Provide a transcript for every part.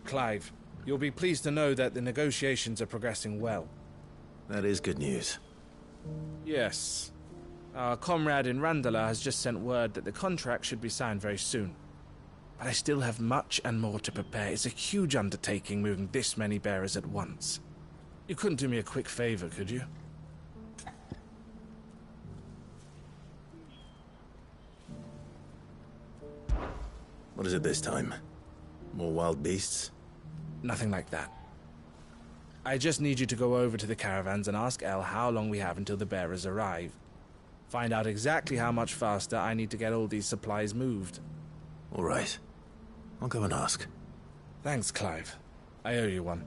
Clive, you'll be pleased to know that the negotiations are progressing well. That is good news. Yes. Our comrade in Randala has just sent word that the contract should be signed very soon. But I still have much and more to prepare. It's a huge undertaking moving this many bearers at once. You couldn't do me a quick favor, could you? What is it this time? More wild beasts? Nothing like that. I just need you to go over to the caravans and ask El how long we have until the bearers arrive. Find out exactly how much faster I need to get all these supplies moved. All right. I'll go and ask. Thanks, Clive. I owe you one.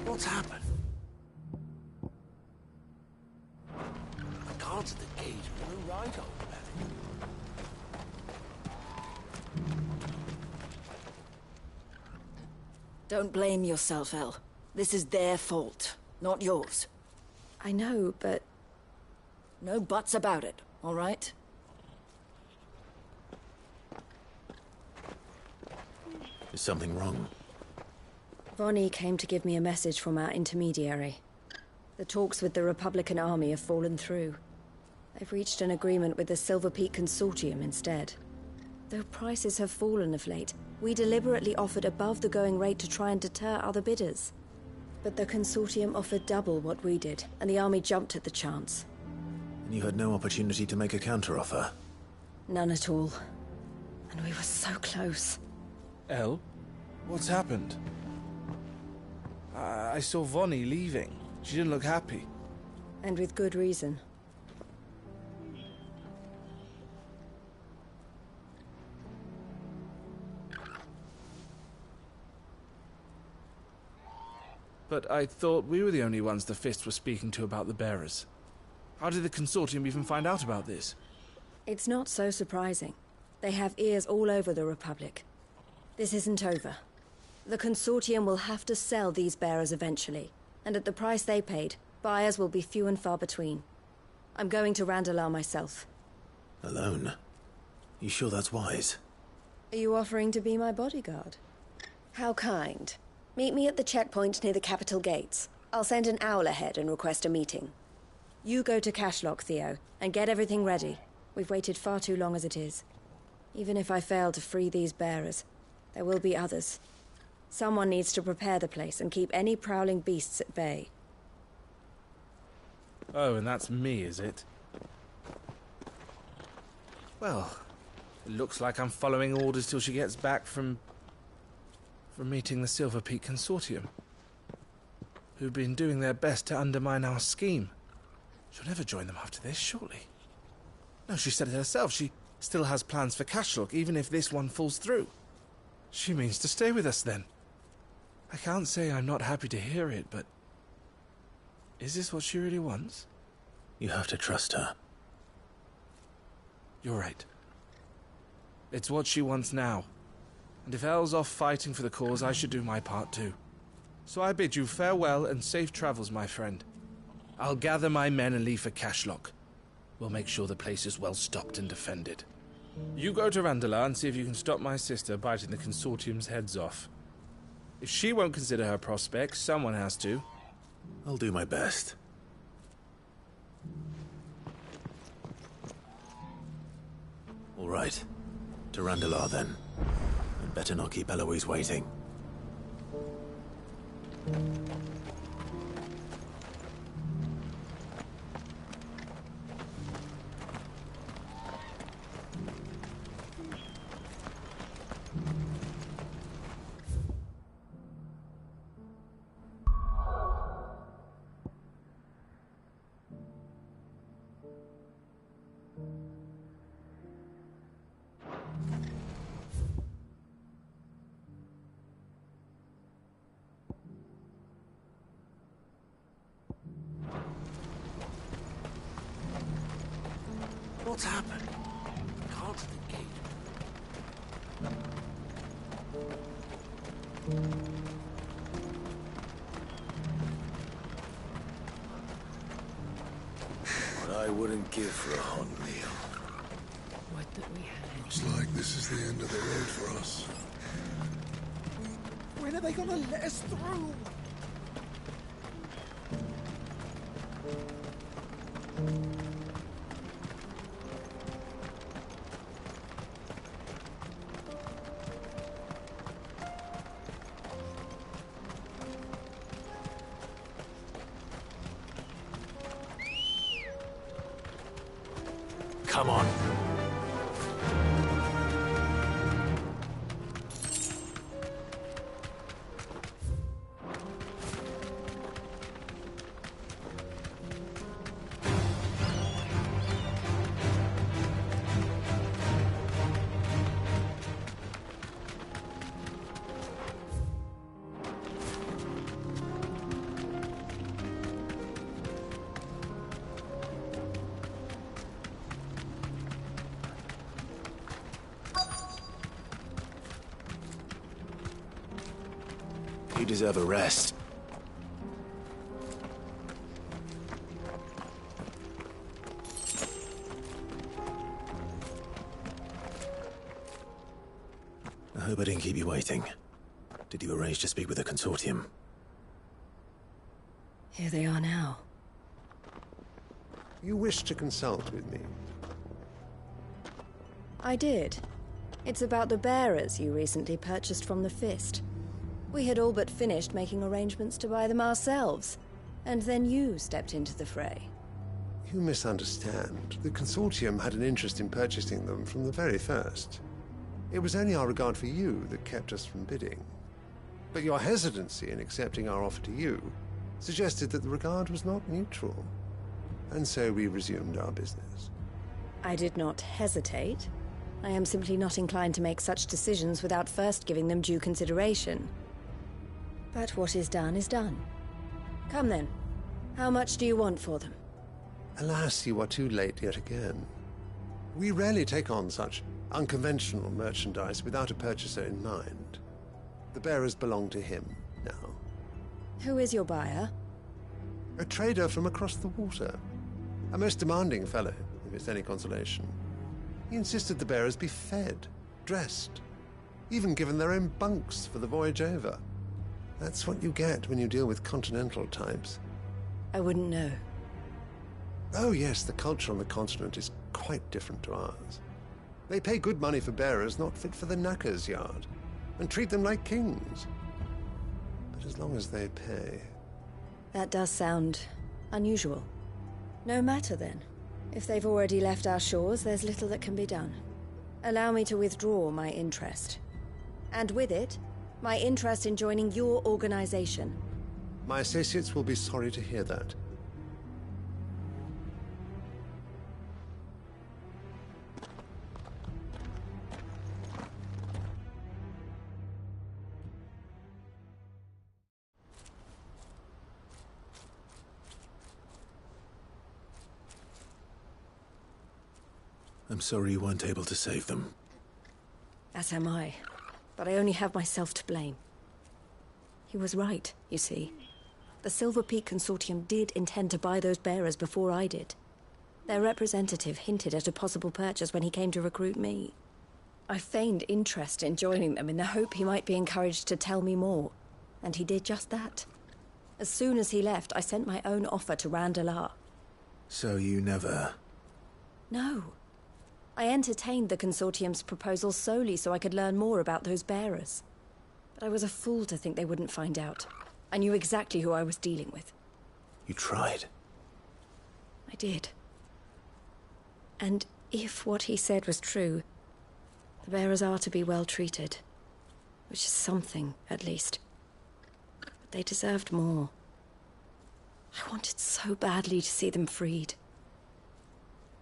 What's happened? The guards at the gate were right over there. Don't blame yourself, El. This is their fault, not yours. I know, but... No buts about it, all right? Is something wrong? Vonnie came to give me a message from our intermediary. The talks with the Republican Army have fallen through. They've reached an agreement with the Silver Peak Consortium instead. Though prices have fallen of late, we deliberately offered above the going rate to try and deter other bidders. But the Consortium offered double what we did, and the Army jumped at the chance. And you had no opportunity to make a counteroffer? None at all. And we were so close. El? What's happened? I saw Vonnie leaving. She didn't look happy. And with good reason. But I thought we were the only ones the Fist were speaking to about the bearers. How did the Consortium even find out about this? It's not so surprising. They have ears all over the Republic. This isn't over. The Consortium will have to sell these bearers eventually, and at the price they paid, buyers will be few and far between. I'm going to Randalar myself. Alone? You sure that's wise? Are you offering to be my bodyguard? How kind. Meet me at the checkpoint near the capital gates. I'll send an owl ahead and request a meeting. You go to Cashlock, Theo, and get everything ready. We've waited far too long as it is. Even if I fail to free these bearers, there will be others. Someone needs to prepare the place and keep any prowling beasts at bay. Oh, and that's me, is it? Well, it looks like I'm following orders till she gets back from meeting the Silver Peak Consortium, who've been doing their best to undermine our scheme. She'll never join them after this, surely. No, she said it herself. She still has plans for Cashlock, even if this one falls through. She means to stay with us, then. I can't say I'm not happy to hear it, but... is this what she really wants? You have to trust her. You're right. It's what she wants now. And if Elle's off fighting for the cause, I should do my part too. So I bid you farewell and safe travels, my friend. I'll gather my men and leave for Cashlock. We'll make sure the place is well stocked and defended. You go to Randalar and see if you can stop my sister biting the Consortium's heads off. If she won't consider her prospects, someone has to. I'll do my best. All right. To Randalar, then. I'd better not keep Eloise waiting. What's happened? Can't the gate... What I wouldn't give for a hot meal. Would that we had. Looks like this is the end of the road for us. When are they gonna let us through? Come on. You deserve a rest. I hope I didn't keep you waiting. Did you arrange to speak with the consortium? Here they are now. You wish to consult with me? I did. It's about the bearers you recently purchased from the Fist. We had all but finished making arrangements to buy them ourselves, and then you stepped into the fray. You misunderstand. The consortium had an interest in purchasing them from the very first. It was only our regard for you that kept us from bidding. But your hesitancy in accepting our offer to you suggested that the regard was not mutual. And so we resumed our business. I did not hesitate. I am simply not inclined to make such decisions without first giving them due consideration. But what is done is done. Come then. How much do you want for them? Alas, you are too late yet again. We rarely take on such unconventional merchandise without a purchaser in mind. The bearers belong to him now. Who is your buyer? A trader from across the water. A most demanding fellow, if it's any consolation. He insisted the bearers be fed, dressed, even given their own bunks for the voyage over. That's what you get when you deal with continental types. I wouldn't know. Oh yes, the culture on the continent is quite different to ours. They pay good money for bearers not fit for the knacker's yard, and treat them like kings. But as long as they pay... That does sound unusual. No matter then. If they've already left our shores, there's little that can be done. Allow me to withdraw my interest. And with it, my interest in joining your organization. My associates will be sorry to hear that. I'm sorry you weren't able to save them. As am I. But I only have myself to blame. He was right, you see. The Silver Peak Consortium did intend to buy those bearers before I did. Their representative hinted at a possible purchase when he came to recruit me. I feigned interest in joining them in the hope he might be encouraged to tell me more. And he did just that. As soon as he left, I sent my own offer to Randalar. So you never... No. I entertained the Consortium's proposal solely so I could learn more about those bearers. But I was a fool to think they wouldn't find out. I knew exactly who I was dealing with. You tried. I did. And if what he said was true, the bearers are to be well treated. Which is something, at least. But they deserved more. I wanted so badly to see them freed.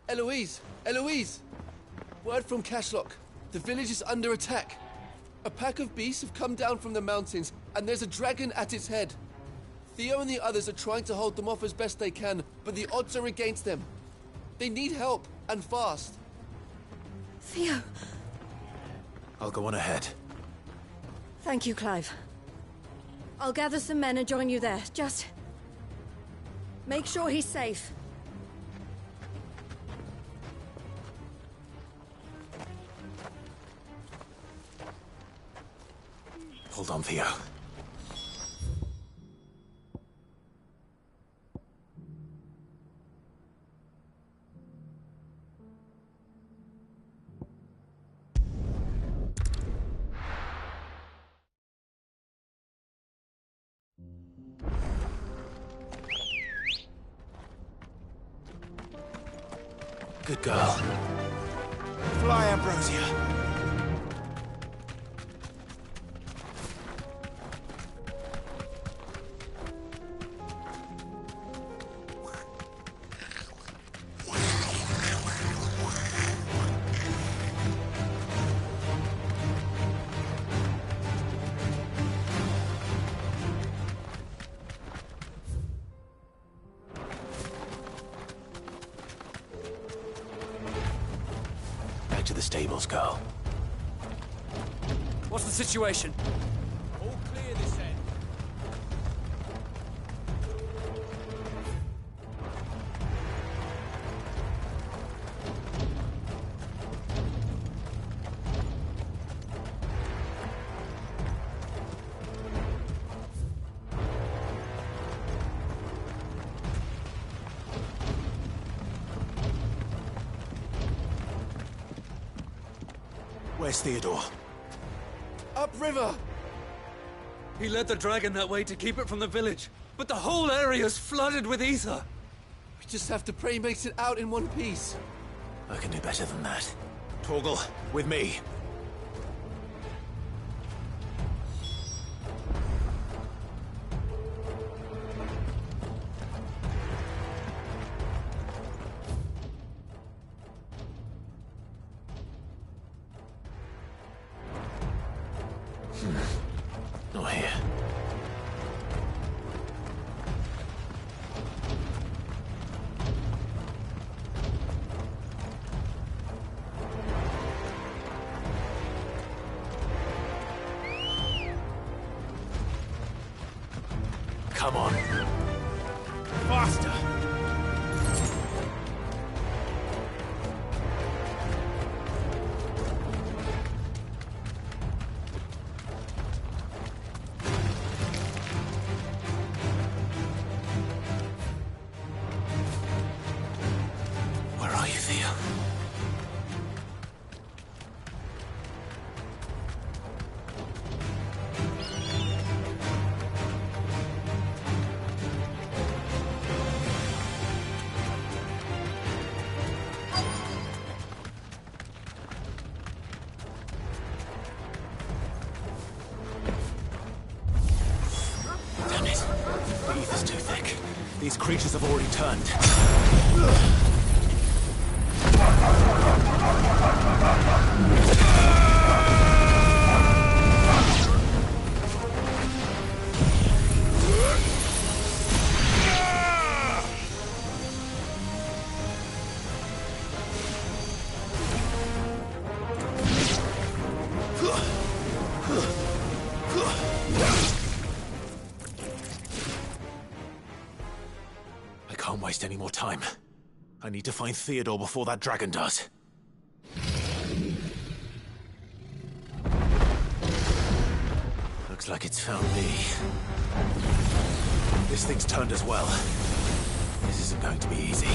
Eloise! Eloise! Word from Cashlock. The village is under attack. A pack of beasts have come down from the mountains, and there's a dragon at its head. Theo and the others are trying to hold them off as best they can, but the odds are against them. They need help, and fast. Theo. I'll go on ahead. Thank you, Clive. I'll gather some men and join you there. Just make sure he's safe. Hold on, Theo. Good girl. Fly, Ambrosia. To the stables, girl. What's the situation? All clear this end. Where's Theodore? Upriver! He led the dragon that way to keep it from the village, but the whole area's flooded with ether. We just have to pray he makes it out in one piece. I can do better than that. Torgal, with me. Not here. Come on. Faster! Where are you, Theo? Damn it. The ether's too thick. These creatures have already turned. I can't waste any more time. I need to find Theodore before that dragon does. Looks like it's found me. This thing's turned as well. This isn't going to be easy.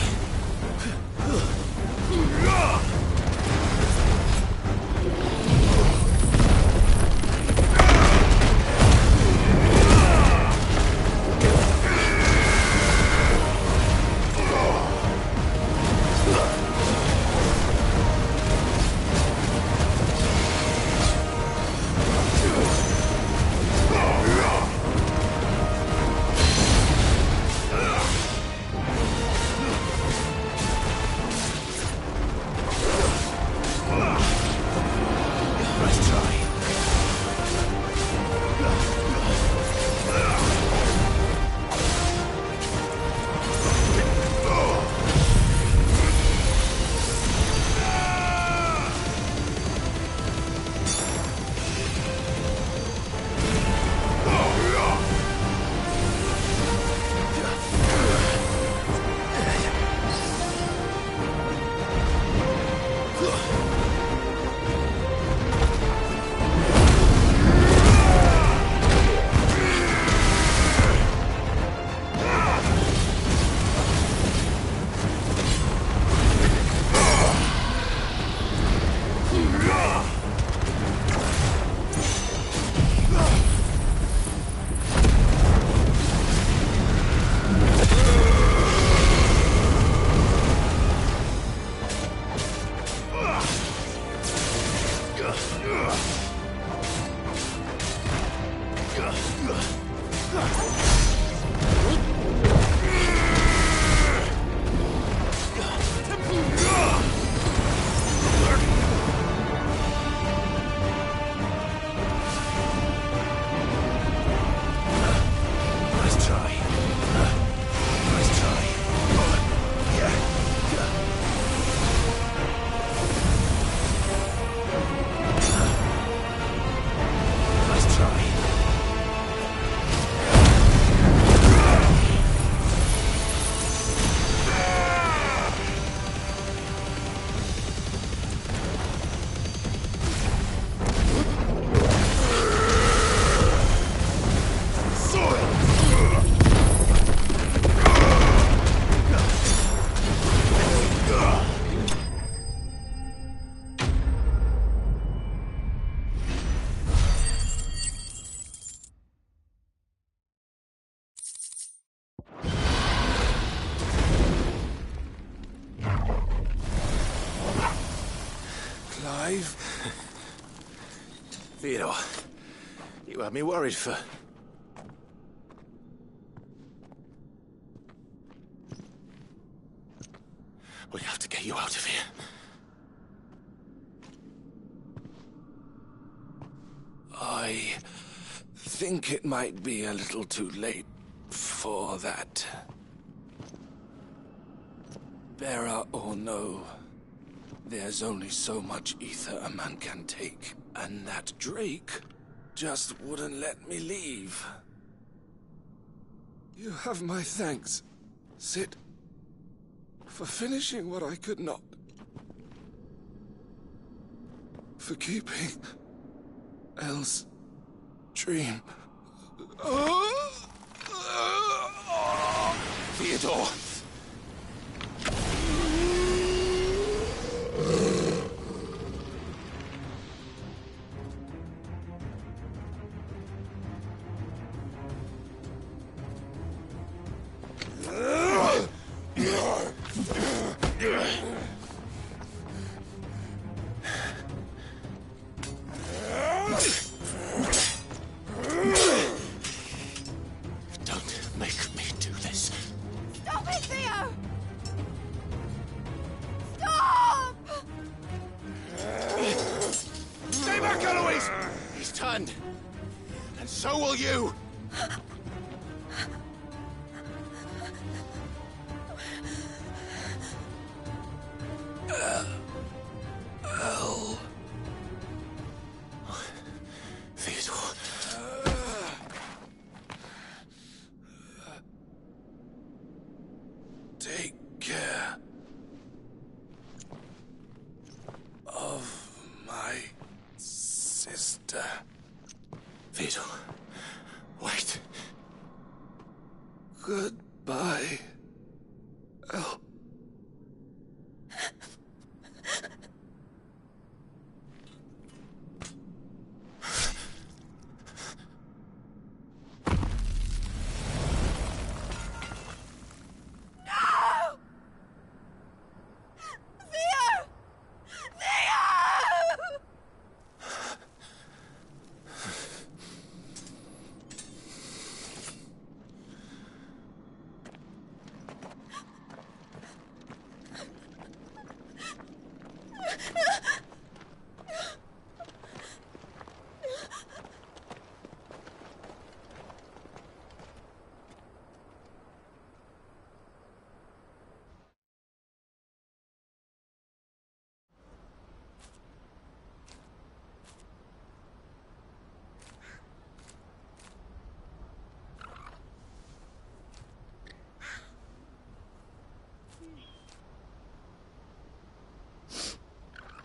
Clive. Theodore, you had me worried for... We have to get you out of here. I think it might be a little too late for that. Bearer or no, there's only so much ether a man can take, and that Drake just wouldn't let me leave. You have my thanks, Sid, for finishing what I could not. For keeping Elle's dream. Theodore! Don't make me do this. Stop it, Theo! Stop! Stay back, Eloise! He's turned. And so will you! Elle. Theodore. Take care of my sister. Theodore. Wait. Goodbye, Elle.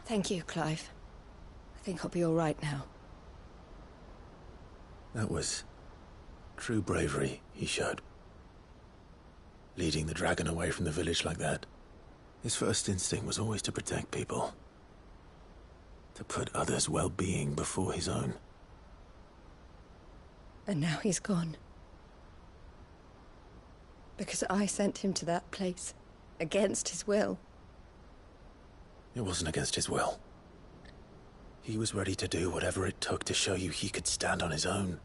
Thank you, Clive. I think I'll be all right now. That was true bravery he showed. Leading the dragon away from the village like that. His first instinct was always to protect people. To put others' well-being before his own. And now he's gone. Because I sent him to that place, against his will. It wasn't against his will. He was ready to do whatever it took to show you he could stand on his own.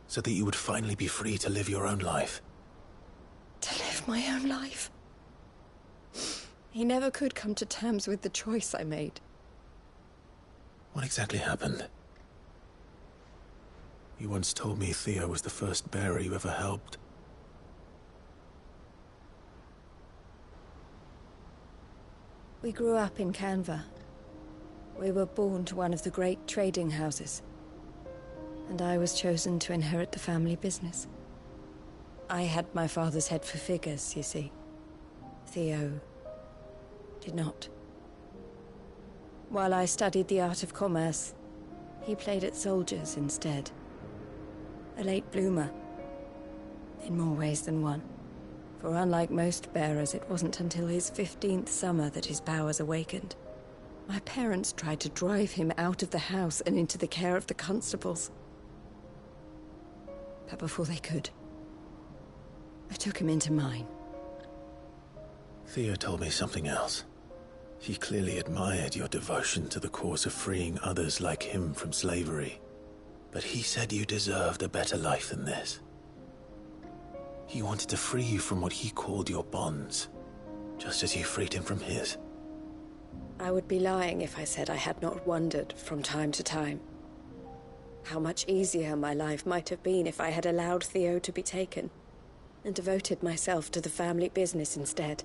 So that you would finally be free to live your own life. To live my own life? He never could come to terms with the choice I made. What exactly happened? You once told me Theo was the first bearer you ever helped. We grew up in Canva. We were born to one of the great trading houses. And I was chosen to inherit the family business. I had my father's head for figures, you see. Theo did not. While I studied the art of commerce, he played at soldiers instead. A late bloomer. In more ways than one. For unlike most bearers, it wasn't until his 15th summer that his powers awakened. My parents tried to drive him out of the house and into the care of the constables. But before they could, I took him into mine. Theo told me something else. He clearly admired your devotion to the cause of freeing others like him from slavery. But he said you deserved a better life than this. He wanted to free you from what he called your bonds, just as you freed him from his. I would be lying if I said I had not wondered from time to time how much easier my life might have been if I had allowed Theo to be taken and devoted myself to the family business instead.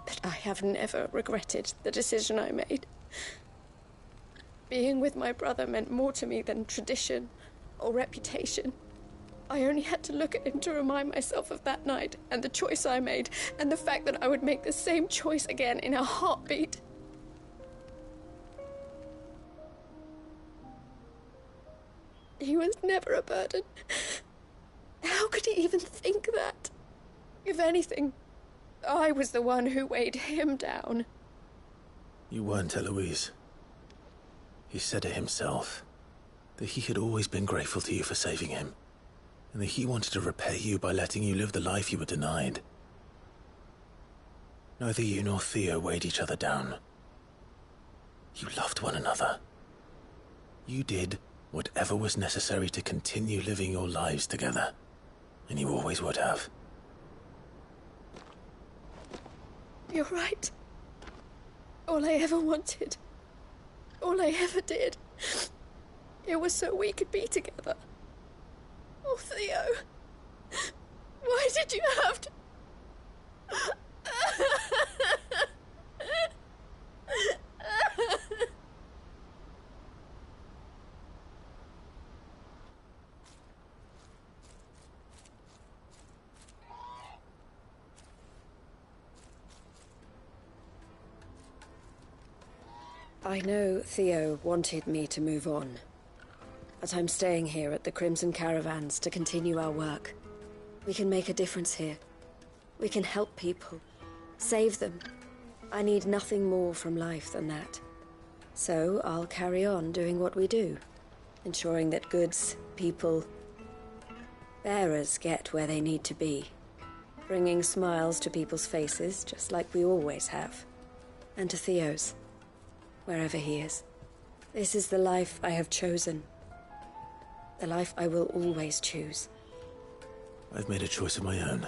But I have never regretted the decision I made. Being with my brother meant more to me than tradition or reputation. I only had to look at him to remind myself of that night and the choice I made and the fact that I would make the same choice again in a heartbeat. He was never a burden. How could he even think that? If anything, I was the one who weighed him down. You weren't, Eloise. He said it himself, that he had always been grateful to you for saving him, and that he wanted to repay you by letting you live the life you were denied. Neither you nor Theo weighed each other down. You loved one another. You did whatever was necessary to continue living your lives together, and you always would have. You're right. All I ever wanted, all I ever did, it was so we could be together. Oh, Theo, why did you have to... I know Theo wanted me to move on, but I'm staying here at the Crimson Caravans to continue our work. We can make a difference here. We can help people, save them. I need nothing more from life than that. So I'll carry on doing what we do, ensuring that goods, people, bearers get where they need to be, bringing smiles to people's faces just like we always have, and to Theo's. Wherever he is. This is the life I have chosen. The life I will always choose. I've made a choice of my own.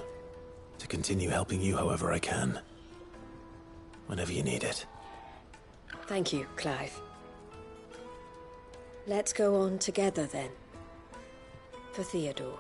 To continue helping you however I can. Whenever you need it. Thank you, Clive. Let's go on together then. For Theodore.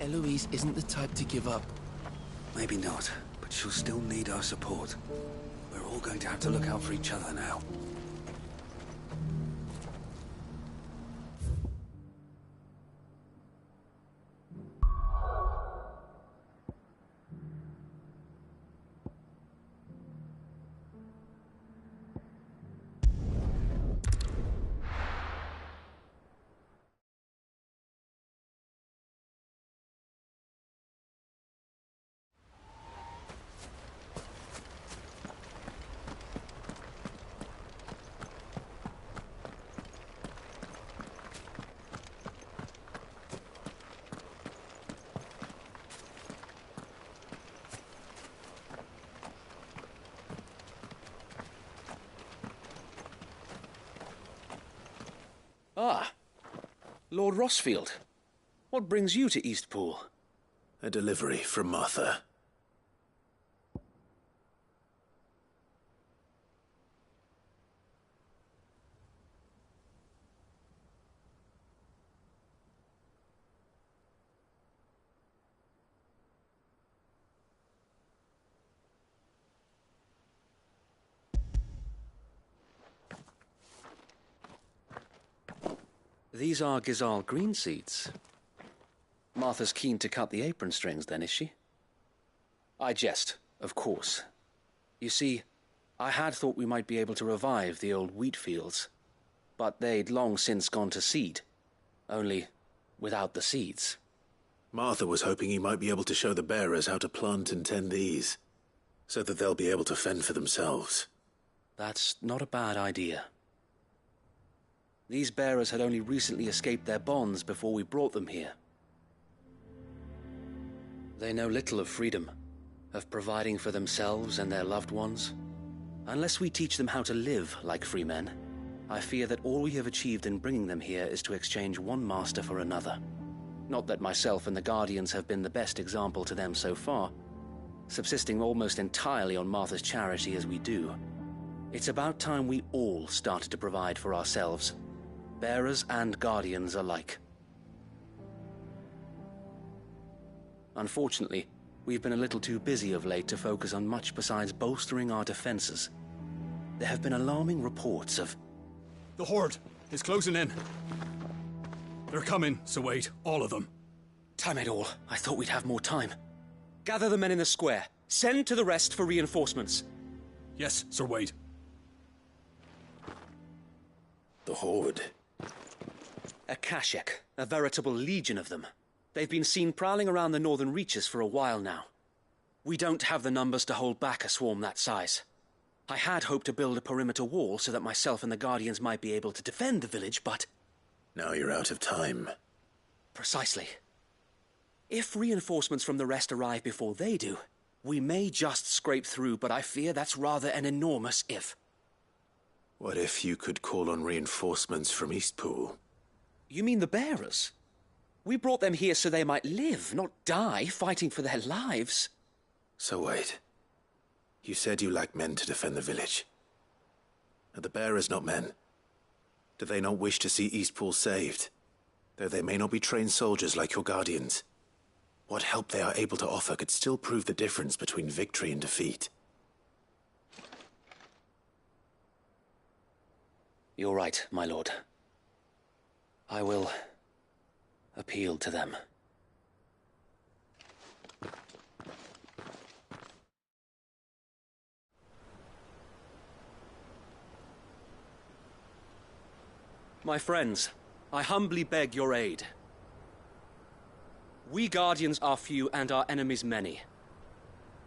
Eloise isn't the type to give up. Maybe not, but she'll still need our support. We're all going to have to look out for each other now. Ah, Lord Rossfield. What brings you to Eastpool? A delivery from Martha. These are Gizal green seeds. Martha's keen to cut the apron strings, then, is she? I jest, of course. You see, I had thought we might be able to revive the old wheat fields, but they'd long since gone to seed, only without the seeds. Martha was hoping he might be able to show the bearers how to plant and tend these, so that they'll be able to fend for themselves. That's not a bad idea. These bearers had only recently escaped their bonds before we brought them here. They know little of freedom, of providing for themselves and their loved ones. Unless we teach them how to live like free men, I fear that all we have achieved in bringing them here is to exchange one master for another. Not that myself and the Guardians have been the best example to them so far, subsisting almost entirely on Martha's charity as we do. It's about time we all started to provide for ourselves, bearers and Guardians alike. Unfortunately, we've been a little too busy of late to focus on much besides bolstering our defenses. There have been alarming reports of... The Horde is closing in. They're coming, so wait, all of them. Damn it all, I thought we'd have more time. Gather the men in the square. Send to the rest for reinforcements. Yes, Sir Wade. The Horde. Akashica, a veritable legion of them. They've been seen prowling around the northern reaches for a while now. We don't have the numbers to hold back a swarm that size. I had hoped to build a perimeter wall so that myself and the Guardians might be able to defend the village, but... Now you're out of time. Precisely. If reinforcements from the rest arrive before they do, we may just scrape through, but I fear that's rather an enormous if. What if you could call on reinforcements from Eastpool? You mean the bearers? We brought them here so they might live, not die, fighting for their lives. So wait. You said you lack men to defend the village. Are the bearers not men? Do they not wish to see Eastpool saved? Though they may not be trained soldiers like your Guardians, what help they are able to offer could still prove the difference between victory and defeat. You're right, my lord. I will appeal to them. My friends, I humbly beg your aid. We Guardians are few and our enemies many.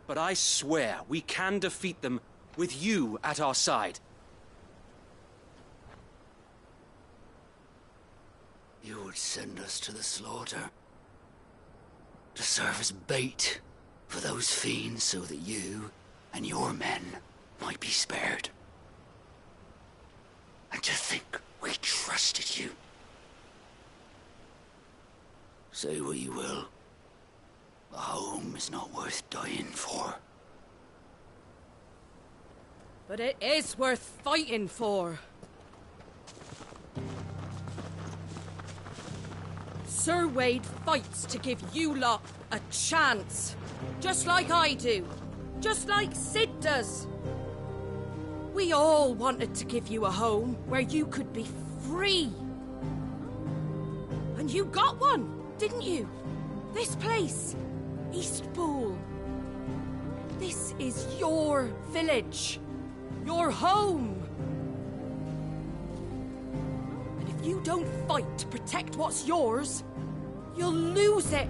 But I swear we can defeat them with you at our side. You would send us to the slaughter, to serve as bait for those fiends so that you and your men might be spared. And to think we trusted you. Say what you will, a home is not worth dying for. But it is worth fighting for. Sir Wade fights to give you lot a chance. Just like I do. Just like Sid does. We all wanted to give you a home where you could be free. And you got one, didn't you? This place, Eastpool. This is your village. Your home. And if you don't fight to protect what's yours, you'll lose it.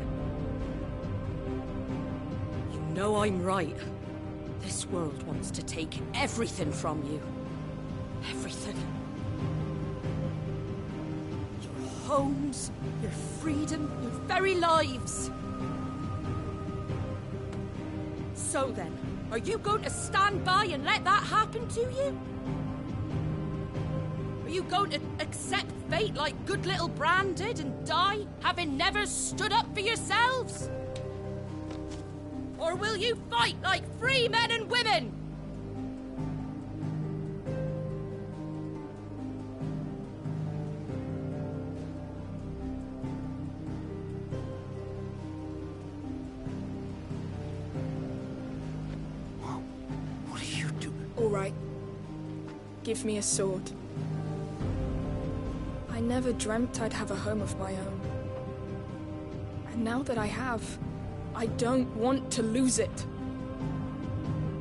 You know I'm right. This world wants to take everything from you. Everything. Your homes, your freedom, your very lives. So then, are you going to stand by and let that happen to you? Are you going to accept fate like good little Bran did and die, having never stood up for yourselves? Or will you fight like free men and women? What are you doing? All right. Give me a sword. I never dreamt I'd have a home of my own. And now that I have, I don't want to lose it.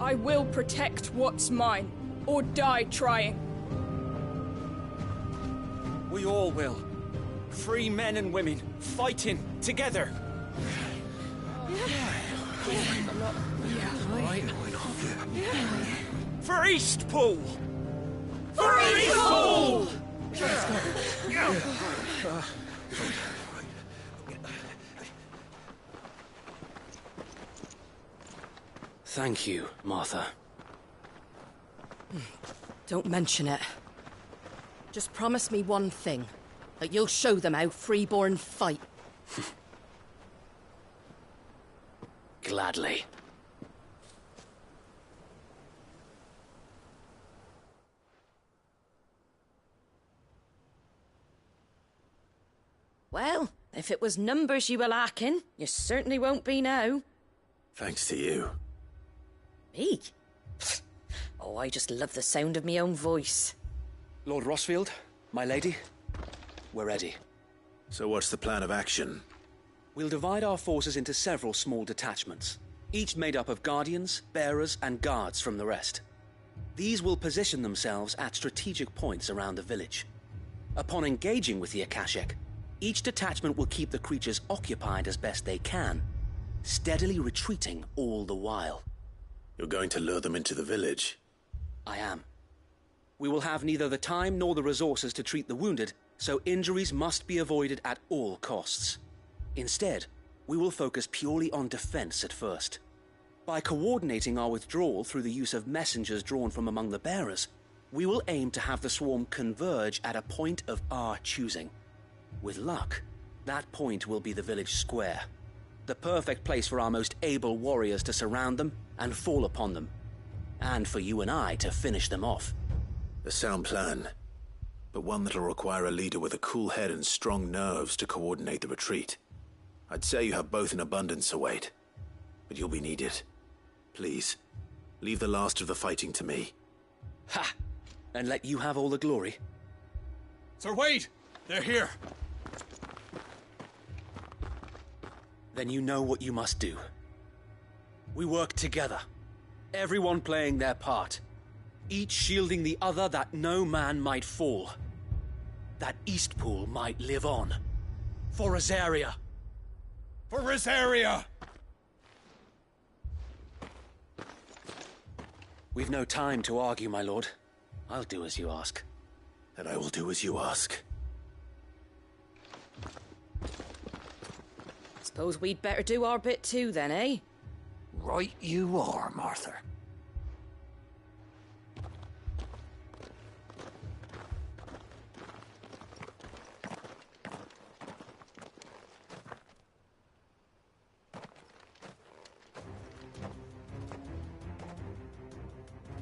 I will protect what's mine, or die trying. We all will. Free men and women, fighting together. For Eastpool! For Eastpool! Thank you, Martha. Don't mention it. Just promise me one thing. That you'll show them how freeborn fight. Gladly. Well, if it was numbers you were lacking, you certainly won't be now. Thanks to you. Me? Oh, I just love the sound of my own voice. Lord Rossfield, my lady, we're ready. So what's the plan of action? We'll divide our forces into several small detachments, each made up of guardians, bearers, and guards from the rest. These will position themselves at strategic points around the village. Upon engaging with the Akashic, each detachment will keep the creatures occupied as best they can, steadily retreating all the while. You're going to lure them into the village? I am. We will have neither the time nor the resources to treat the wounded, so injuries must be avoided at all costs. Instead, we will focus purely on defense at first. By coordinating our withdrawal through the use of messengers drawn from among the bearers, we will aim to have the swarm converge at a point of our choosing. With luck, that point will be the village square, the perfect place for our most able warriors to surround them and fall upon them, and for you and I to finish them off. A sound plan, but one that'll require a leader with a cool head and strong nerves to coordinate the retreat. I'd say you have both in abundance, Sir Wade, but you'll be needed. Please, leave the last of the fighting to me. Ha! And let you have all the glory. Sir Wade! They're here! Then you know what you must do. We work together, everyone playing their part, each shielding the other that no man might fall, that Eastpool might live on. For Rosaria! For Rosaria! We've no time to argue, my lord. I'll do as you ask. And I will do as you ask. Suppose we'd better do our bit too then, eh? Right you are, Martha.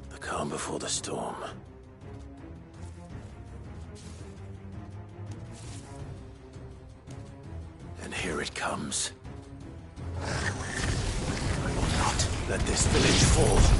The calm before the storm. And here it comes. I will not let this village fall.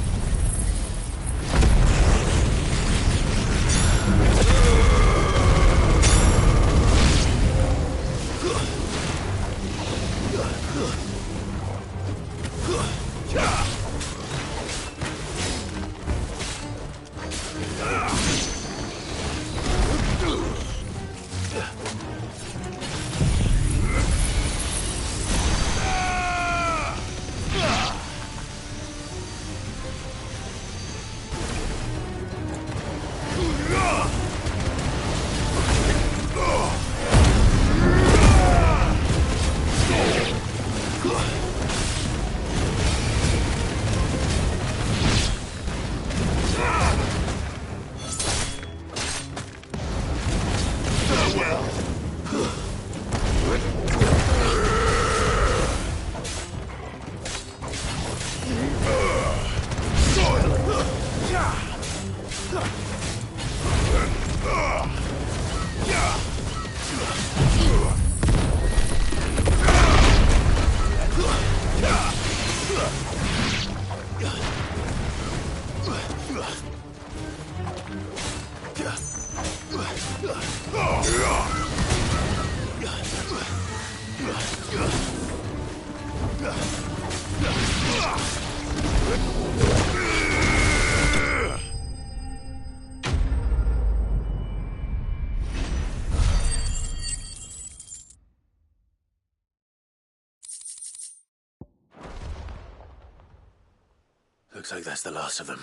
Looks like that's the last of them.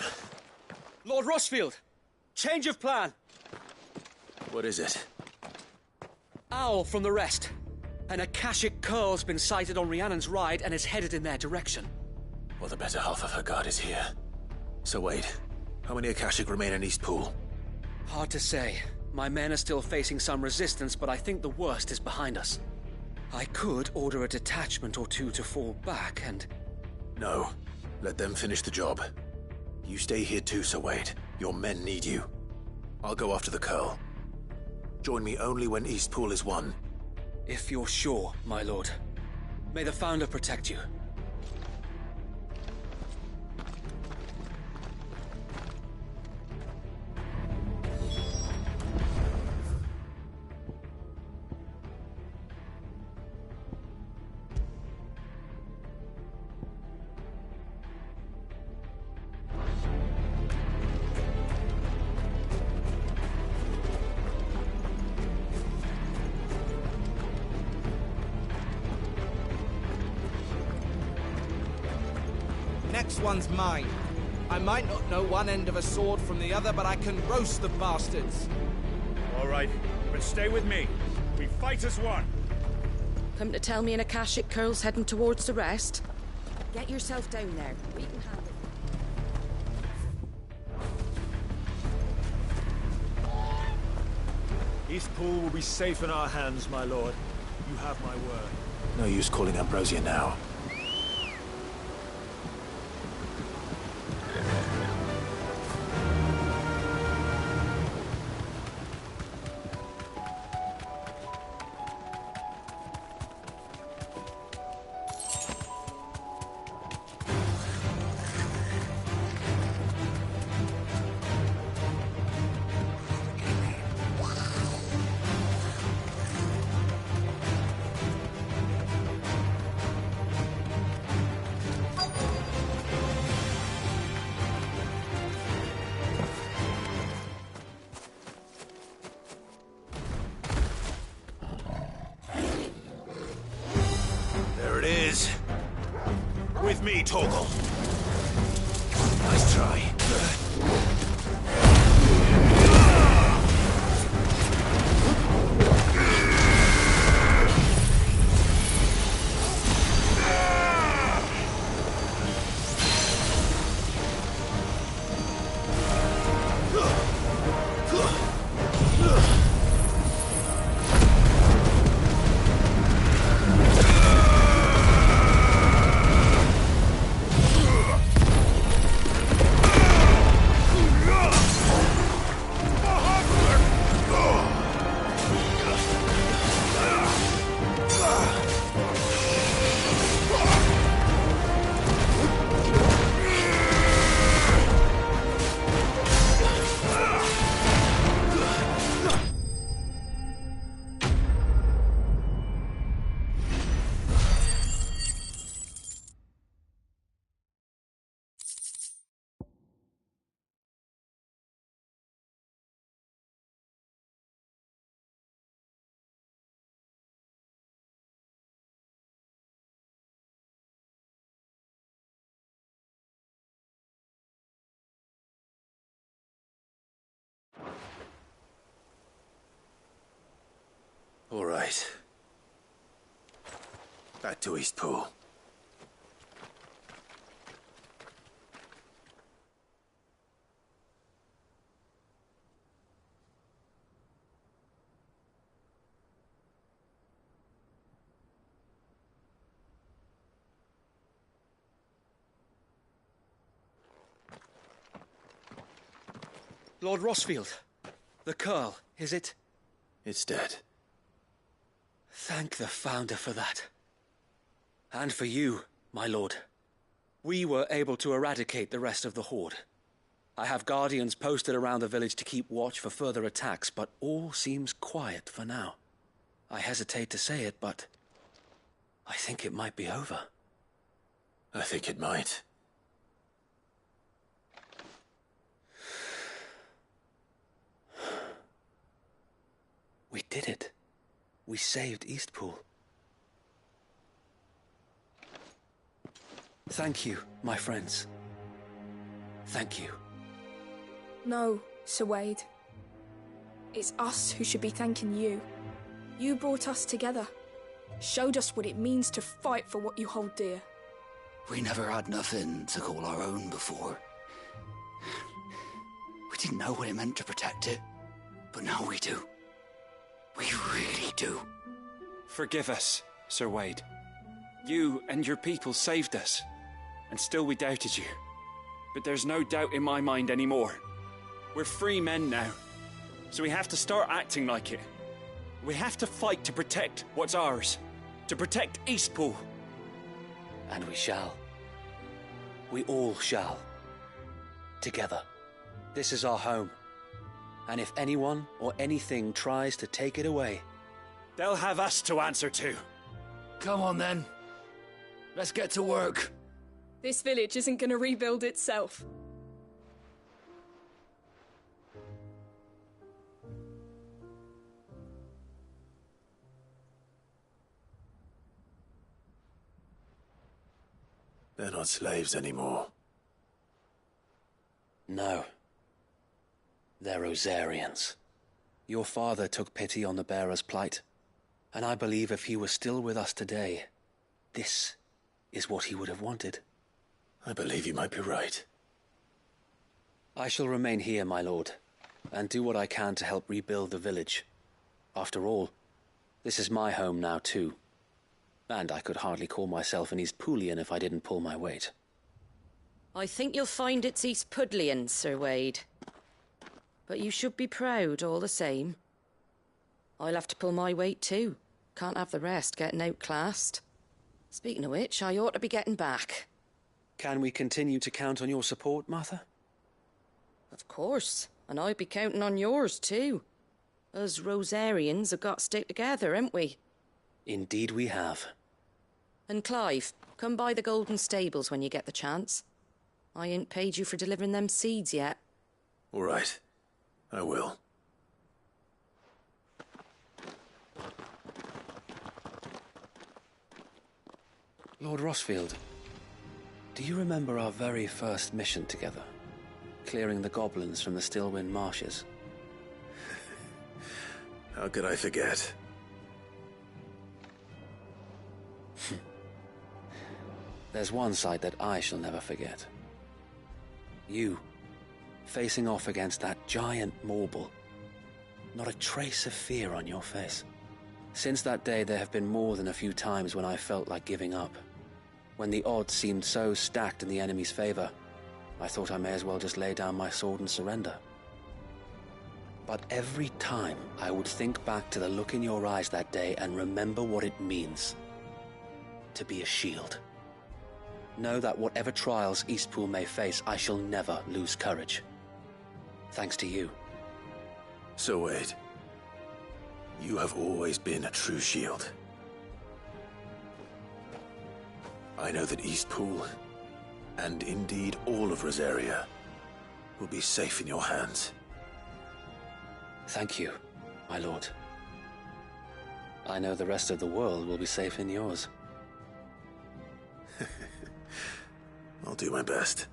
Lord Rossfield! Change of plan! What is it? Owl from the rest. An Akashic curl's been sighted on Rhiannon's ride and is headed in their direction. Well, the better half of her guard is here. So wait, how many Akashic remain in East Pool? Hard to say. My men are still facing some resistance, but I think the worst is behind us. I could order a detachment or two to fall back and... No. Let them finish the job. You stay here too, Sir Wade. Your men need you. I'll go after the curl. Join me only when East Pool is won. If you're sure, my lord. May the Founder protect you. Next one's mine. I might not know one end of a sword from the other, but I can roast the bastards. All right, but stay with me. We fight as one. Come to tell me an Akashic curl's heading towards the rest? Get yourself down there. We can handle it. East Pool will be safe in our hands, my lord. You have my word. No use calling Ambrosia now. With me, Torgal. Nice try. All right. Back to East Pool. Lord Rossfield, the curl, is it? It's dead. Thank the Founder for that. And for you, my lord. We were able to eradicate the rest of the Horde. I have guardians posted around the village to keep watch for further attacks, but all seems quiet for now. I hesitate to say it, but I think it might be over. I think it might. We did it. We saved Eastpool. Thank you, my friends. Thank you. No, Sir Wade. It's us who should be thanking you. You brought us together. Showed us what it means to fight for what you hold dear. We never had nothing to call our own before. We didn't know what it meant to protect it, but now we do. We really do. Forgive us, Sir Wade. You and your people saved us, and still we doubted you. But there's no doubt in my mind anymore. We're free men now, so we have to start acting like it. We have to fight to protect what's ours, to protect Eastpool. And we shall. We all shall. Together. This is our home. And if anyone or anything tries to take it away, they'll have us to answer to. Come on then. Let's get to work. This village isn't gonna rebuild itself. They're not slaves anymore. No. They're Rosarians. Your father took pity on the bearer's plight, and I believe if he were still with us today, this is what he would have wanted. I believe you might be right. I shall remain here, my lord, and do what I can to help rebuild the village. After all, this is my home now too. And I could hardly call myself an Eastpoolian if I didn't pull my weight. I think you'll find it's Eastpudlian, Sir Wade. But you should be proud all the same. I'll have to pull my weight too. Can't have the rest getting outclassed. Speaking of which, I ought to be getting back. Can we continue to count on your support, Martha? Of course, and I'd be counting on yours too. Us Rosarians have got to stick together, haven't we? Indeed we have. And Clive, come by the Golden Stables when you get the chance. I ain't paid you for delivering them seeds yet. All right. I will. Lord Rossfield, do you remember our very first mission together? Clearing the goblins from the Stillwind marshes? How could I forget? There's one sight that I shall never forget. You, facing off against that giant Morble. Not a trace of fear on your face. Since that day, there have been more than a few times when I felt like giving up. When the odds seemed so stacked in the enemy's favor, I thought I may as well just lay down my sword and surrender. But every time, I would think back to the look in your eyes that day and remember what it means to be a shield. Know that whatever trials Eastpool may face, I shall never lose courage. Thanks to you. So Wade, you have always been a true shield. I know that Eastpool, and indeed all of Rosaria, will be safe in your hands. Thank you, my lord. I know the rest of the world will be safe in yours. I'll do my best.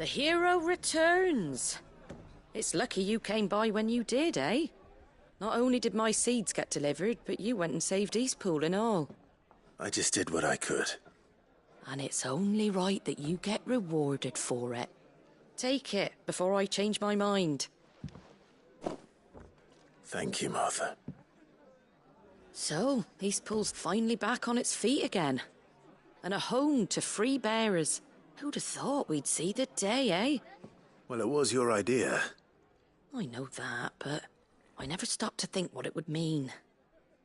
The hero returns. It's lucky you came by when you did, eh? Not only did my seeds get delivered, but you went and saved Eastpool and all. I just did what I could. And it's only right that you get rewarded for it. Take it before I change my mind. Thank you, Martha. So, Eastpool's finally back on its feet again. And a home to free bearers. Who'd have thought we'd see the day, eh? Well, it was your idea. I know that, but I never stopped to think what it would mean.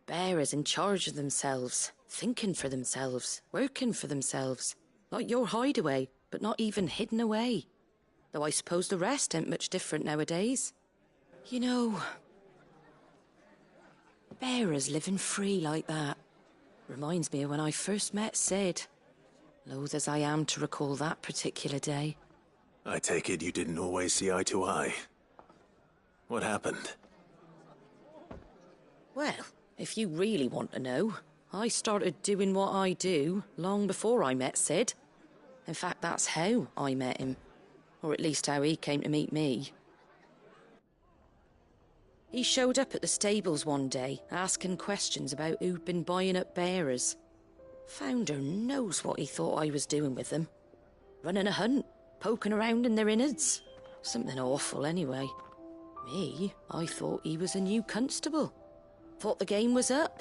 Bearers in charge of themselves, thinking for themselves, working for themselves. Like your hideaway, but not even hidden away. Though I suppose the rest ain't much different nowadays. You know, bearers living free like that reminds me of when I first met Sid. Loath as I am to recall that particular day. I take it you didn't always see eye to eye. What happened? Well, if you really want to know, I started doing what I do long before I met Sid. In fact, that's how I met him. Or at least how he came to meet me. He showed up at the stables one day, asking questions about who'd been buying up bearers. Founder knows what he thought I was doing with them. Running a hunt, poking around in their innards. Something awful, anyway. Me, I thought he was a new constable. Thought the game was up.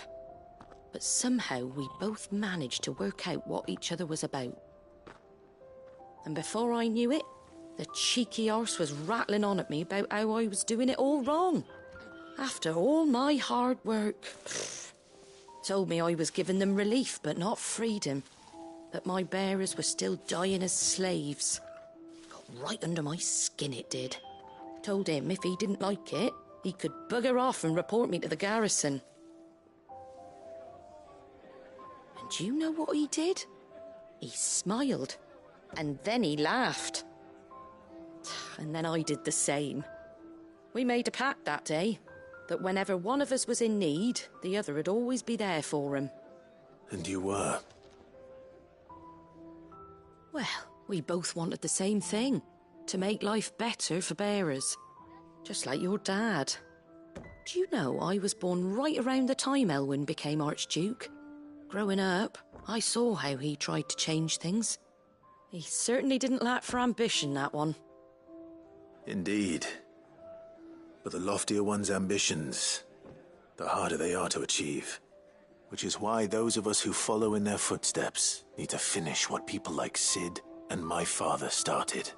But somehow we both managed to work out what each other was about. And before I knew it, the cheeky arse was rattling on at me about how I was doing it all wrong. After all my hard work. Told me I was giving them relief, but not freedom. That my bearers were still dying as slaves. Got right under my skin, it did. Told him if he didn't like it, he could bugger off and report me to the garrison. And do you know what he did? He smiled. And then he laughed. And then I did the same. We made a pact that day. That whenever one of us was in need, the other would always be there for him. And you were? Well, we both wanted the same thing. To make life better for bearers. Just like your dad. Do you know I was born right around the time Elwyn became Archduke? Growing up, I saw how he tried to change things. He certainly didn't lack for ambition, that one. Indeed. But the loftier one's ambitions, the harder they are to achieve. Which is why those of us who follow in their footsteps need to finish what people like Sid and my father started.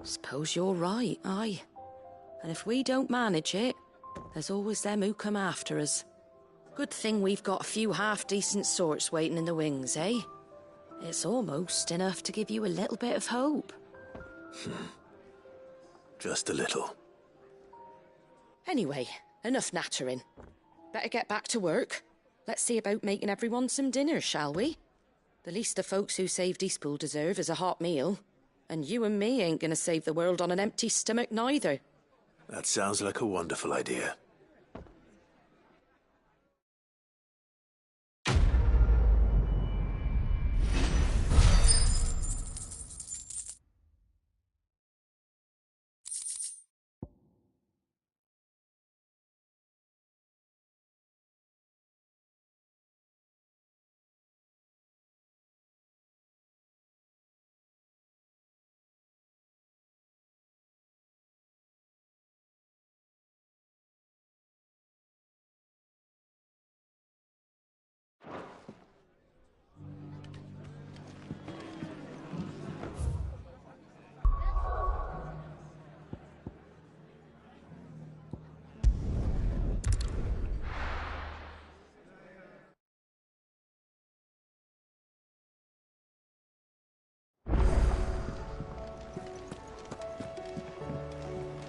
Suppose you're right, aye. And if we don't manage it, there's always them who come after us. Good thing we've got a few half-decent sorts waiting in the wings, eh? It's almost enough to give you a little bit of hope. Just a little. Anyway, enough nattering. Better get back to work. Let's see about making everyone some dinner, shall we? The least the folks who saved Eastpool deserve is a hot meal. And you and me ain't gonna save the world on an empty stomach neither. That sounds like a wonderful idea.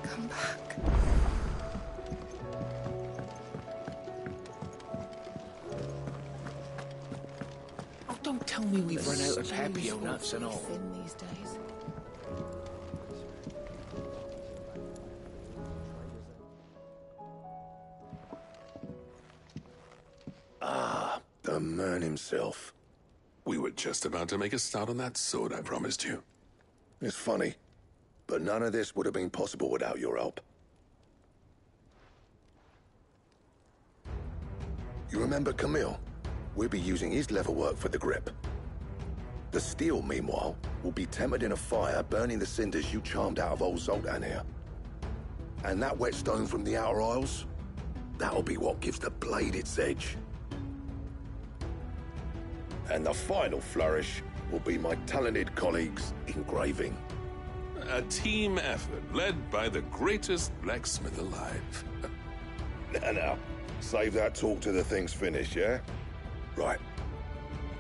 Come back. Oh, don't tell me we've run out of Papio nuts and all. Thin these days. Ah, the man himself. We were just about to make a start on that sword I promised you. It's funny. But none of this would have been possible without your help. You remember Camille? We'll be using his leatherwork for the grip. The steel, meanwhile, will be tempered in a fire, burning the cinders you charmed out of old Zoltan here. And that whetstone from the Outer Isles, that'll be what gives the blade its edge. And the final flourish will be my talented colleagues' engraving. A team effort led by the greatest blacksmith alive. Now, save that talk till the thing's finished, yeah? Right.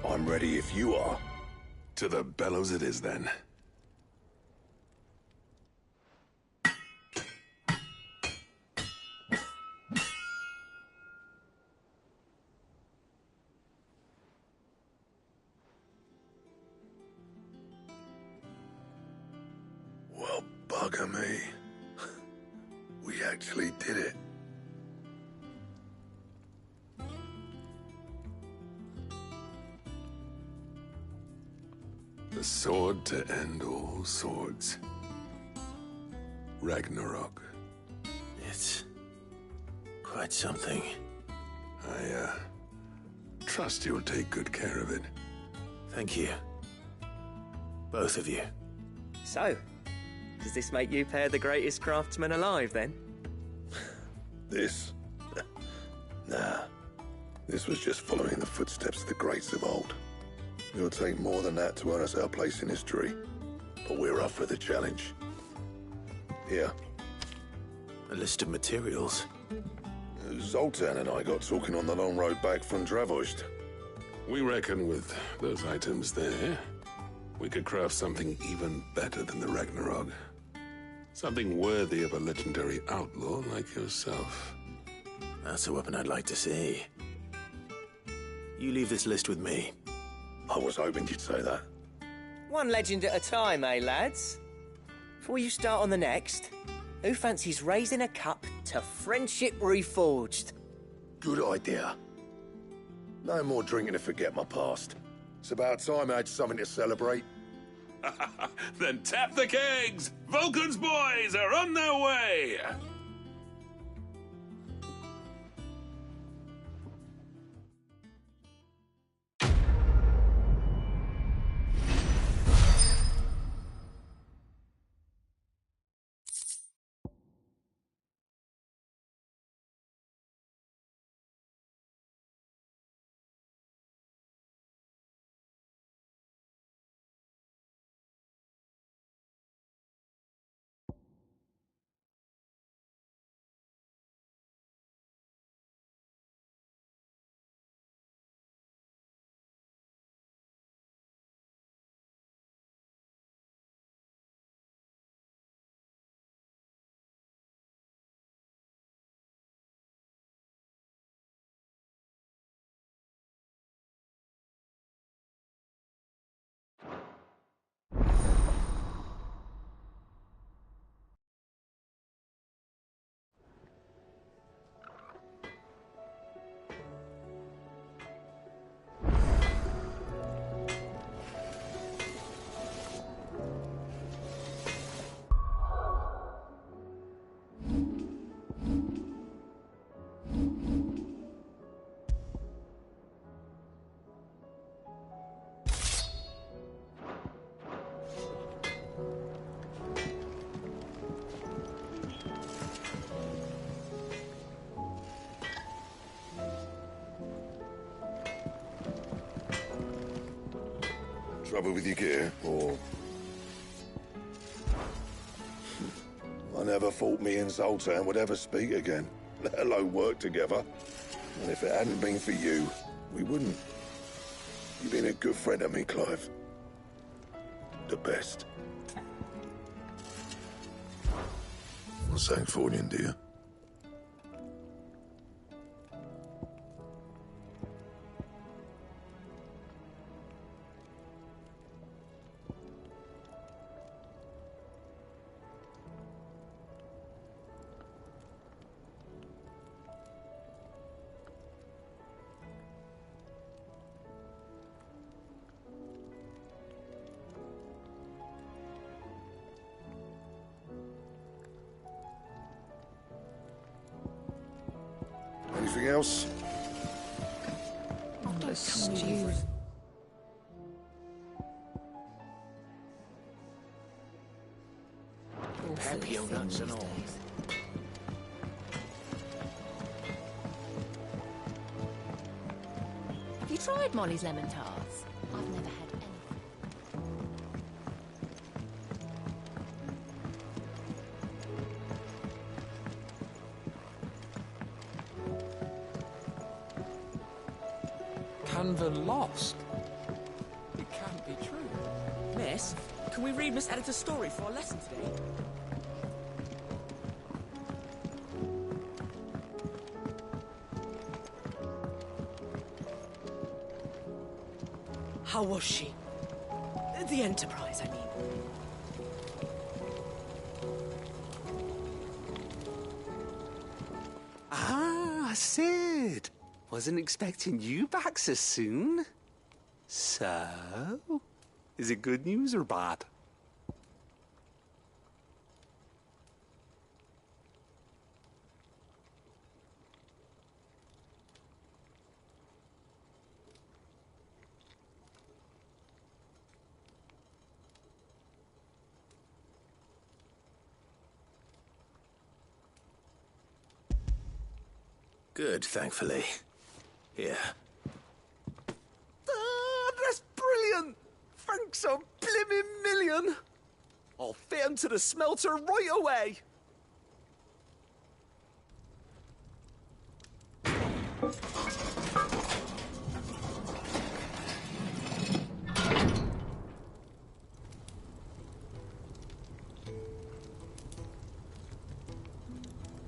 I'm ready if you are. To the bellows it is, then. Well, bugger me. We actually did it. The sword to end all swords. Ragnarok. It's quite something. I trust you'll take good care of it. Thank you. Both of you. So, does this make you pair the greatest craftsmen alive, then? This? Nah. This was just following the footsteps of the greats of old. It'll take more than that to earn us our place in history. But we're up for the challenge. Here. A list of materials. Zoltan and I got talking on the long road back from Dravost. We reckon with those items there, we could craft something even better than the Ragnarok. Something worthy of a legendary outlaw like yourself. That's a weapon I'd like to see. You leave this list with me. I was hoping you'd say that. One legend at a time, eh, lads? Before you start on the next, who fancies raising a cup to friendship reforged? Good idea. No more drinking to forget my past. It's about time I had something to celebrate. Then tap the kegs! Vulcan's boys are on their way! Trouble with your gear, or... I never thought me and Zoltan would ever speak again, let alone work together. And if it hadn't been for you, we wouldn't. You've been a good friend to me, Clive. The best. What's that for you, dear? Anything else? Happy nuts and all. Have you tried Molly's lemon tarts? I've never had any. Canva lost? It can't be true. Miss, can we read Miss Editor's story for our lesson today? How was she? The Enterprise, I mean. Ah, Sid. Wasn't expecting you back so soon. So, is it good news or bad? Good, thankfully. Here. Ah, that's brilliant! Thanks a blimmin' million! I'll fit 'em to the smelter right away!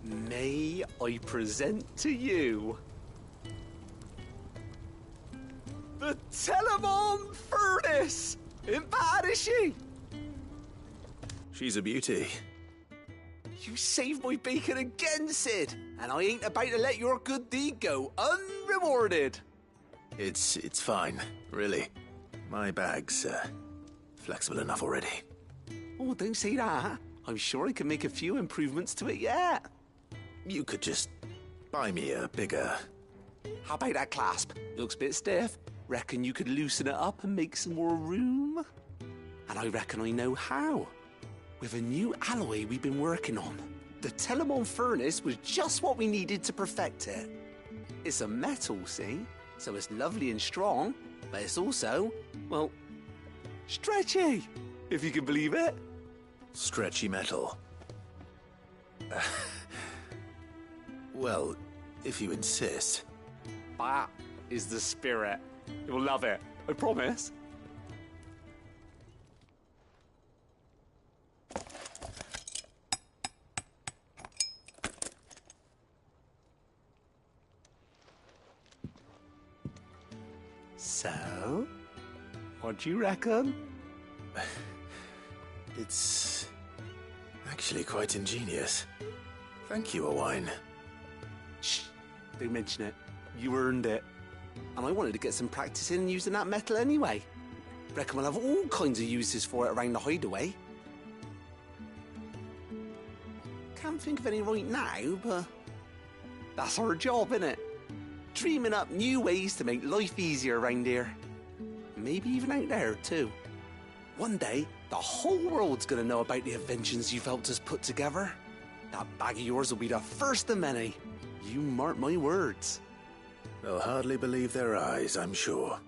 May I present to you the Telemon Furnace! Ain't bad, is she? She's a beauty. You saved my bacon again, Sid, and I ain't about to let your good deed go unrewarded. It's fine, really. My bag's flexible enough already. Oh, don't say that. I'm sure I can make a few improvements to it yet. You could just buy me a bigger... How about that clasp? Looks a bit stiff. Reckon you could loosen it up and make some more room? And I reckon I know how. With a new alloy we've been working on. The Telemon Furnace was just what we needed to perfect it. It's a metal, see? So it's lovely and strong, but it's also, well, stretchy, if you can believe it. Stretchy metal. Well, if you insist. That is the spirit. You'll love it, I promise. So, what do you reckon? It's actually quite ingenious. Thank you, Owain. Shh, don't mention it. You earned it. And I wanted to get some practice in using that metal anyway. Reckon we'll have all kinds of uses for it around the hideaway. Can't think of any right now, but that's our job, innit? Dreaming up new ways to make life easier around here. Maybe even out there, too. One day, the whole world's gonna know about the inventions you've helped us put together. That bag of yours will be the first of many. You mark my words. They'll hardly believe their eyes, I'm sure.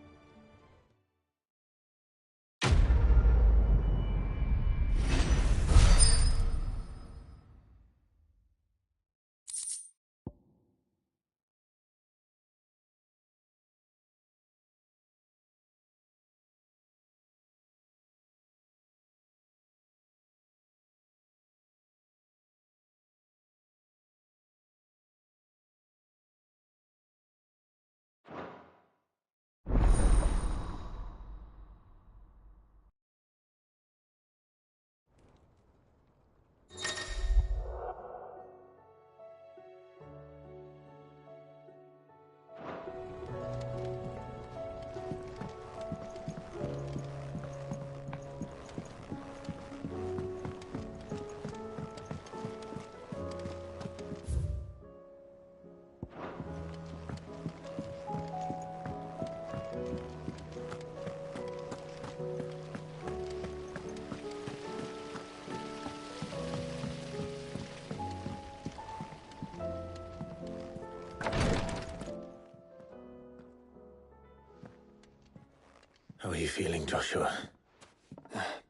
you feeling, Joshua?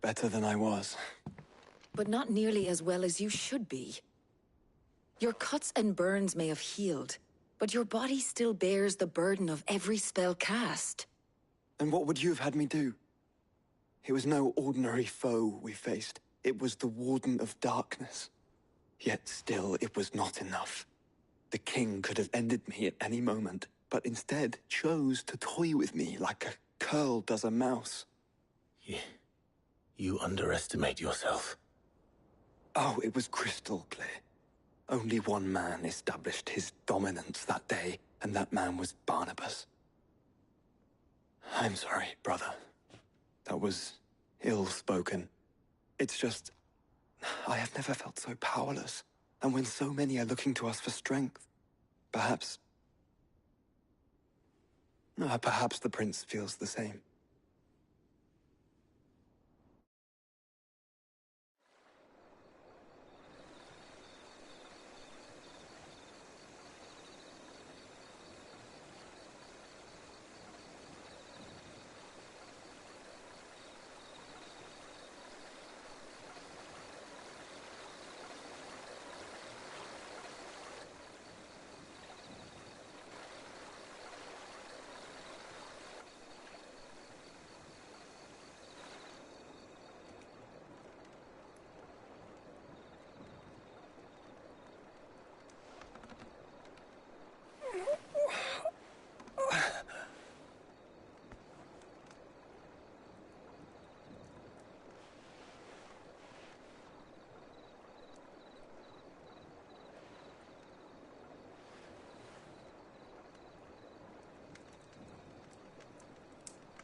Better than I was. But not nearly as well as you should be. Your cuts and burns may have healed, but your body still bears the burden of every spell cast. And what would you have had me do? It was no ordinary foe we faced. It was the Warden of Darkness. Yet still, it was not enough. The king could have ended me at any moment, but instead chose to toy with me like a curl does a mouse. You underestimate yourself. Oh, it was crystal clear. Only one man established his dominance that day, and that man was Barnabas. I'm sorry, brother. That was ill-spoken. It's just, I have never felt so powerless. And when so many are looking to us for strength, perhaps the prince feels the same.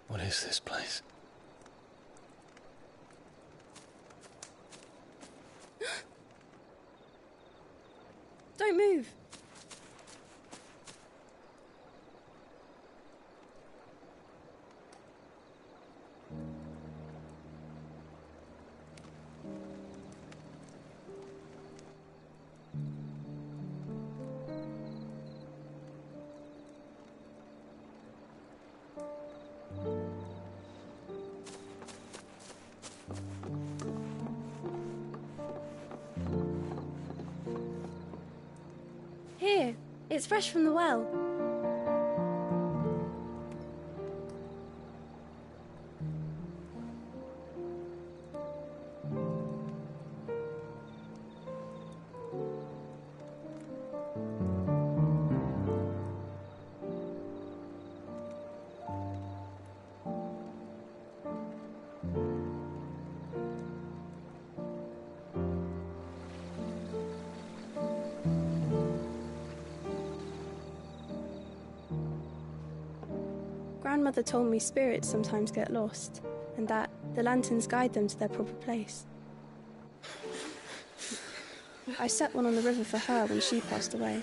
What is this place? Don't move. Here, it's fresh from the well. Grandmother told me spirits sometimes get lost, and that the lanterns guide them to their proper place. I set one on the river for her when she passed away.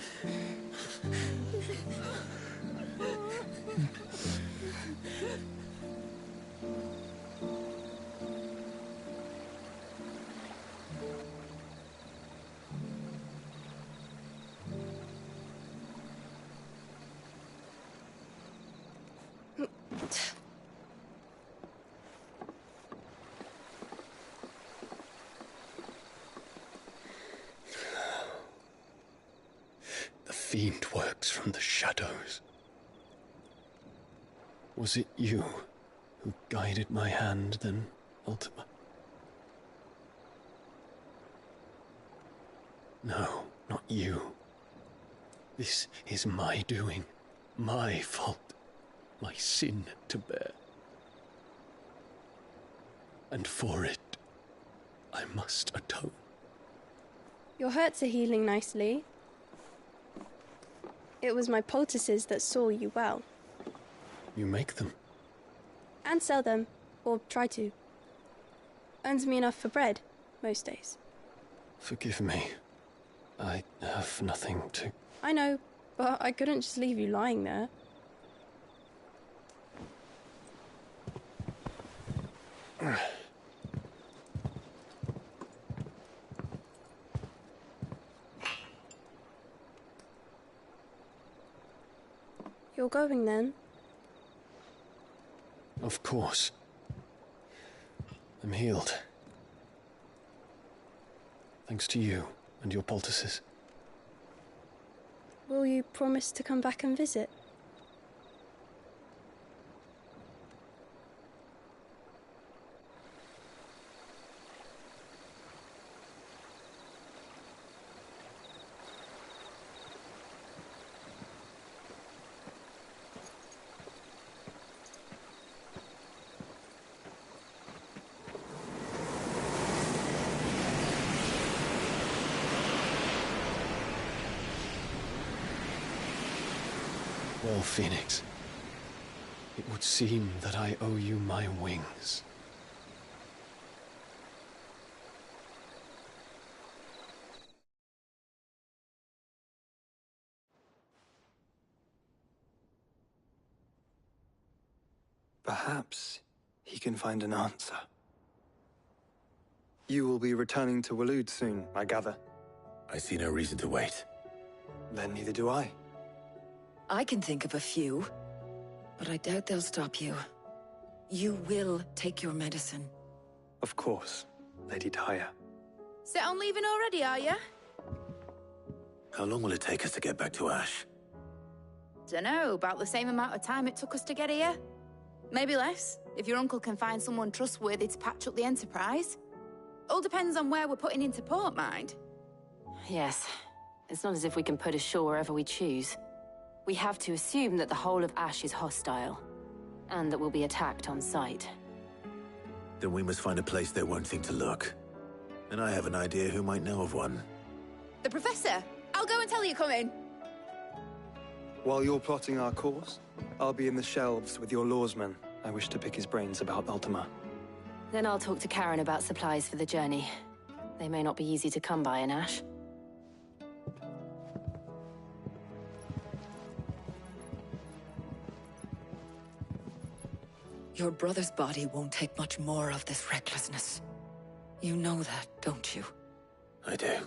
The fiend works from the shadows. Was it you who guided my hand then, Ultima? No, not you. This is my doing, my fault, my sin to bear. And for it, I must atone. Your hurts are healing nicely. It was my poultices that saw you well. You make them? And sell them, or try to. Earns me enough for bread, most days. Forgive me. I have nothing to... I know, but I couldn't just leave you lying there. You're going then? Of course. I'm healed. Thanks to you and your poultices. Will you promise to come back and visit? Well, Phoenix, it would seem that I owe you my wings. Perhaps he can find an answer. You will be returning to Waloed soon, I gather. I see no reason to wait. Then neither do I. I can think of a few, but I doubt they'll stop you. You will take your medicine. Of course, Lady Daya. Set on leaving already, are you? How long will it take us to get back to Ash? Dunno, about the same amount of time it took us to get here. Maybe less, if your uncle can find someone trustworthy to patch up the Enterprise. All depends on where we're putting into port, mind. Yes. It's not as if we can put ashore wherever we choose. We have to assume that the whole of Ash is hostile, and that we'll be attacked on sight. Then we must find a place they won't think to look. And I have an idea who might know of one. The Professor! I'll go and tell you come in. While you're plotting our course, I'll be in the shelves with your lawsman. I wish to pick his brains about Ultima. Then I'll talk to Karen about supplies for the journey. They may not be easy to come by in Ash. Your brother's body won't take much more of this recklessness. You know that, don't you? I do.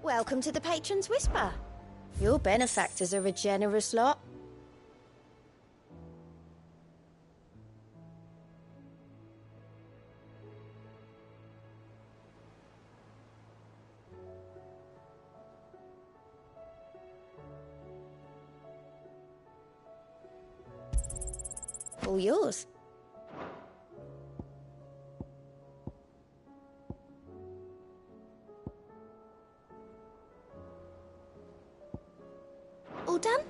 Welcome to the Patron's Whisper. Your benefactors are a generous lot. All yours. All done?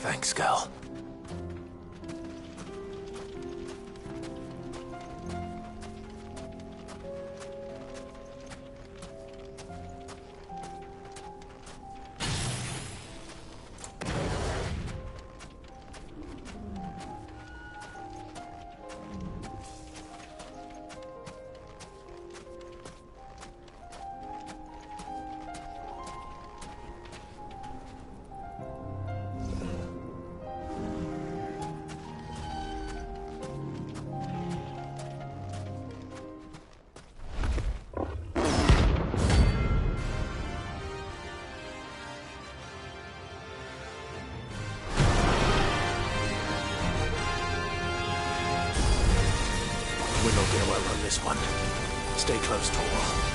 Thanks, girl. We're not gonna outrun this one. Stay close, Torwal.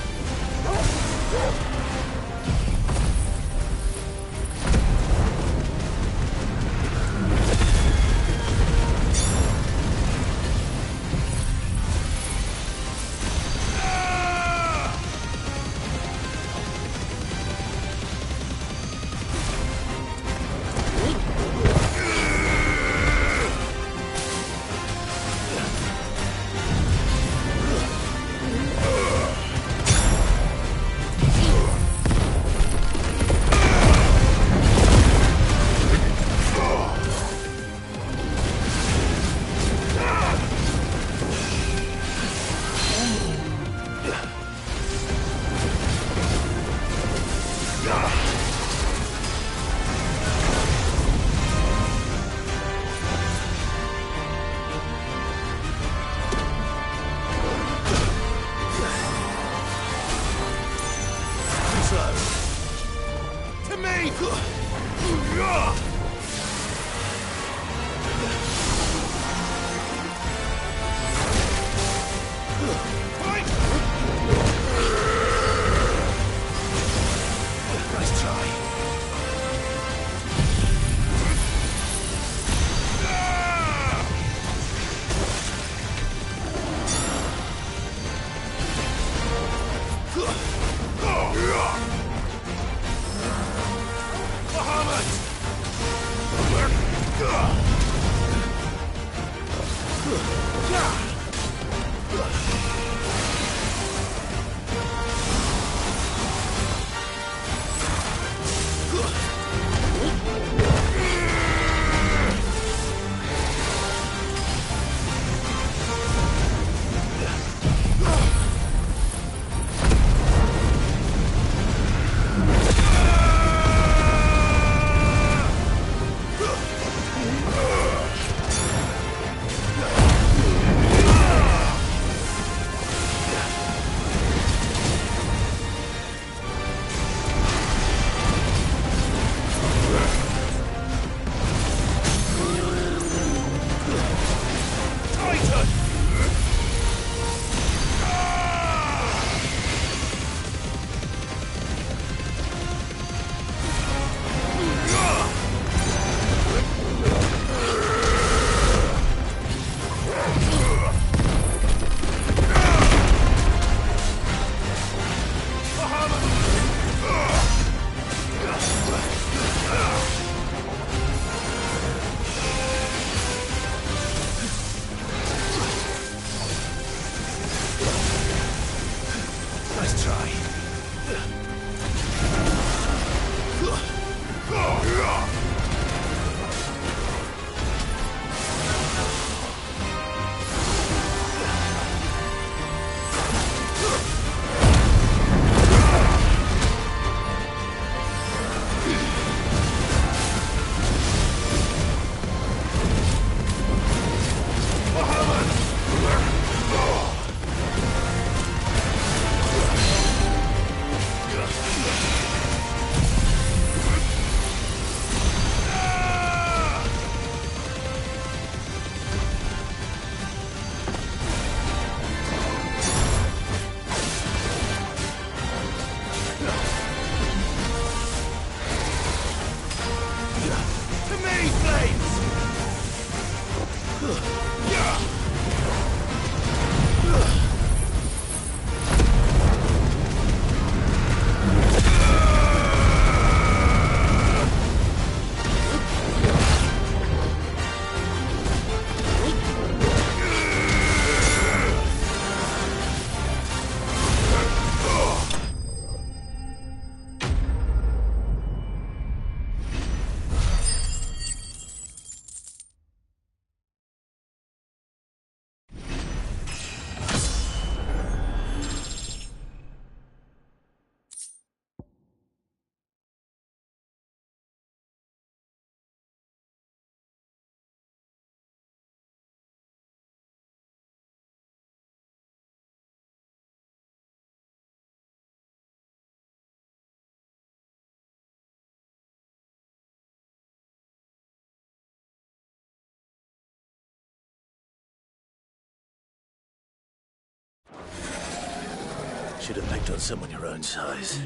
Should have picked on someone your own size.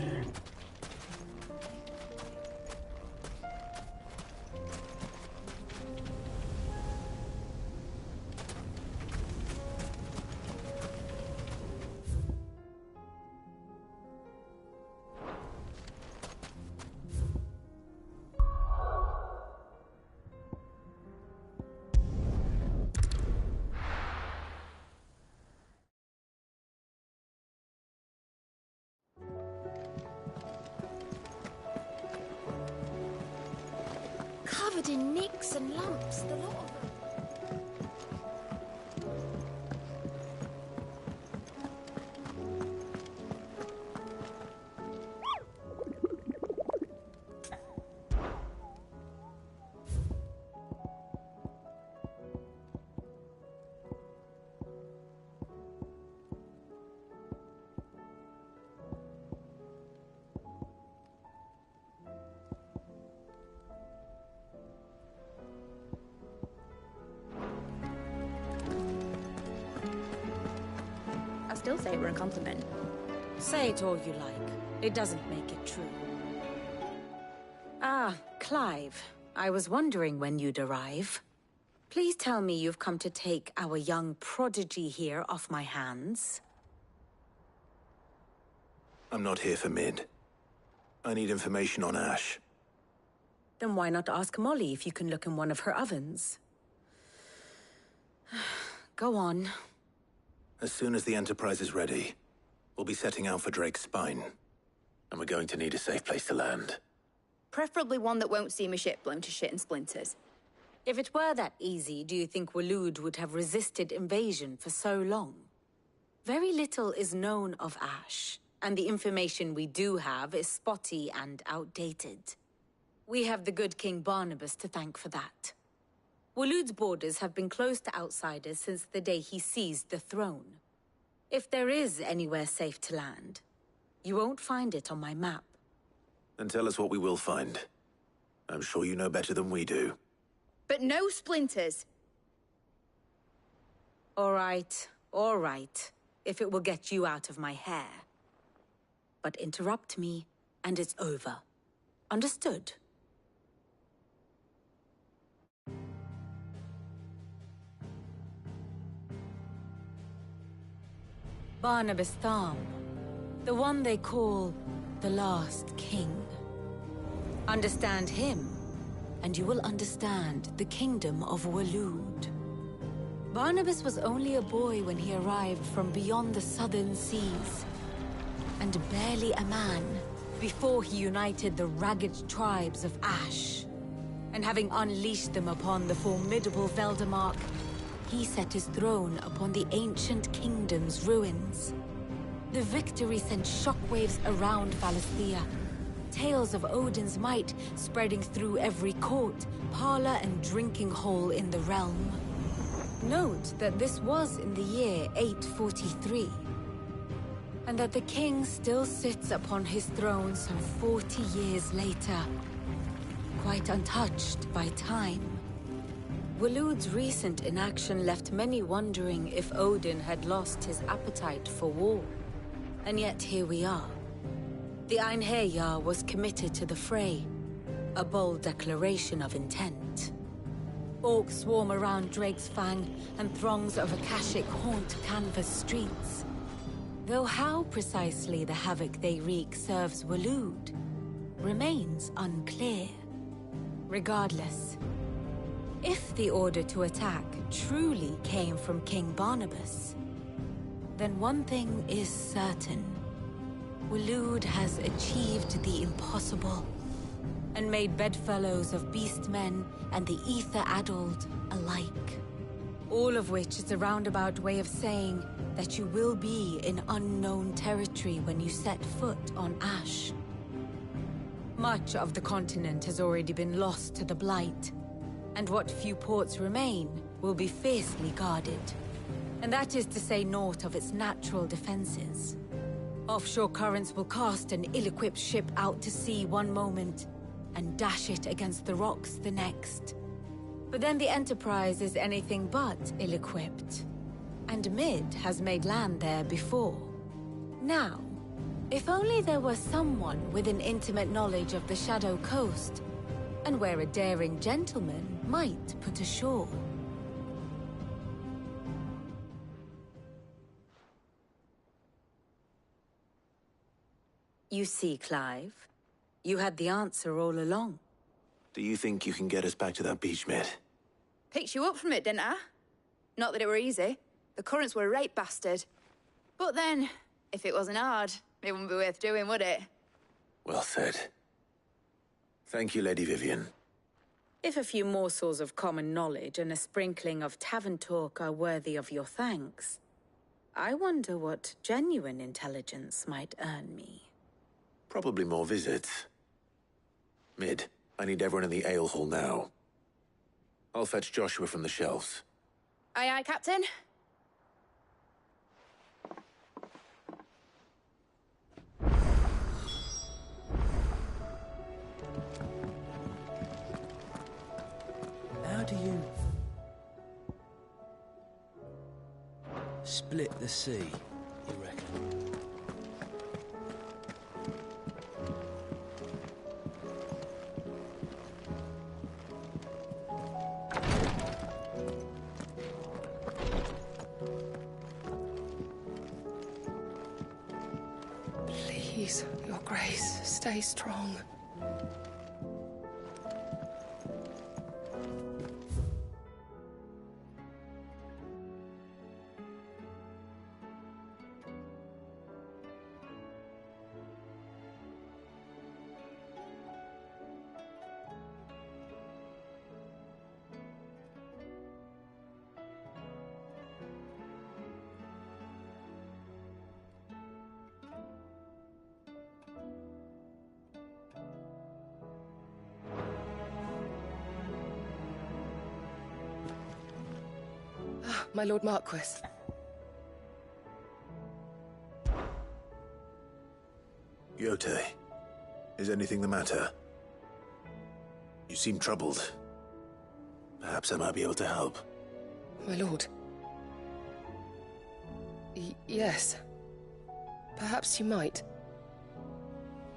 Covered in nicks and lumps, the lot of them. Still say it were a compliment. Say it all you like. It doesn't make it true. Ah, Clive. I was wondering when you'd arrive. Please tell me you've come to take our young prodigy here off my hands. I'm not here for Mid. I need information on Ash. Then why not ask Molly if you can look in one of her ovens? Go on. As soon as the Enterprise is ready, we'll be setting out for Drake's Spine. And we're going to need a safe place to land. Preferably one that won't see my ship blown to shit and splinters. If it were that easy, do you think Waloed would have resisted invasion for so long? Very little is known of Ash, and the information we do have is spotty and outdated. We have the good King Barnabas to thank for that. Waloed's borders have been closed to outsiders since the day he seized the throne. If there is anywhere safe to land, you won't find it on my map. Then tell us what we will find. I'm sure you know better than we do. But no splinters! All right, if it will get you out of my hair. But interrupt me, and it's over. Understood? Barnabas Tharm, the one they call the Last King. Understand him, and you will understand the kingdom of Waloed. Barnabas was only a boy when he arrived from beyond the southern seas, and barely a man before he united the ragged tribes of Ash. And having unleashed them upon the formidable Veldamark, he set his throne upon the ancient kingdom's ruins. The victory sent shockwaves around Valisthea, tales of Odin's might spreading through every court, parlor, and drinking hole in the realm. Note that this was in the year 843, and that the king still sits upon his throne some 40 years later, quite untouched by time. Waloed's recent inaction left many wondering if Odin had lost his appetite for war. And yet here we are. The Einherjar was committed to the fray, a bold declaration of intent. Orcs swarm around Drake's Fang, and throngs of Akashic haunt Canvas streets. Though how precisely the havoc they wreak serves Waloed remains unclear. Regardless, if the order to attack truly came from King Barnabas, then one thing is certain. Waloed has achieved the impossible, and made bedfellows of beastmen and the ether-addled alike. All of which is a roundabout way of saying that you will be in unknown territory when you set foot on Ash. Much of the continent has already been lost to the Blight, and what few ports remain will be fiercely guarded. And that is to say naught of its natural defenses. Offshore currents will cast an ill-equipped ship out to sea one moment, and dash it against the rocks the next. But then the Enterprise is anything but ill-equipped. And Mid has made land there before. Now, If only there were someone with an intimate knowledge of the Shadow Coast, and where a daring gentleman might put ashore. You see, Clive, you had the answer all along. Do you think you can get us back to that beach, Mid? Picked you up from it, didn't I? Not that it were easy. The currents were a right bastard. But then, if it wasn't hard, it wouldn't be worth doing, would it? Well said. Thank you, Lady Vivian. If a few morsels of common knowledge and a sprinkling of tavern talk are worthy of your thanks, I wonder what genuine intelligence might earn me. Probably more visits. Mid, I need everyone in the ale hall now. I'll fetch Joshua from the shelves. Aye, aye, Captain. How do you split the sea, you reckon? Please, Your Grace, stay strong. My Lord Marquis. Yote, is anything the matter? You seem troubled. Perhaps I might be able to help. My lord. Yes. Perhaps you might.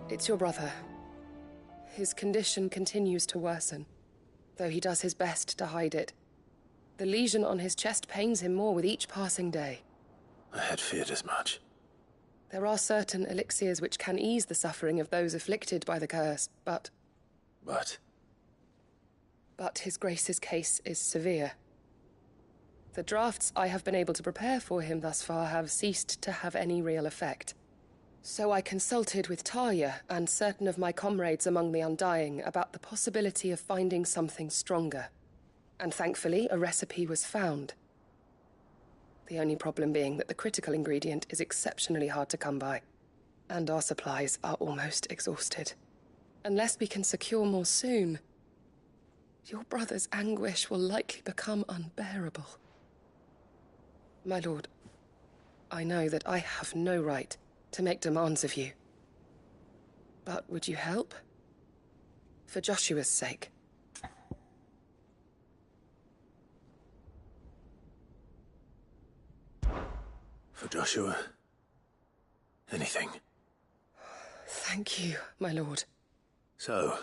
It's your brother. His condition continues to worsen, though he does his best to hide it. The lesion on his chest pains him more with each passing day. I had feared as much. There are certain elixirs which can ease the suffering of those afflicted by the curse, but... But His Grace's case is severe. The drafts I have been able to prepare for him thus far have ceased to have any real effect. So I consulted with Talia and certain of my comrades among the Undying about the possibility of finding something stronger. And thankfully, a recipe was found. The only problem being that the critical ingredient is exceptionally hard to come by, and our supplies are almost exhausted. Unless we can secure more soon, your brother's anguish will likely become unbearable. My lord, I know that I have no right to make demands of you. But would you help? For Joshua's sake. For Joshua, anything. Thank you, my lord. So,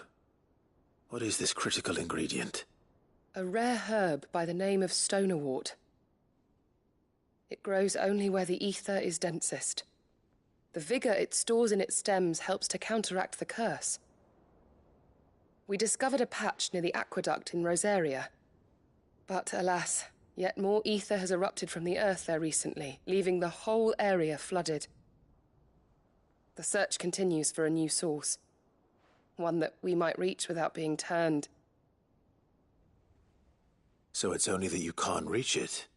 what is this critical ingredient? A rare herb by the name of stonerwort. It grows only where the ether is densest. The vigor it stores in its stems helps to counteract the curse. We discovered a patch near the aqueduct in Rosaria. But alas, yet more ether has erupted from the earth there recently, leaving the whole area flooded. The search continues for a new source. One that we might reach without being turned. So it's only that you can't reach it?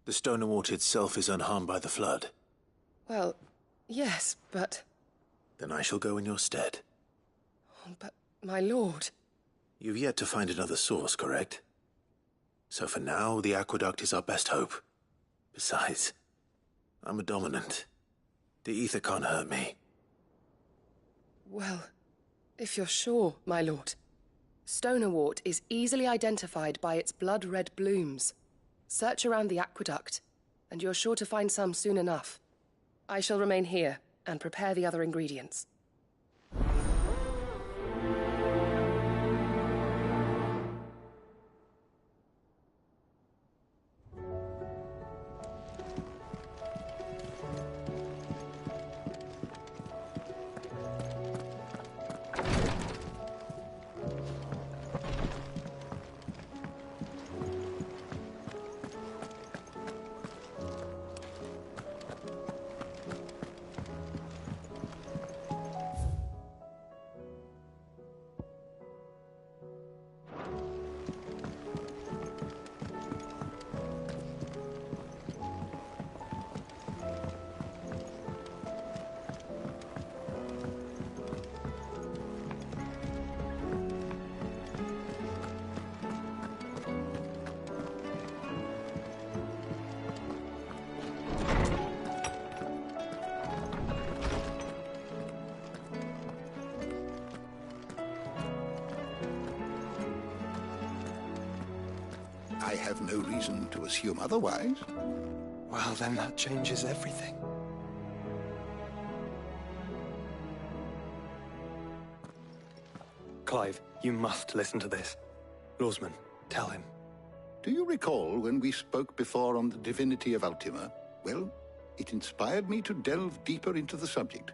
The stonerwort itself is unharmed by the flood? Well, yes, but... Then I shall go in your stead. But, my lord... You've yet to find another source, correct? So for now, the aqueduct is our best hope. Besides, I'm a dominant. The ether can't hurt me. Well, if you're sure, my lord. Stonerwort is easily identified by its blood-red blooms. Search around the aqueduct, and you're sure to find some soon enough. I shall remain here, and prepare the other ingredients. I have no reason to assume otherwise. Well, then that changes everything. Clive, you must listen to this. Lawsman, tell him. Do you recall when we spoke before on the divinity of Ultima? Well, it inspired me to delve deeper into the subject.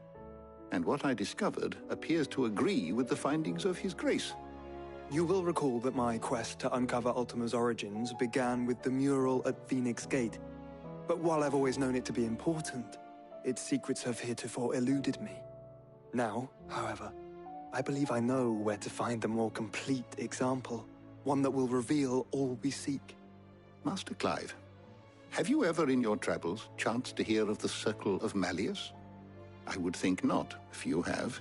And what I discovered appears to agree with the findings of His Grace. You will recall that my quest to uncover Ultima's origins began with the mural at Phoenix Gate. But while I've always known it to be important, its secrets have heretofore eluded me. Now, however, I believe I know where to find the more complete example, one that will reveal all we seek. Master Clive, have you ever in your travels chanced to hear of the Circle of Malleus? I would think not, if you have.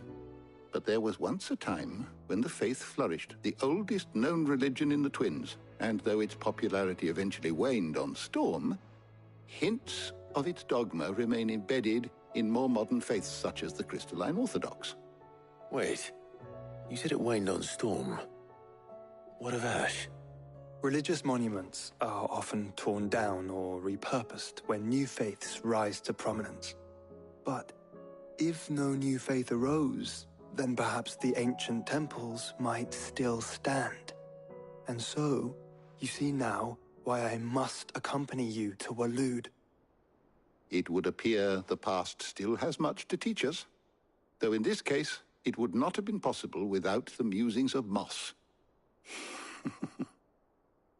But there was once a time when the faith flourished, the oldest known religion in the Twins, and though its popularity eventually waned on Storm, hints of its dogma remain embedded in more modern faiths such as the Crystalline Orthodox. Wait, you said it waned on Storm. What of Ash? Religious monuments are often torn down or repurposed when new faiths rise to prominence. But if no new faith arose, then perhaps the ancient temples might still stand. And so, you see now why I must accompany you to Waloed. It would appear the past still has much to teach us, though in this case, it would not have been possible without the musings of Moss.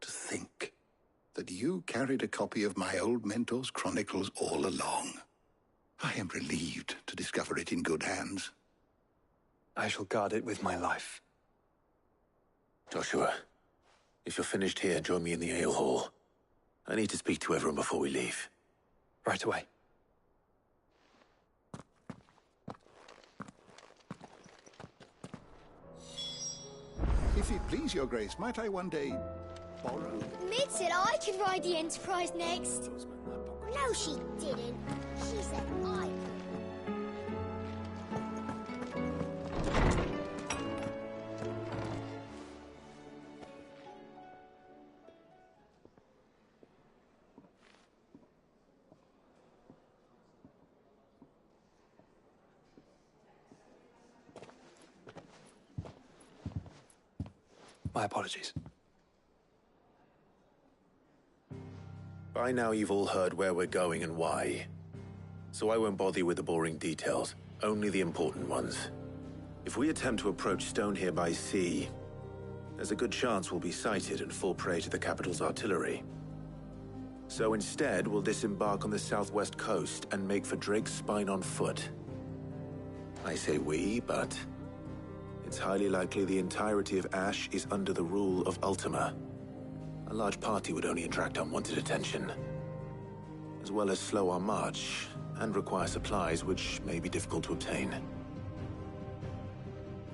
To think that you carried a copy of my old mentor's chronicles all along. I am relieved to discover it in good hands. I shall guard it with my life. Joshua, if you're finished here, join me in the ale hall. I need to speak to everyone before we leave. Right away. If it please your grace, might I one day borrow? Mid said I could ride the Enterprise next. No, she didn't. She said I could. My apologies. By now you've all heard where we're going and why. So I won't bother you with the boring details, only the important ones. If we attempt to approach Stone here by sea, there's a good chance we'll be sighted and fall prey to the capital's artillery. So instead, we'll disembark on the southwest coast and make for Drake's Spine on foot. I say we, but it's highly likely the entirety of Ash is under the rule of Ultima. A large party would only attract unwanted attention, as well as slow our march and require supplies which may be difficult to obtain.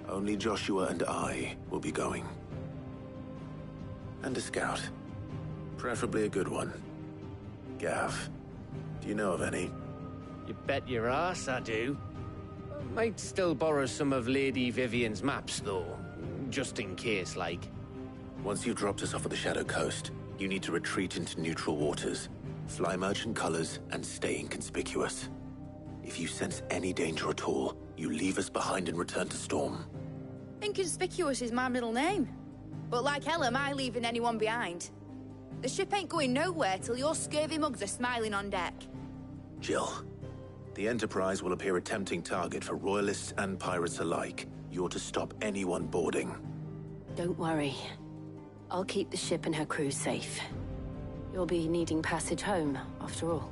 Only Joshua and I will be going. And a scout. Preferably a good one. Gav, do you know of any? You bet your ass I do. Might still borrow some of Lady Vivian's maps, though. Just in case, like. Once you've dropped us off at the Shadow Coast, you need to retreat into neutral waters, fly merchant colors, and stay inconspicuous. If you sense any danger at all, you leave us behind and return to Storm. Inconspicuous is my middle name. But like hell am I leaving anyone behind. The ship ain't going nowhere till your scurvy mugs are smiling on deck. Jill, the Enterprise will appear a tempting target for royalists and pirates alike. You're to stop anyone boarding. Don't worry. I'll keep the ship and her crew safe. You'll be needing passage home, after all.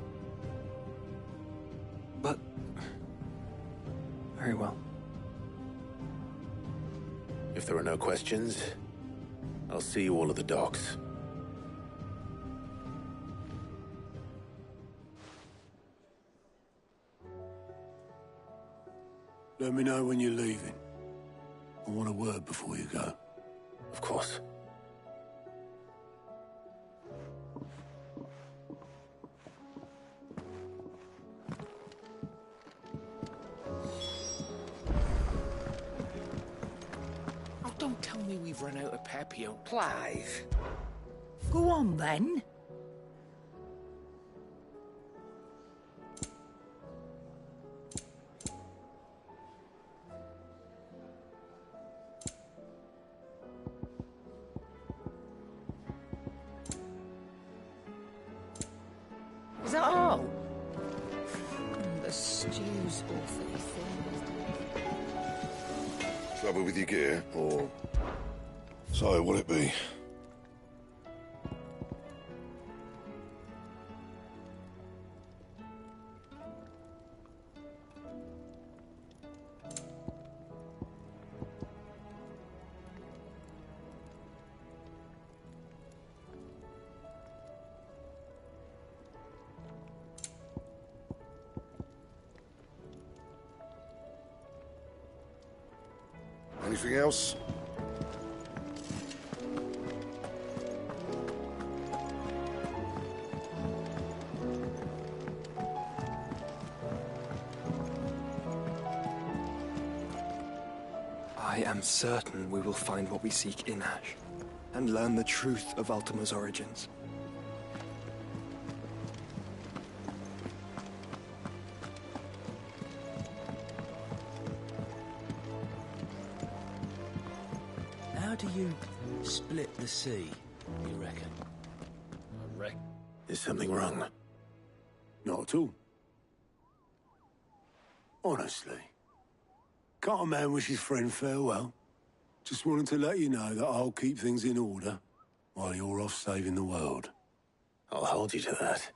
But... very well. If there are no questions, I'll see you all at the docks. Let me know when you're leaving. I want a word before you go. Of course. Oh, don't tell me we've run out of Papillon. Clive. Go on, then. Is that all? The stew's awfully thin. Trouble with your gear, or... So, what'll it be? Anything else? I am certain we will find what we seek in Ash, and learn the truth of Ultima's origins. How do you split the sea, you reckon? I reckon. Is something wrong? Not at all. Honestly. Can't a man wish his friend farewell? Just wanted to let you know that I'll keep things in order while you're off saving the world. I'll hold you to that.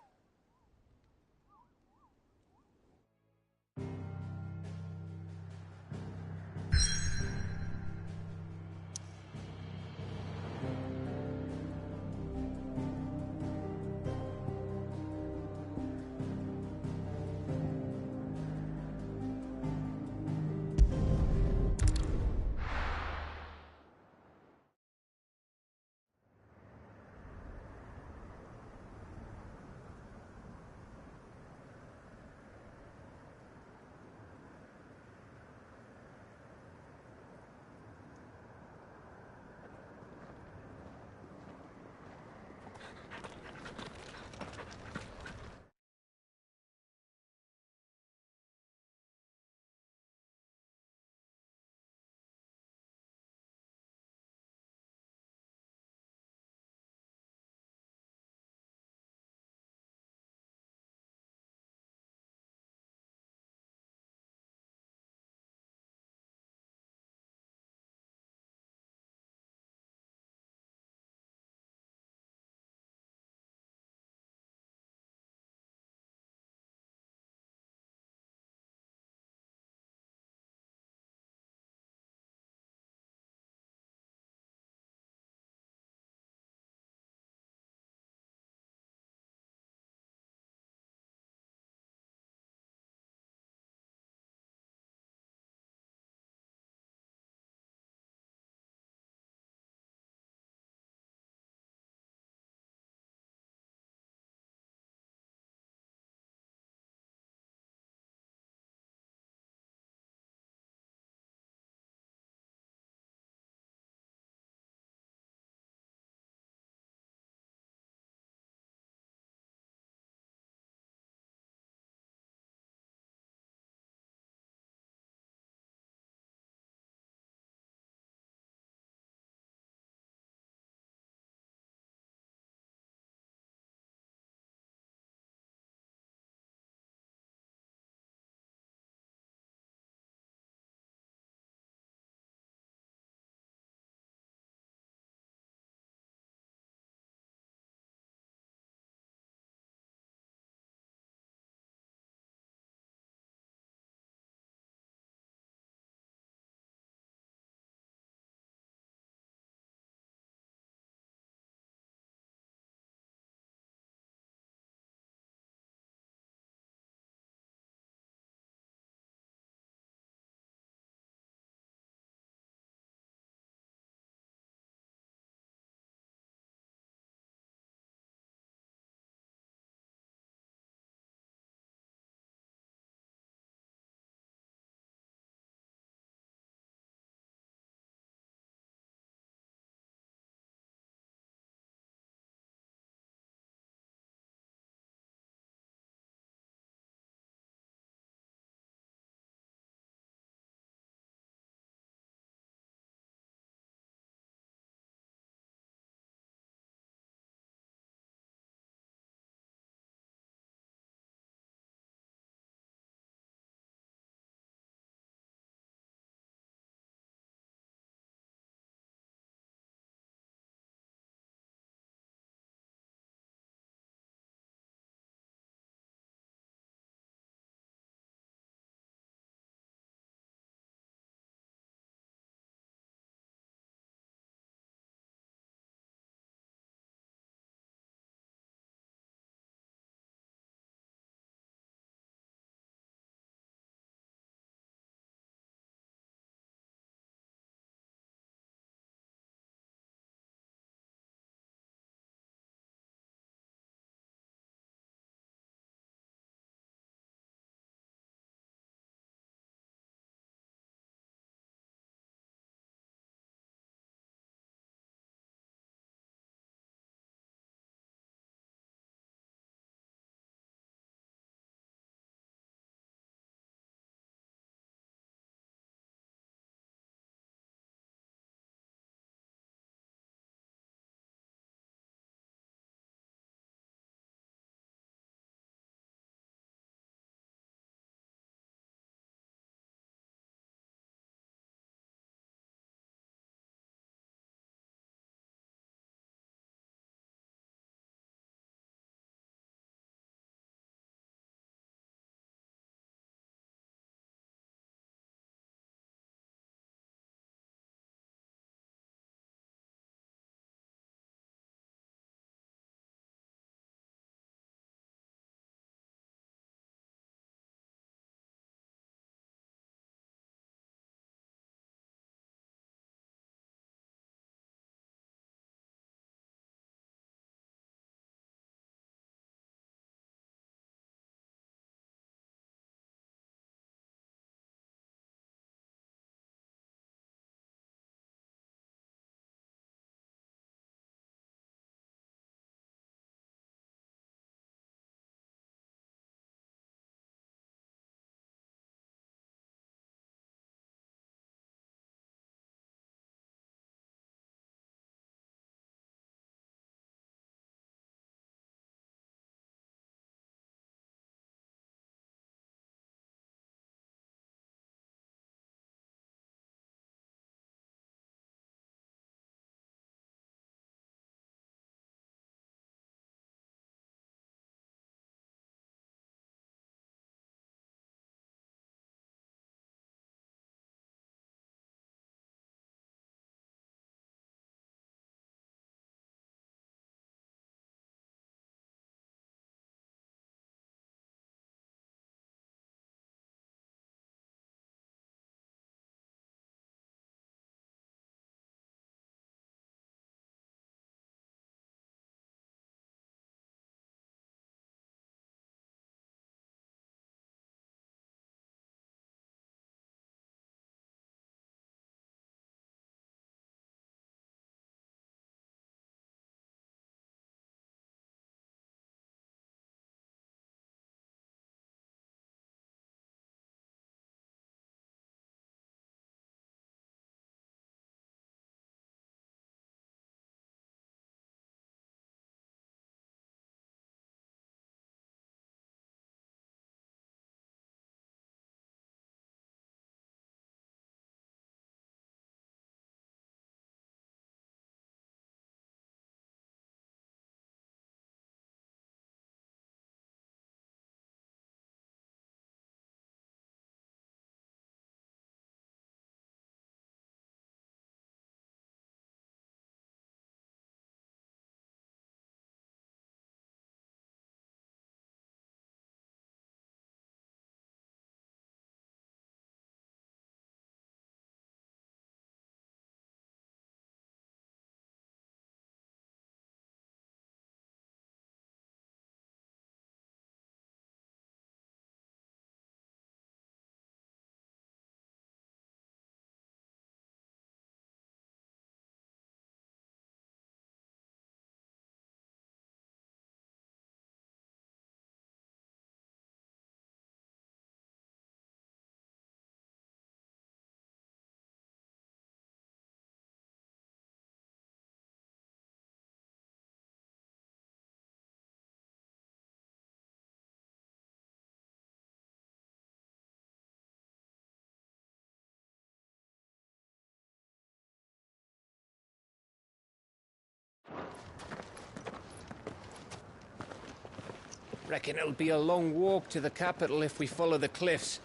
Reckon it'll be a long walk to the capital if we follow the cliffs.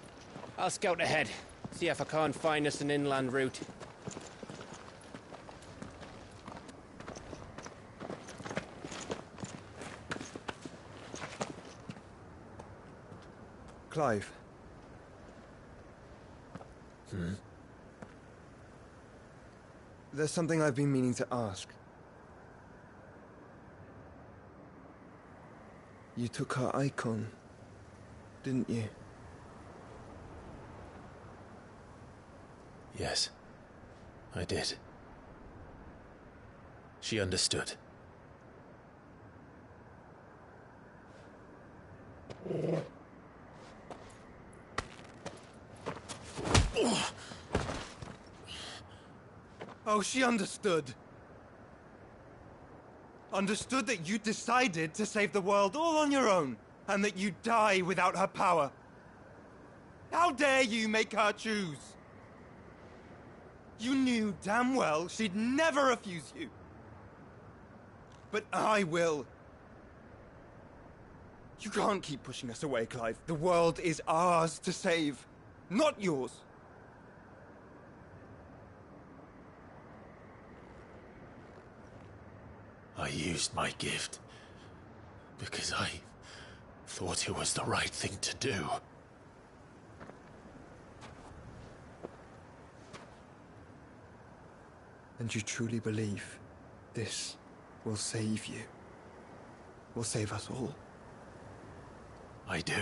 I'll scout ahead, see if I can't find us an inland route. Clive. There's something I've been meaning to ask. You took her icon, didn't you? Yes, I did. She understood. Oh, she understood. Understood that you decided to save the world all on your own, and that you'd die without her power. How dare you make her choose? You knew damn well she'd never refuse you. But I will. You can't keep pushing us away, Clive. The world is ours to save, not yours. I used my gift because I thought it was the right thing to do. And you truly believe this will save you? Will save us all? I do.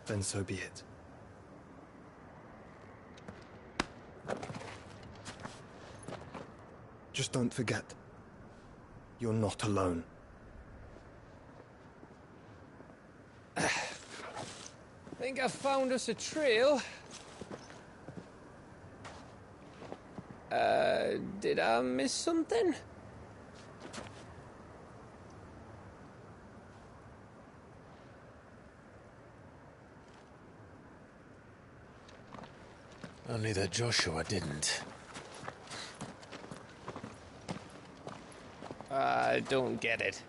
Then so be it. Just don't forget, you're not alone. Think I found us a trail. Did I miss something? Only that Joshua didn't. I don't get it.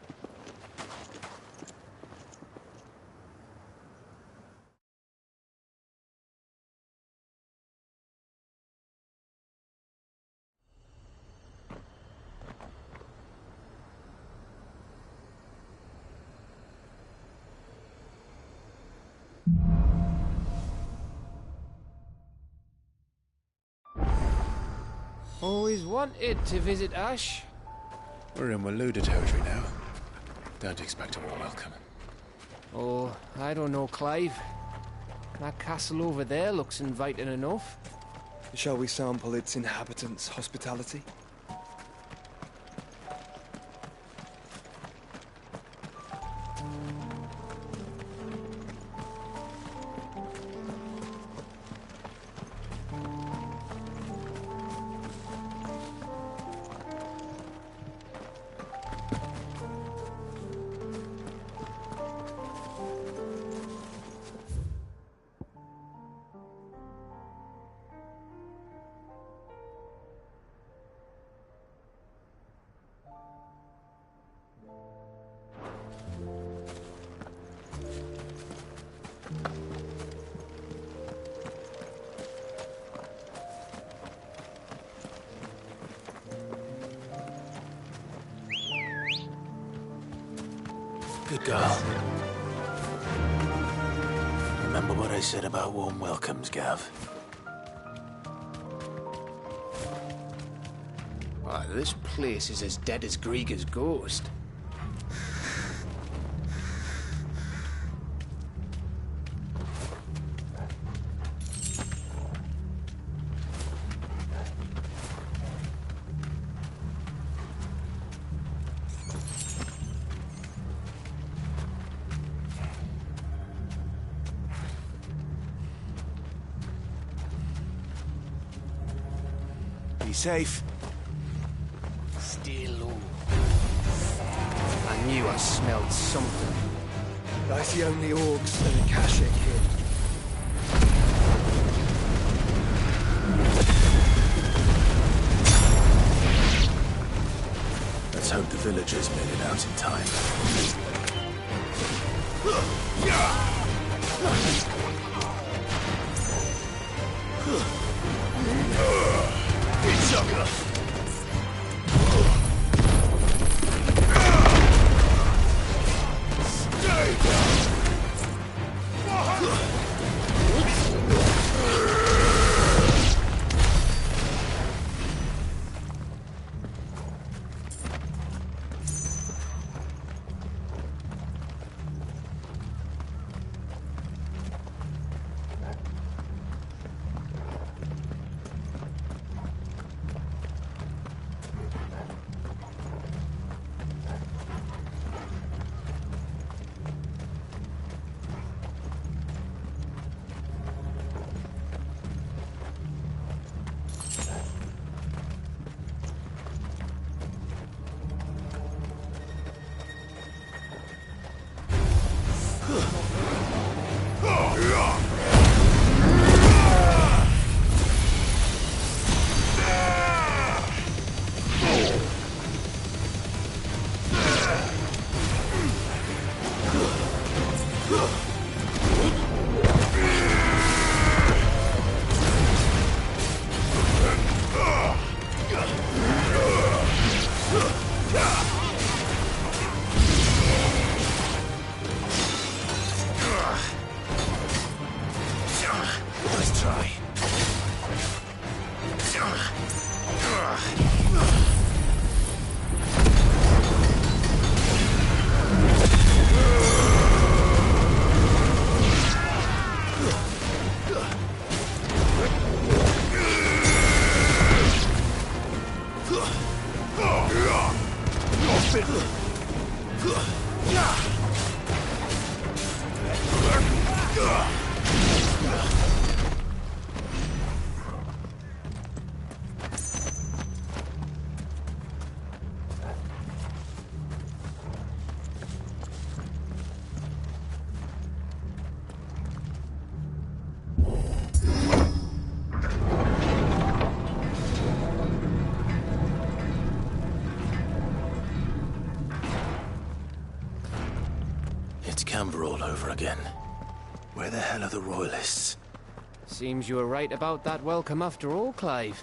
Always wanted to visit Ash. We're in Waluda territory now. Don't expect a warm welcome. Oh, I don't know, Clive. That castle over there looks inviting enough. Shall we sample its inhabitants' hospitality? Good girl. Remember what I said about warm welcomes, Gav? Wow, this place is as dead as Grieger's ghost. Be safe. Stay low. I knew I smelled something. That's the only orcs and Akashic here. out in time. Camber all over again. Where the hell are the Royalists? Seems you were right about that welcome after all, Clive.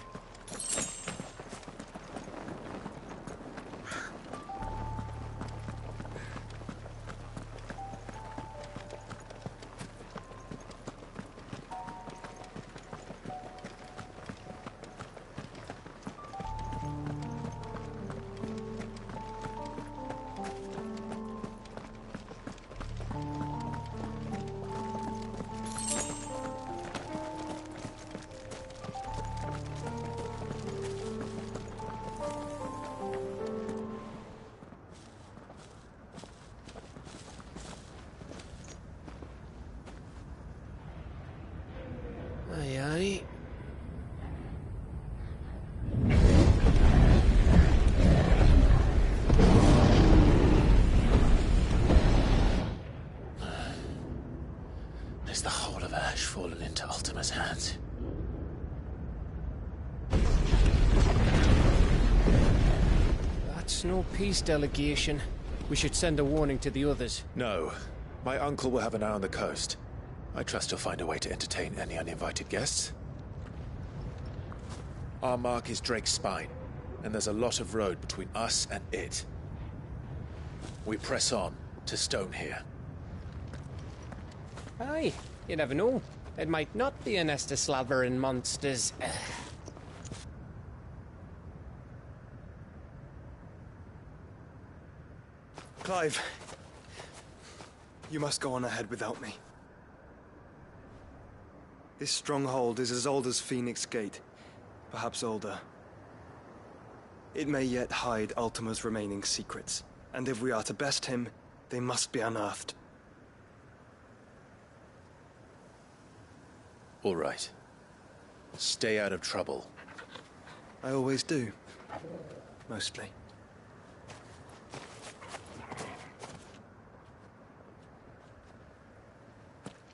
Aye, aye. Is the whole of Ash fallen into Ultima's hands? That's no peace delegation. We should send a warning to the others. No. My uncle will have an eye on the coast. I trust he'll find a way to entertain any uninvited guests. Our mark is Drake's Spine, and there's a lot of road between us and it. We press on to Stone here. Aye, you never know. It might not be a nest of slavering monsters. Clive, you must go on ahead without me. This stronghold is as old as Phoenix Gate, perhaps older. It may yet hide Ultima's remaining secrets, and if we are to best him, they must be unearthed. All right. Stay out of trouble. I always do. Mostly.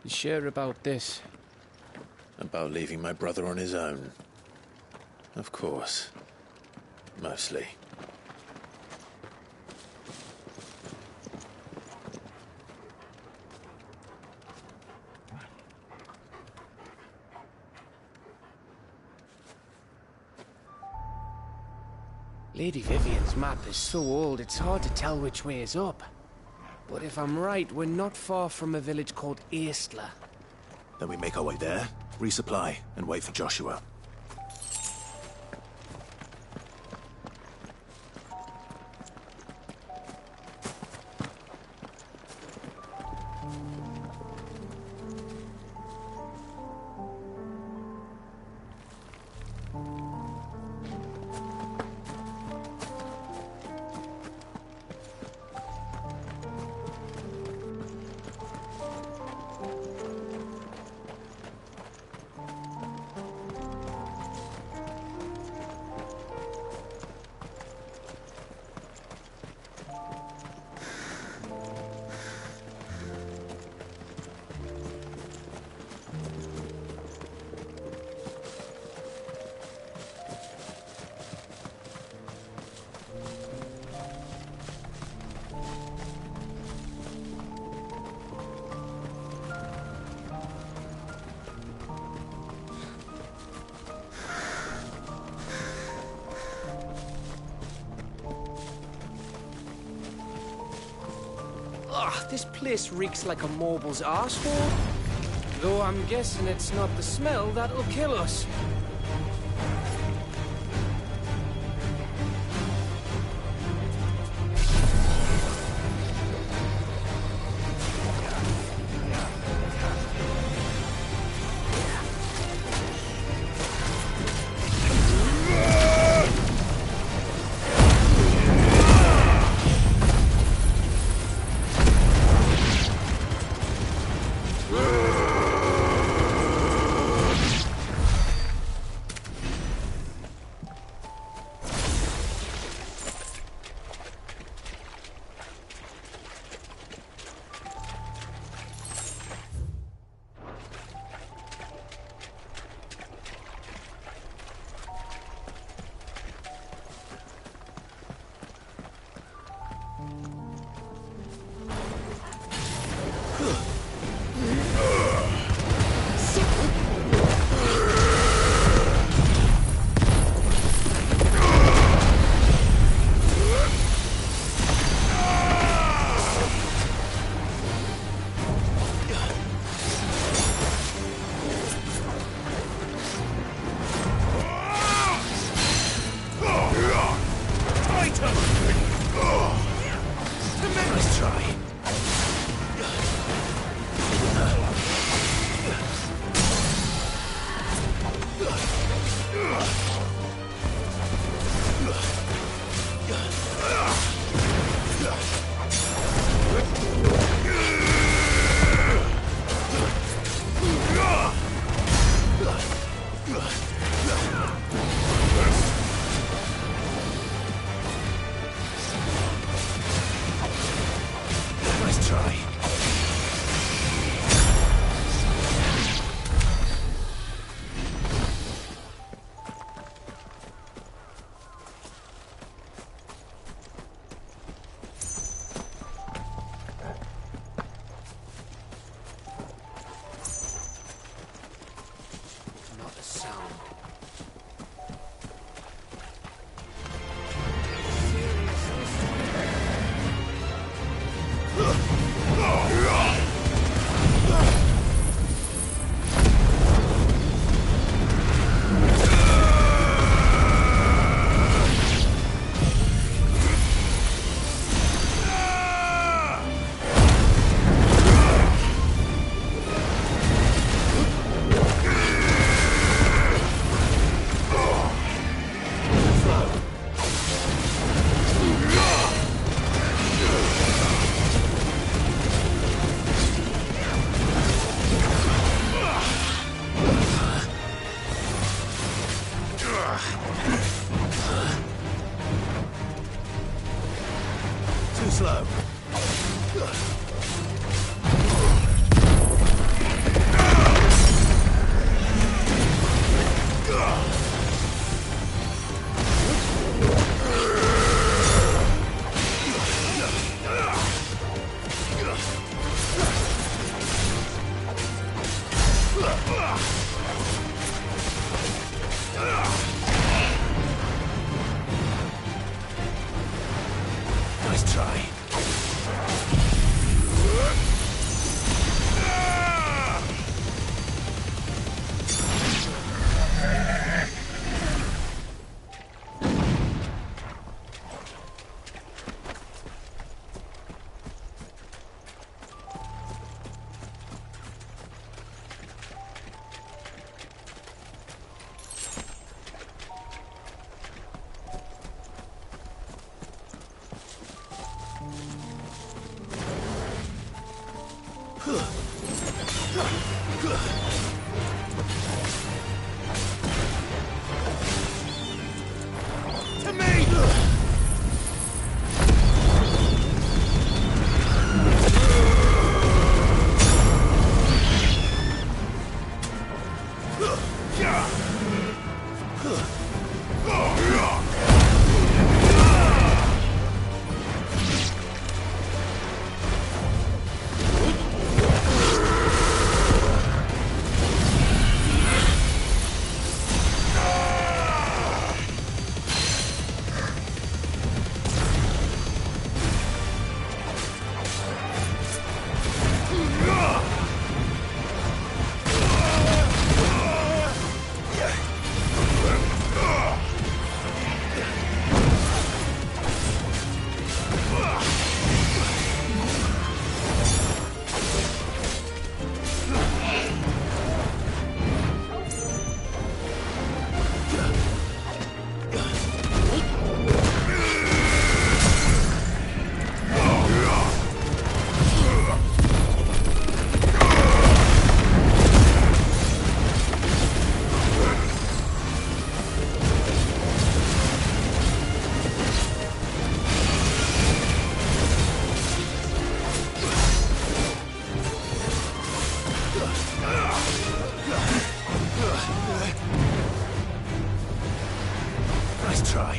You sure about this? About leaving my brother on his own. Of course. Mostly. Lady Vivian's map is so old it's hard to tell which way is up. But if I'm right, we're not far from a village called Eastler. Then we make our way there, resupply, and wait for Joshua. Ugh, this place reeks like a mobile's arsehole. Though I'm guessing it's not the smell that'll kill us. To me! Nice try.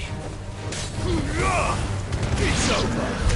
It's over.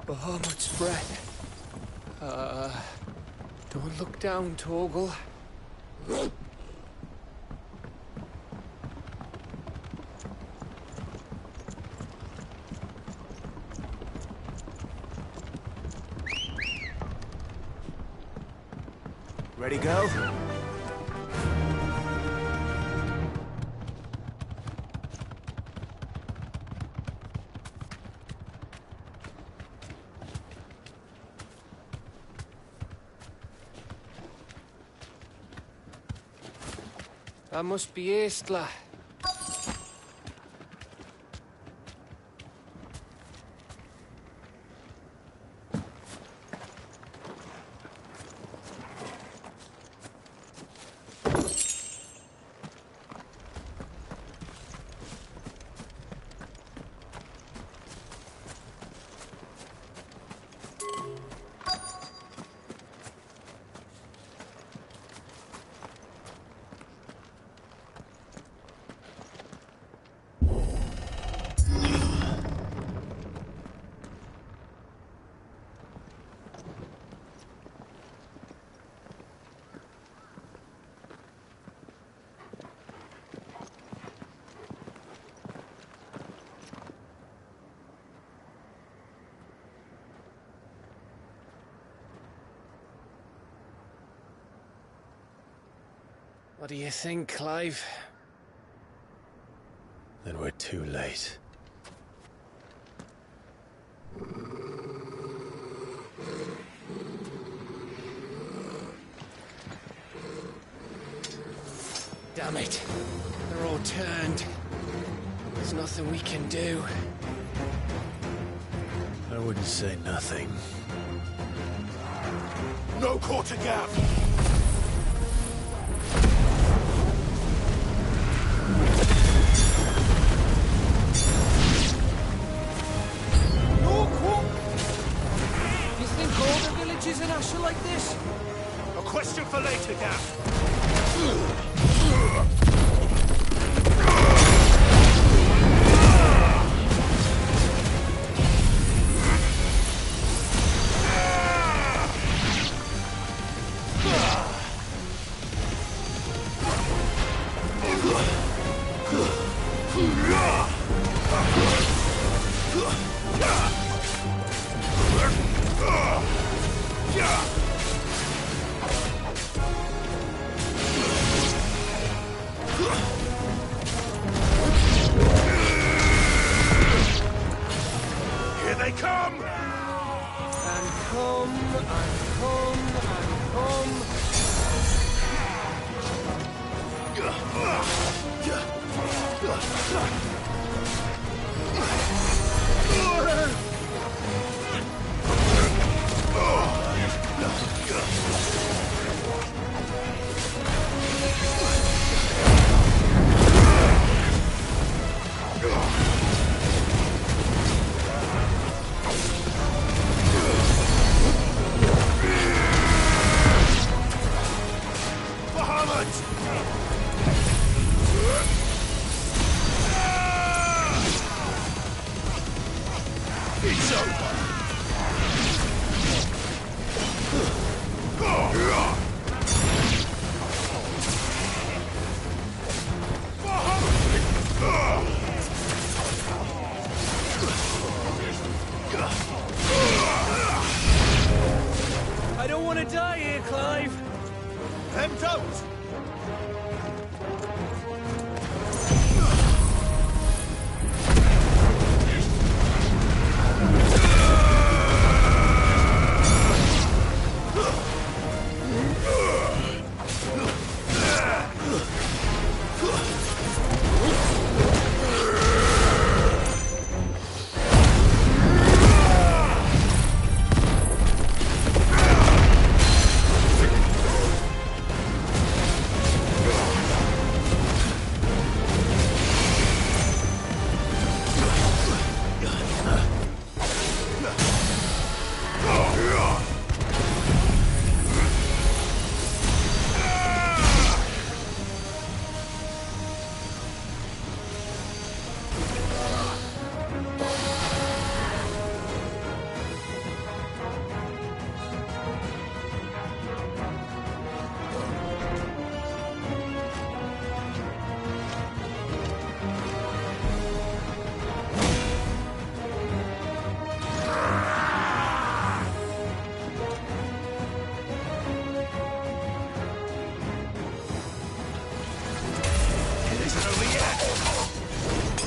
Bahamut's breath. Don't look down, Torgal. Ready, go? That must be Aistla. What do you think, Clive? Then we're too late. Damn it. They're all turned. There's nothing we can do. I wouldn't say nothing. No quarter gap! You think all the villages in Ash are like this? A question for later, Gap. Here they come! And come, and come, and come.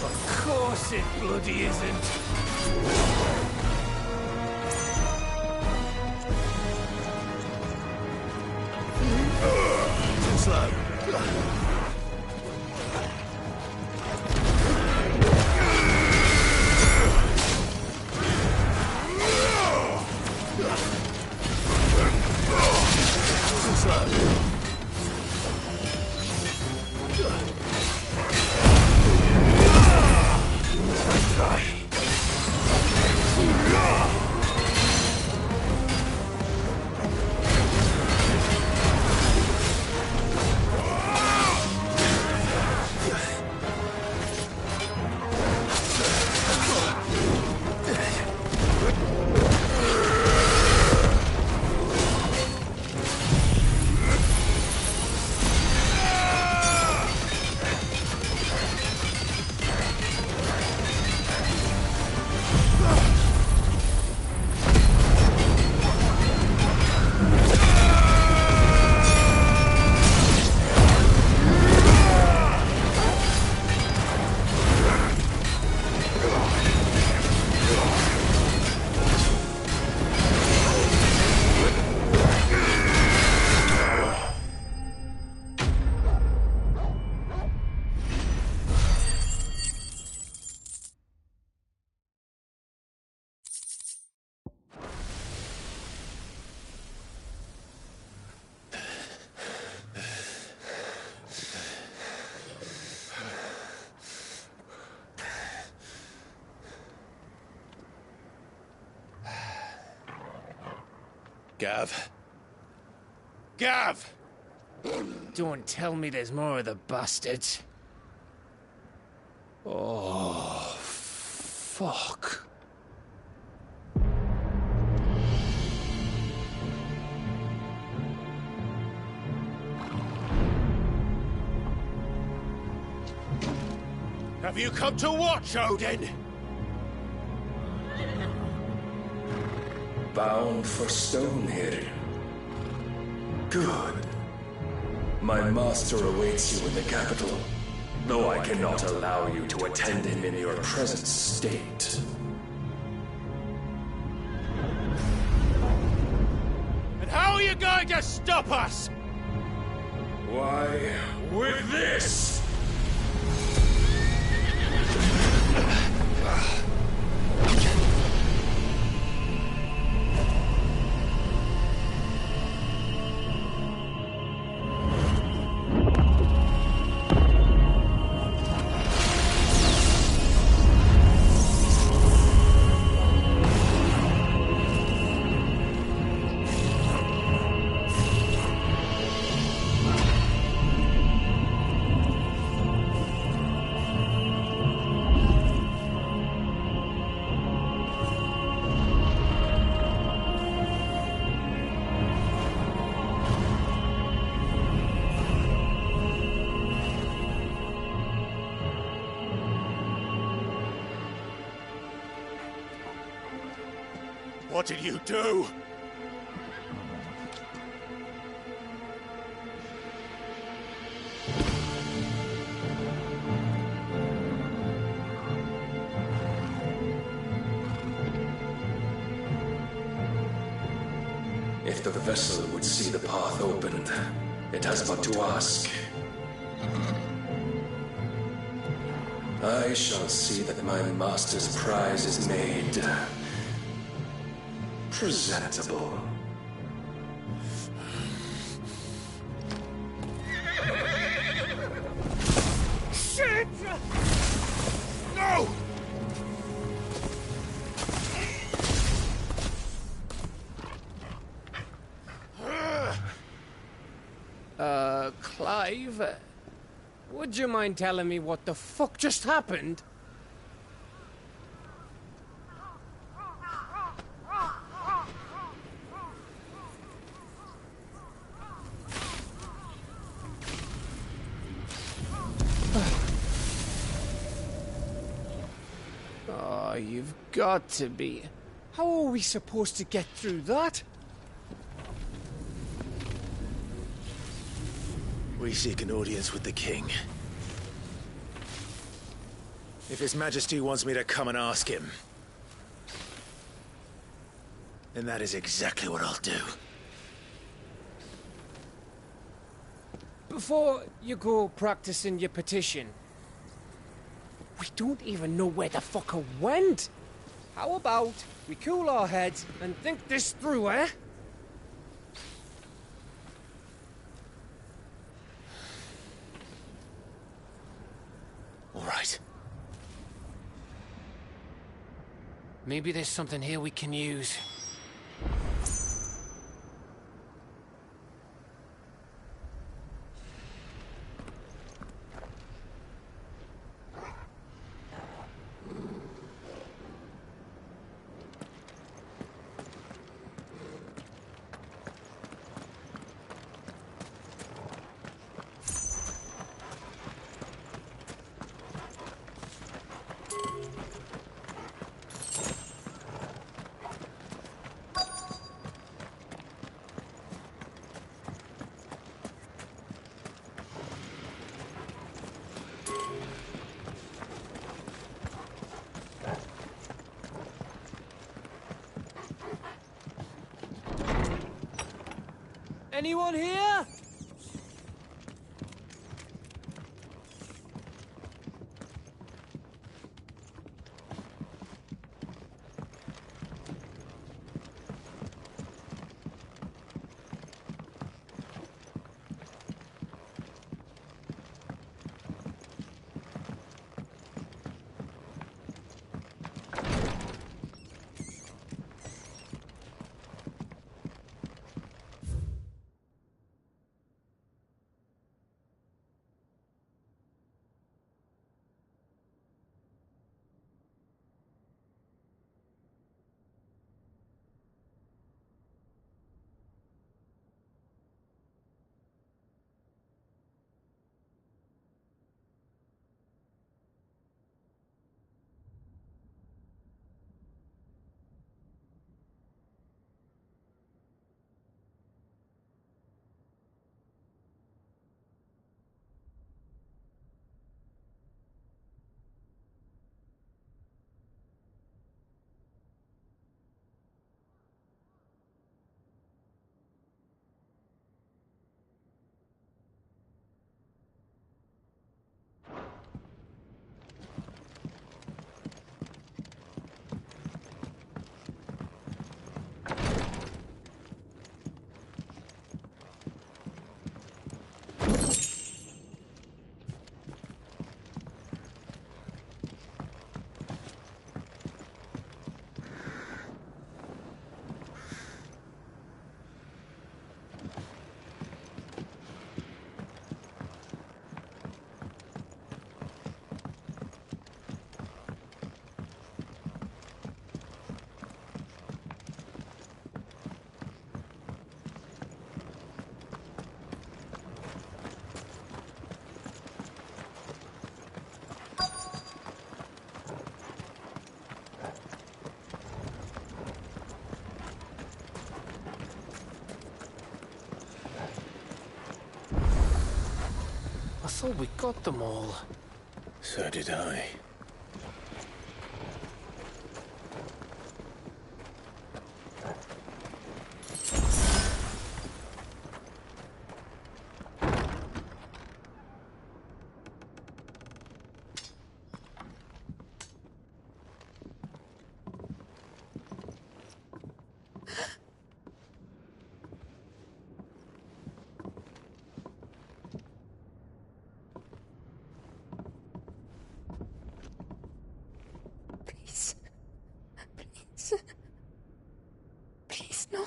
Of course it bloody isn't. Too slow. Too slow. Gav. Gav! Don't tell me there's more of the bastards. Oh, fuck. Have you come to watch, Odin? Bound for Stonehill. Good. My master awaits you in the capital, though I cannot allow you to attend him in your present state. And how are you going to stop us? Why, with this! What did you do? If the vessel would see the path opened, it has but to ask. I shall see that my master's prize is made presentable. Shit! No! Clive, would you mind telling me what the fuck just happened? Oh, you've got to be. How are we supposed to get through that? We seek an audience with the king. If His Majesty wants me to come and ask him, then that is exactly what I'll do. Before you go practicing your petition, we don't even know where the fucker went. How about we cool our heads and think this through, eh? All right. Maybe there's something here we can use. Anyone here? I thought we got them all. So did I. Please, no.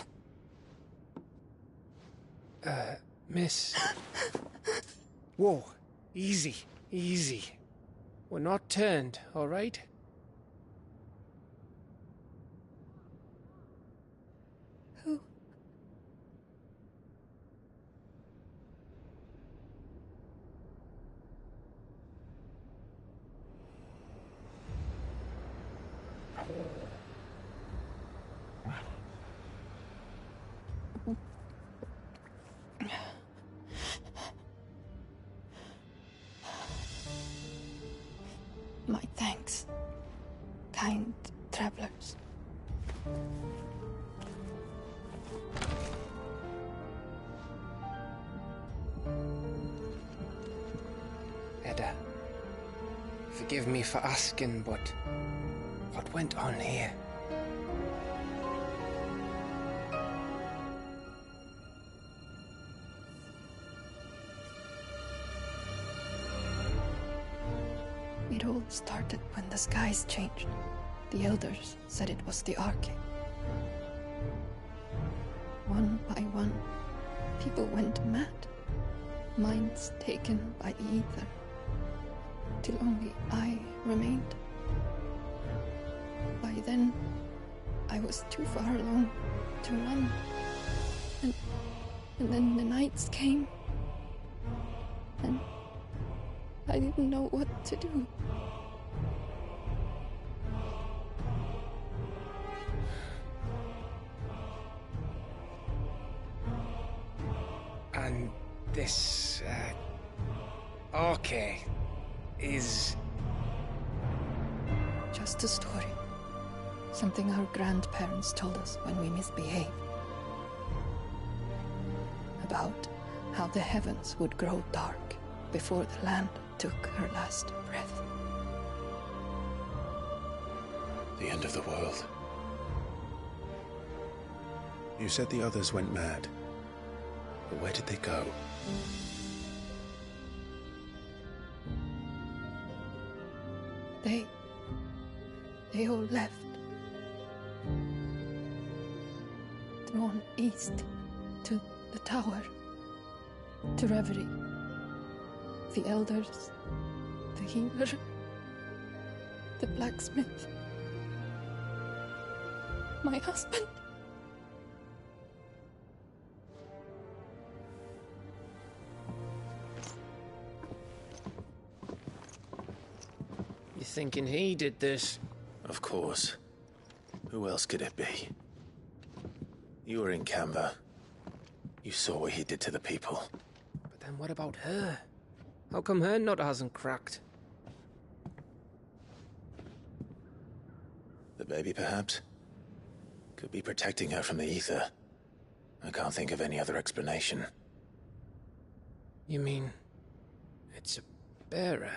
Miss. Whoa, easy, easy. We're not turned, all right? Who? My thanks, kind travelers. Edda, forgive me for asking, but what went on here? It all started when the skies changed. The elders said it was the Arcade. One by one, people went mad. Minds taken by the ether. Till only I remained. By then, I was too far along to run. And then the nights came. And I didn't know what to do. And this, Arcade is... Just a story. Something our grandparents told us when we misbehaved. About how the heavens would grow dark before the land took her last breath. The end of the world. You said the others went mad. But where did they go? They all left. Drawn east to the tower, to reverie. The elders, the healer, the blacksmith, my husband. You thinking he did this? Of course. Who else could it be? You were in Canva. You saw what he did to the people. But then what about her? How come her nut hasn't cracked? The baby, perhaps? Could be protecting her from the ether. I can't think of any other explanation. You mean... it's a bearer?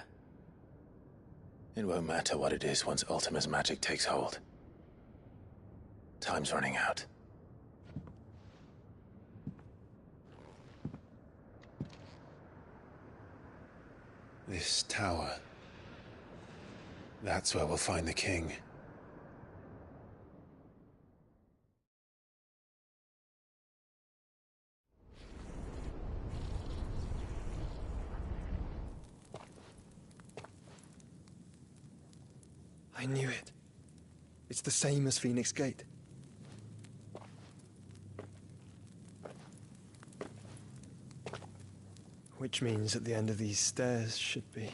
It won't matter what it is once Ultima's magic takes hold. Time's running out. This tower. That's where we'll find the king. I knew it. It's the same as Phoenix Gate. Which means at the end of these stairs should be...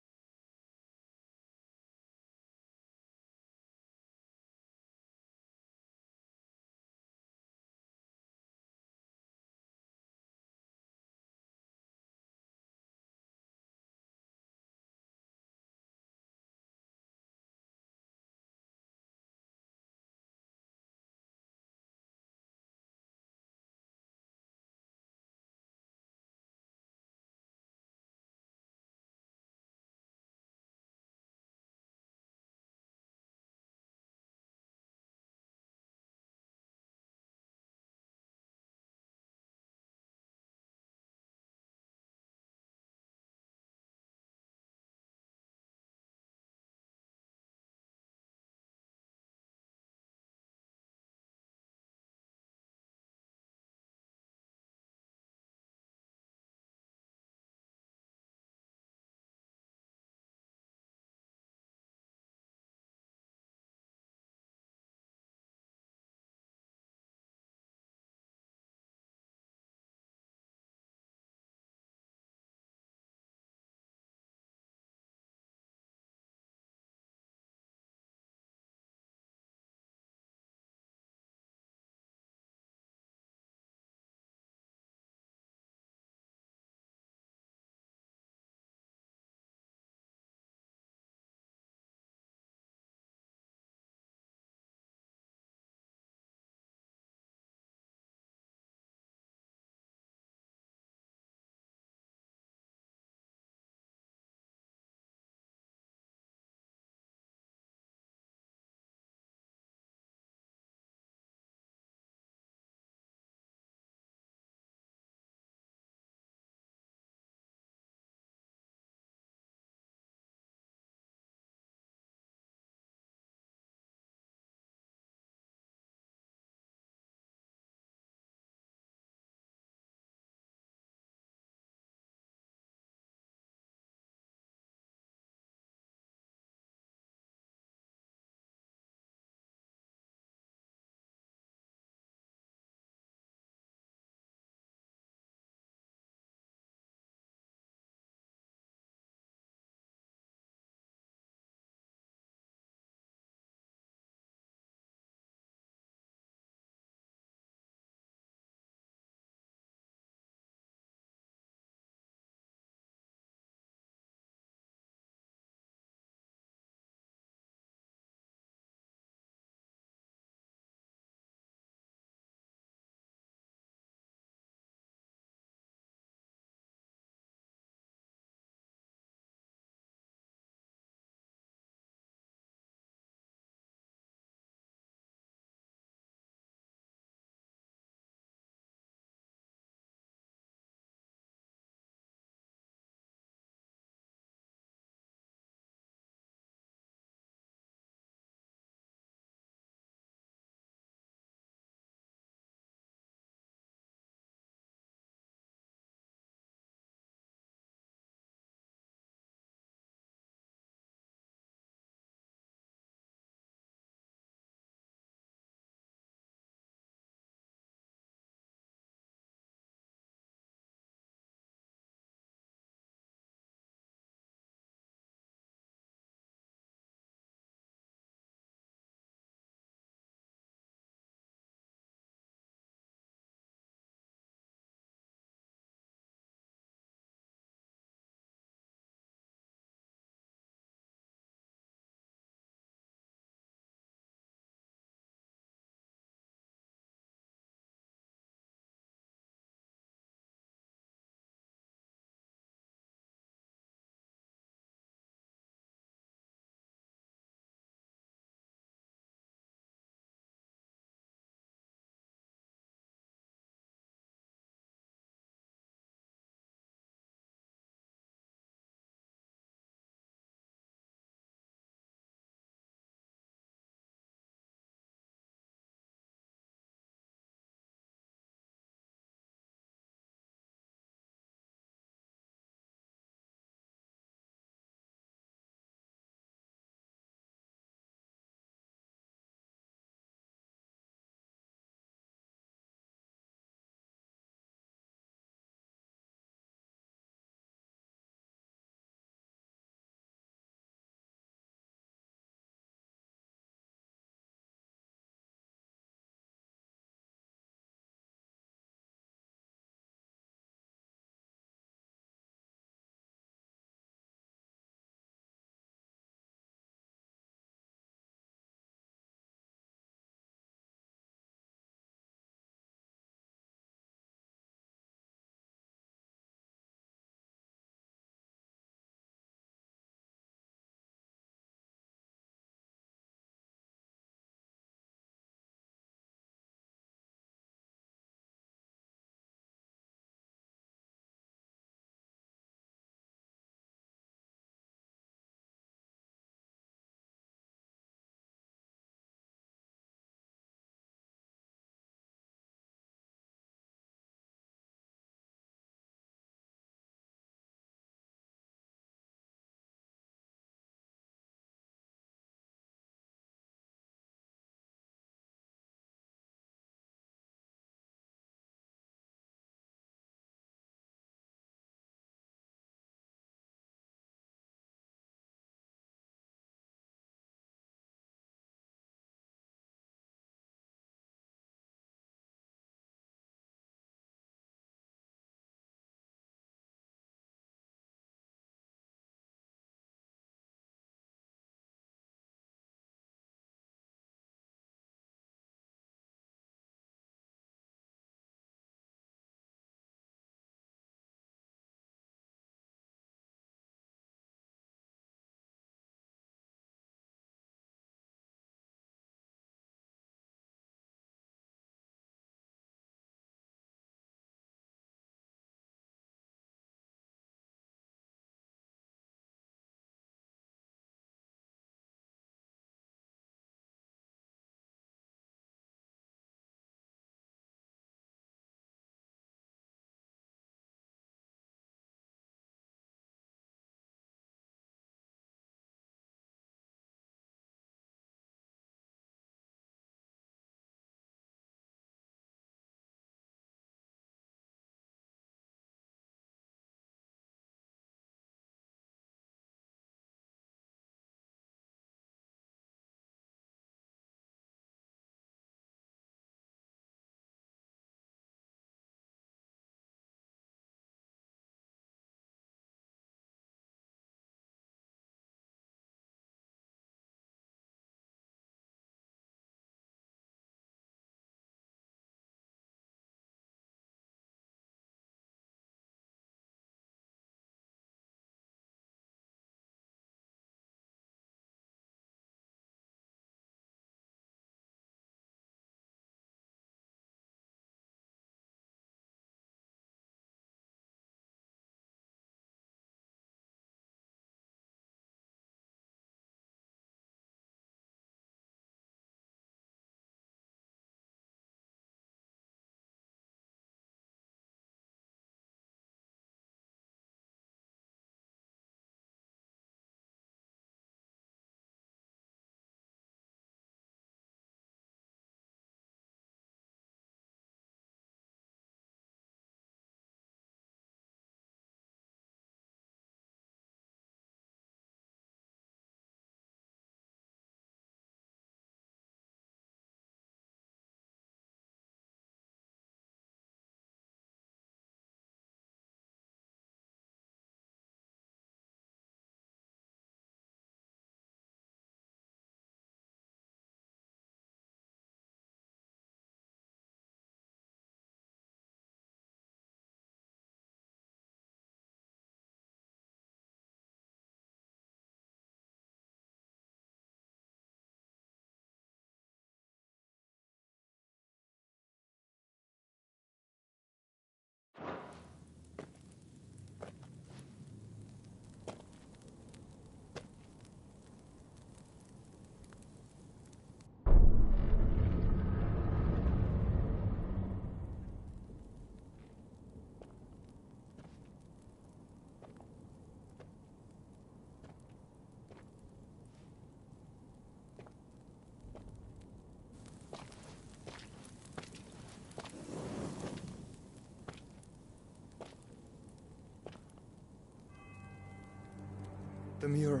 The mural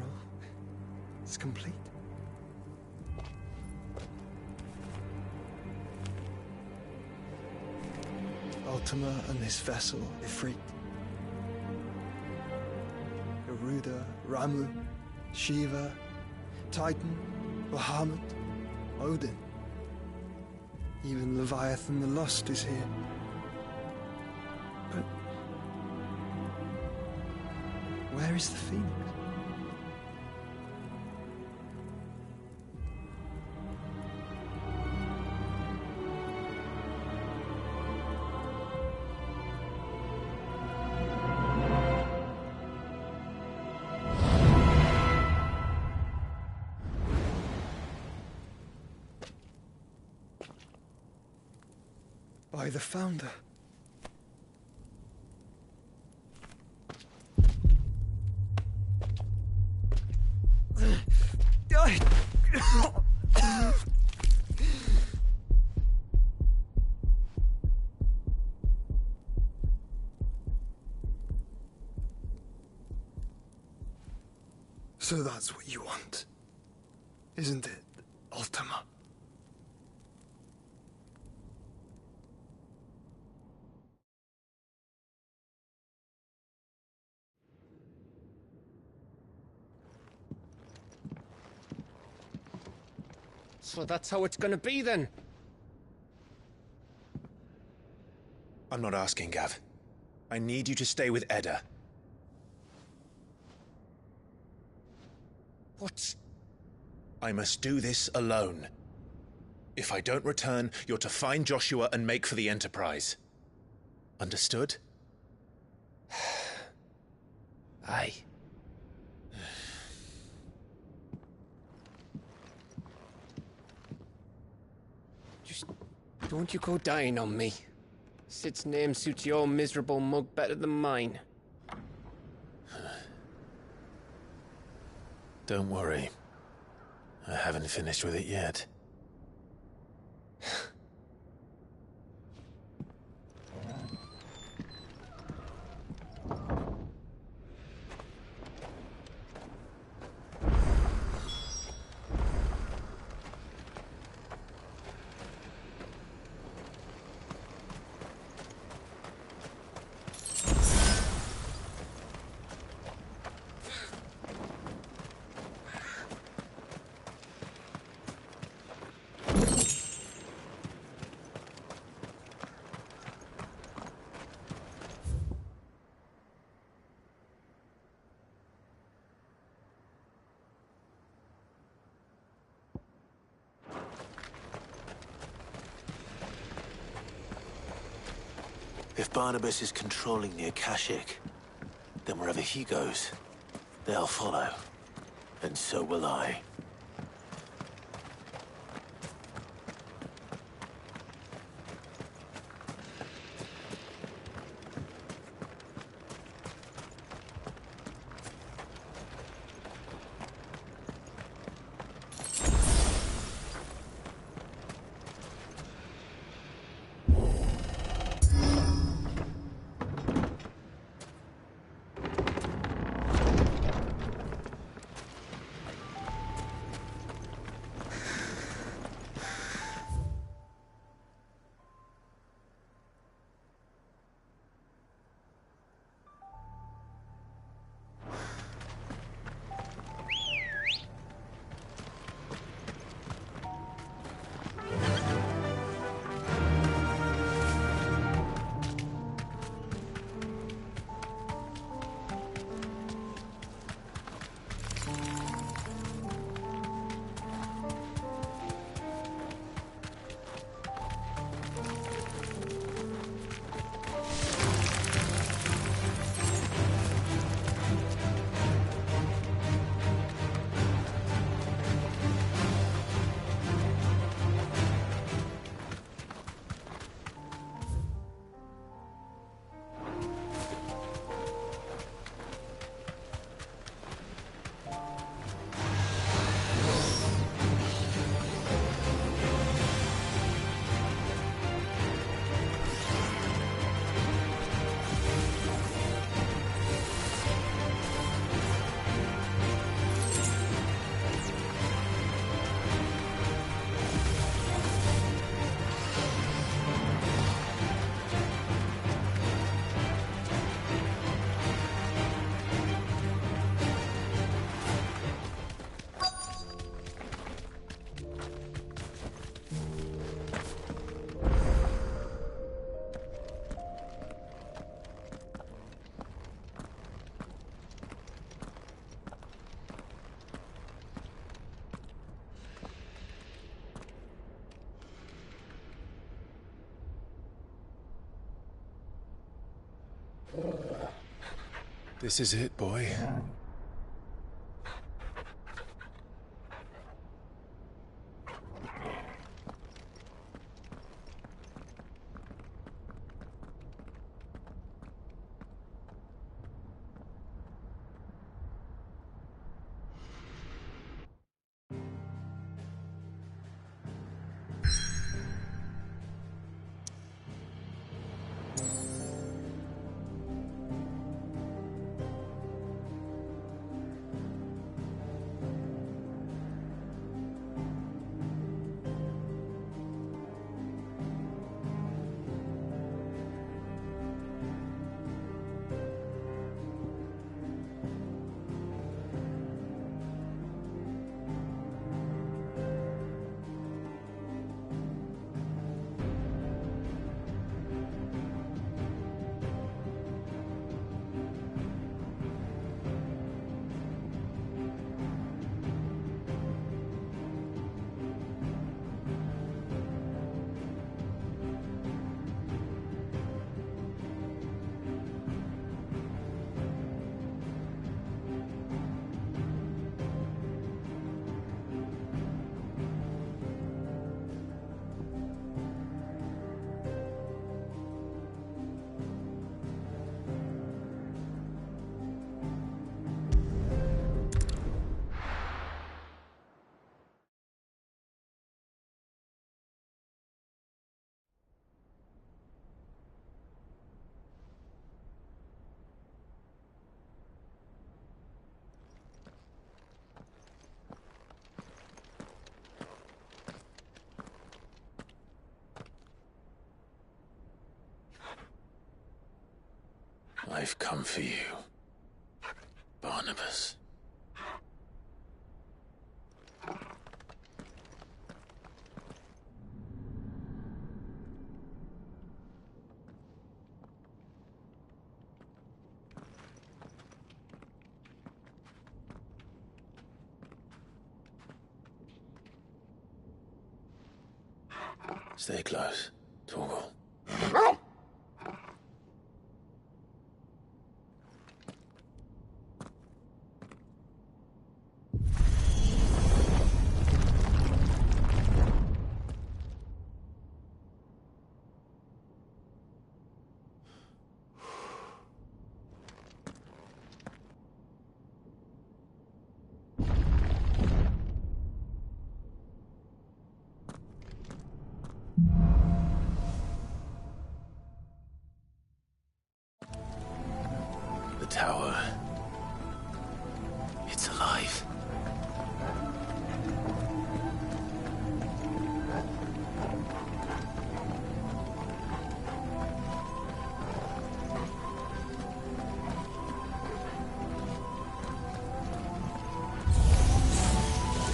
is complete. Ultima and his vessel, Ifrit. Garuda, Ramu, Shiva, Titan, Bahamut, Odin. Even Leviathan the Lost is here. But where is the Phoenix? By the Founder. So that's what you want, isn't it, Ultima? So that's how it's gonna be then? I'm not asking, Gav. I need you to stay with Edda. What? I must do this alone. If I don't return, you're to find Joshua and make for the Enterprise. Understood? Aye. Just don't you go dying on me. Sid's name suits your miserable mug better than mine. Don't worry. I haven't finished with it yet. If Barnabas is controlling the Akashic, then wherever he goes, they'll follow. And so will I. This is it, boy. I've come for you, Barnabas. Stay close, Torgal. The tower. It's alive.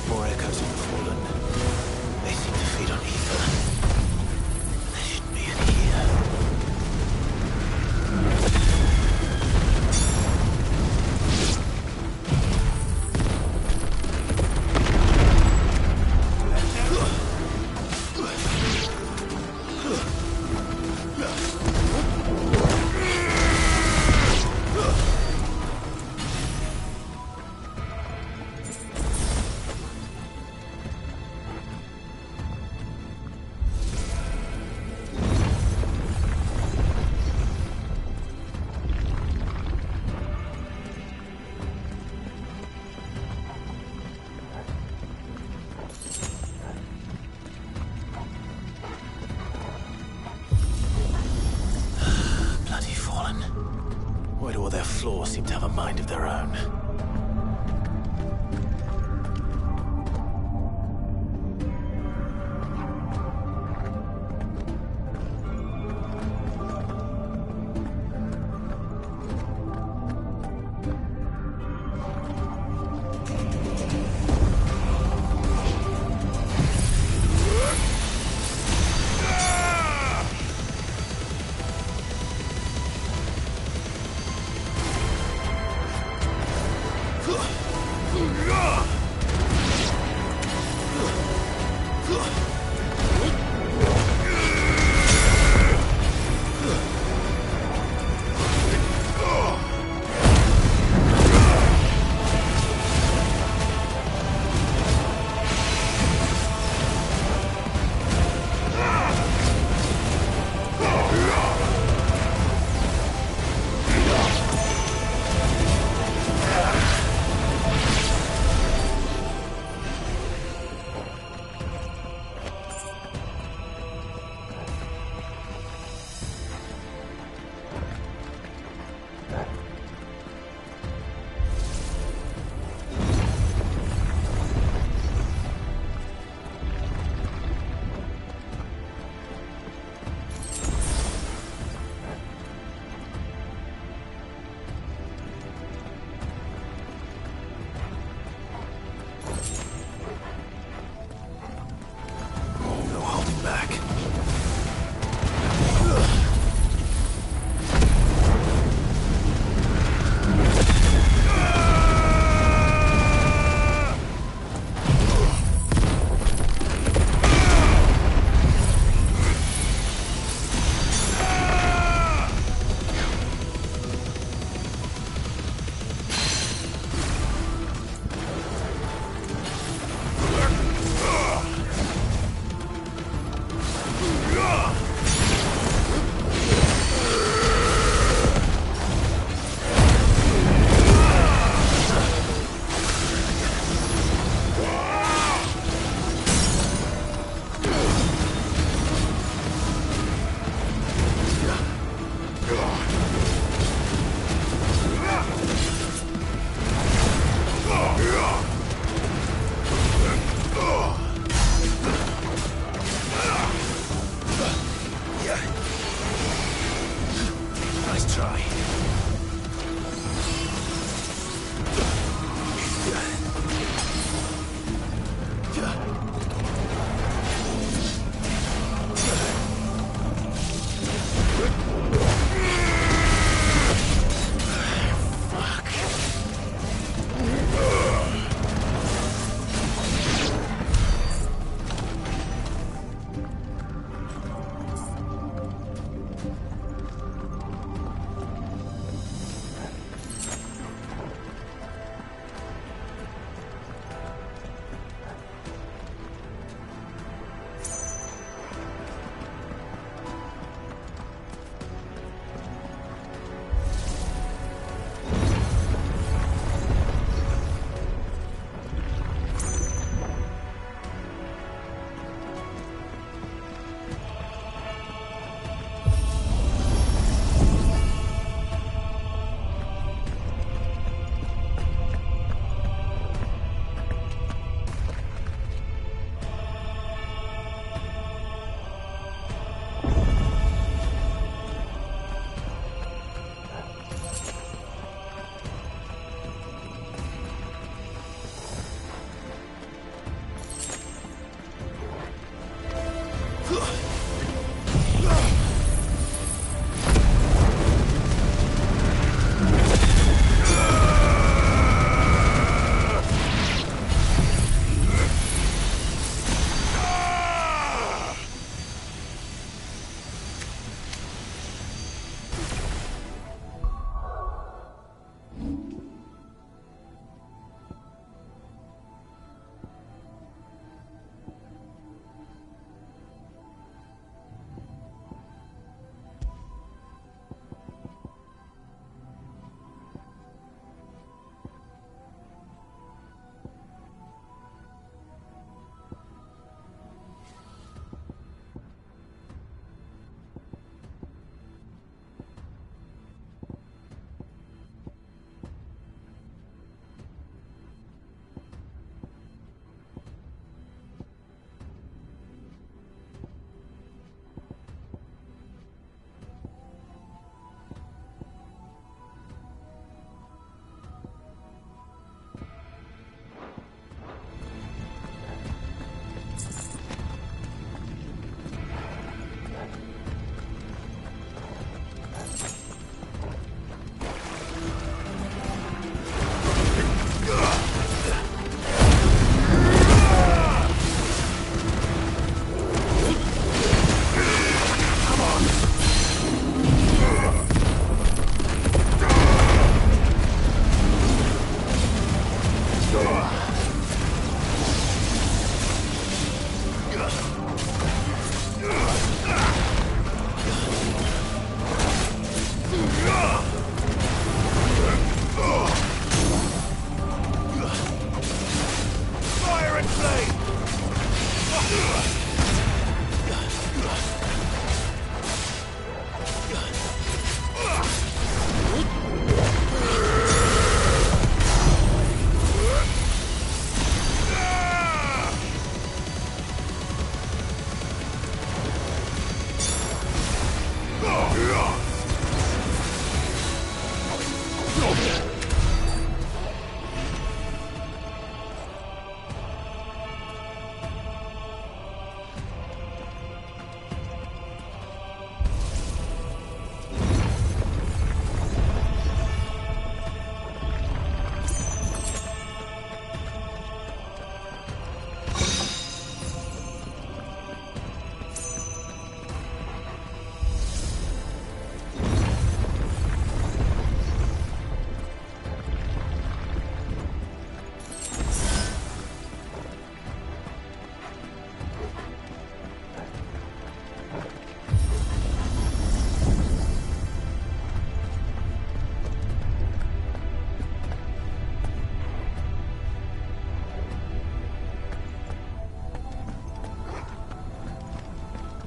More echoes of the fallen. They seem to feed on ether. There shouldn't be any here. Why do all their flaws seem to have a mind of their own?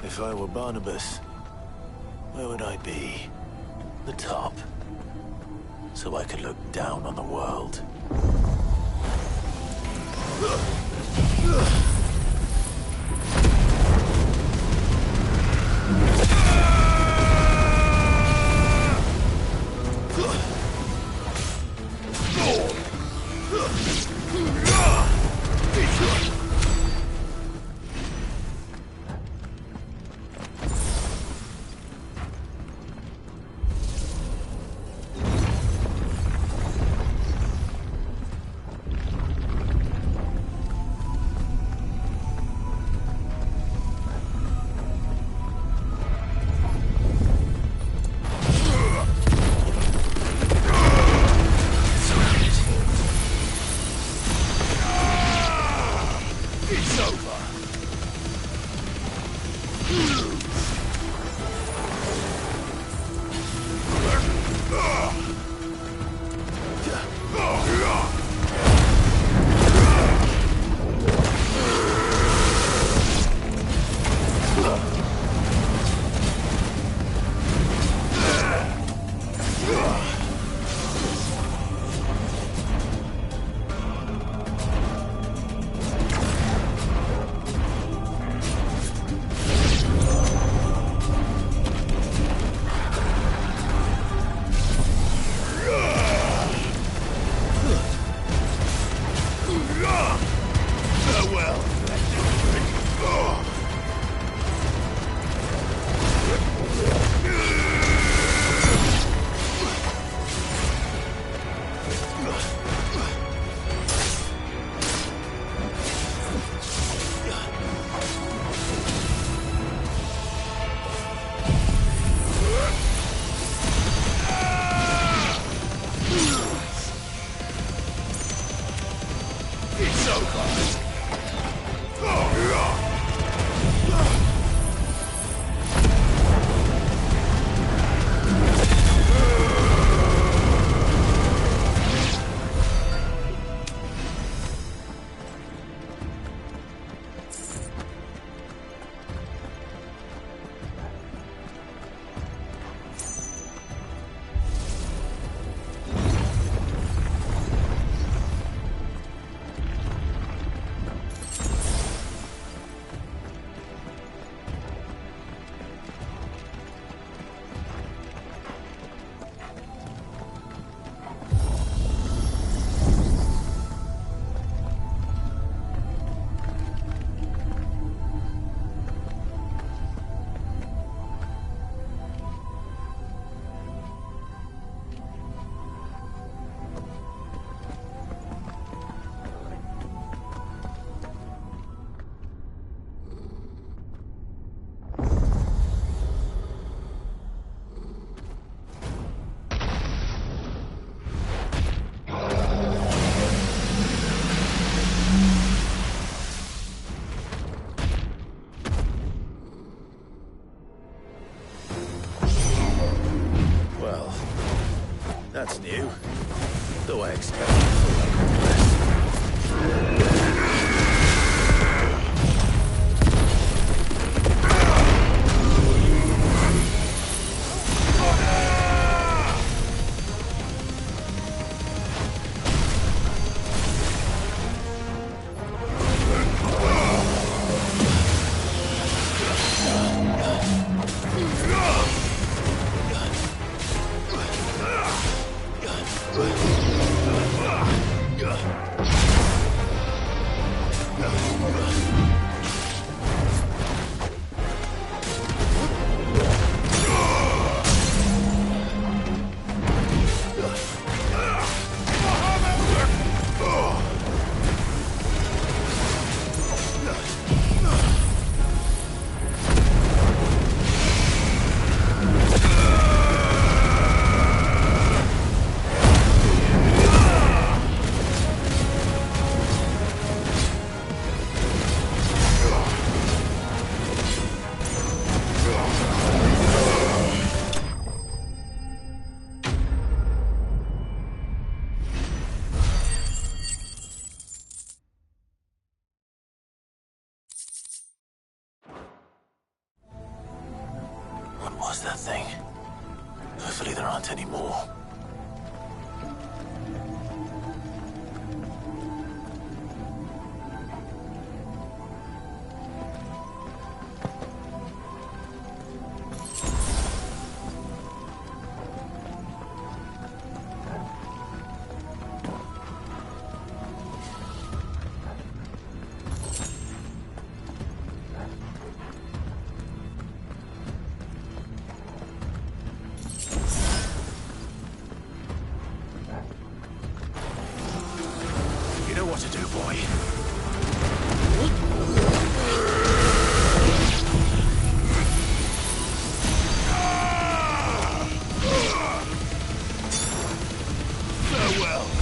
If I were Barnabas, where would I be? The top. So I could look down on the world. That's new. Though I expect full conquest. that thing. Hopefully there aren't any more. What to do, boy. Farewell.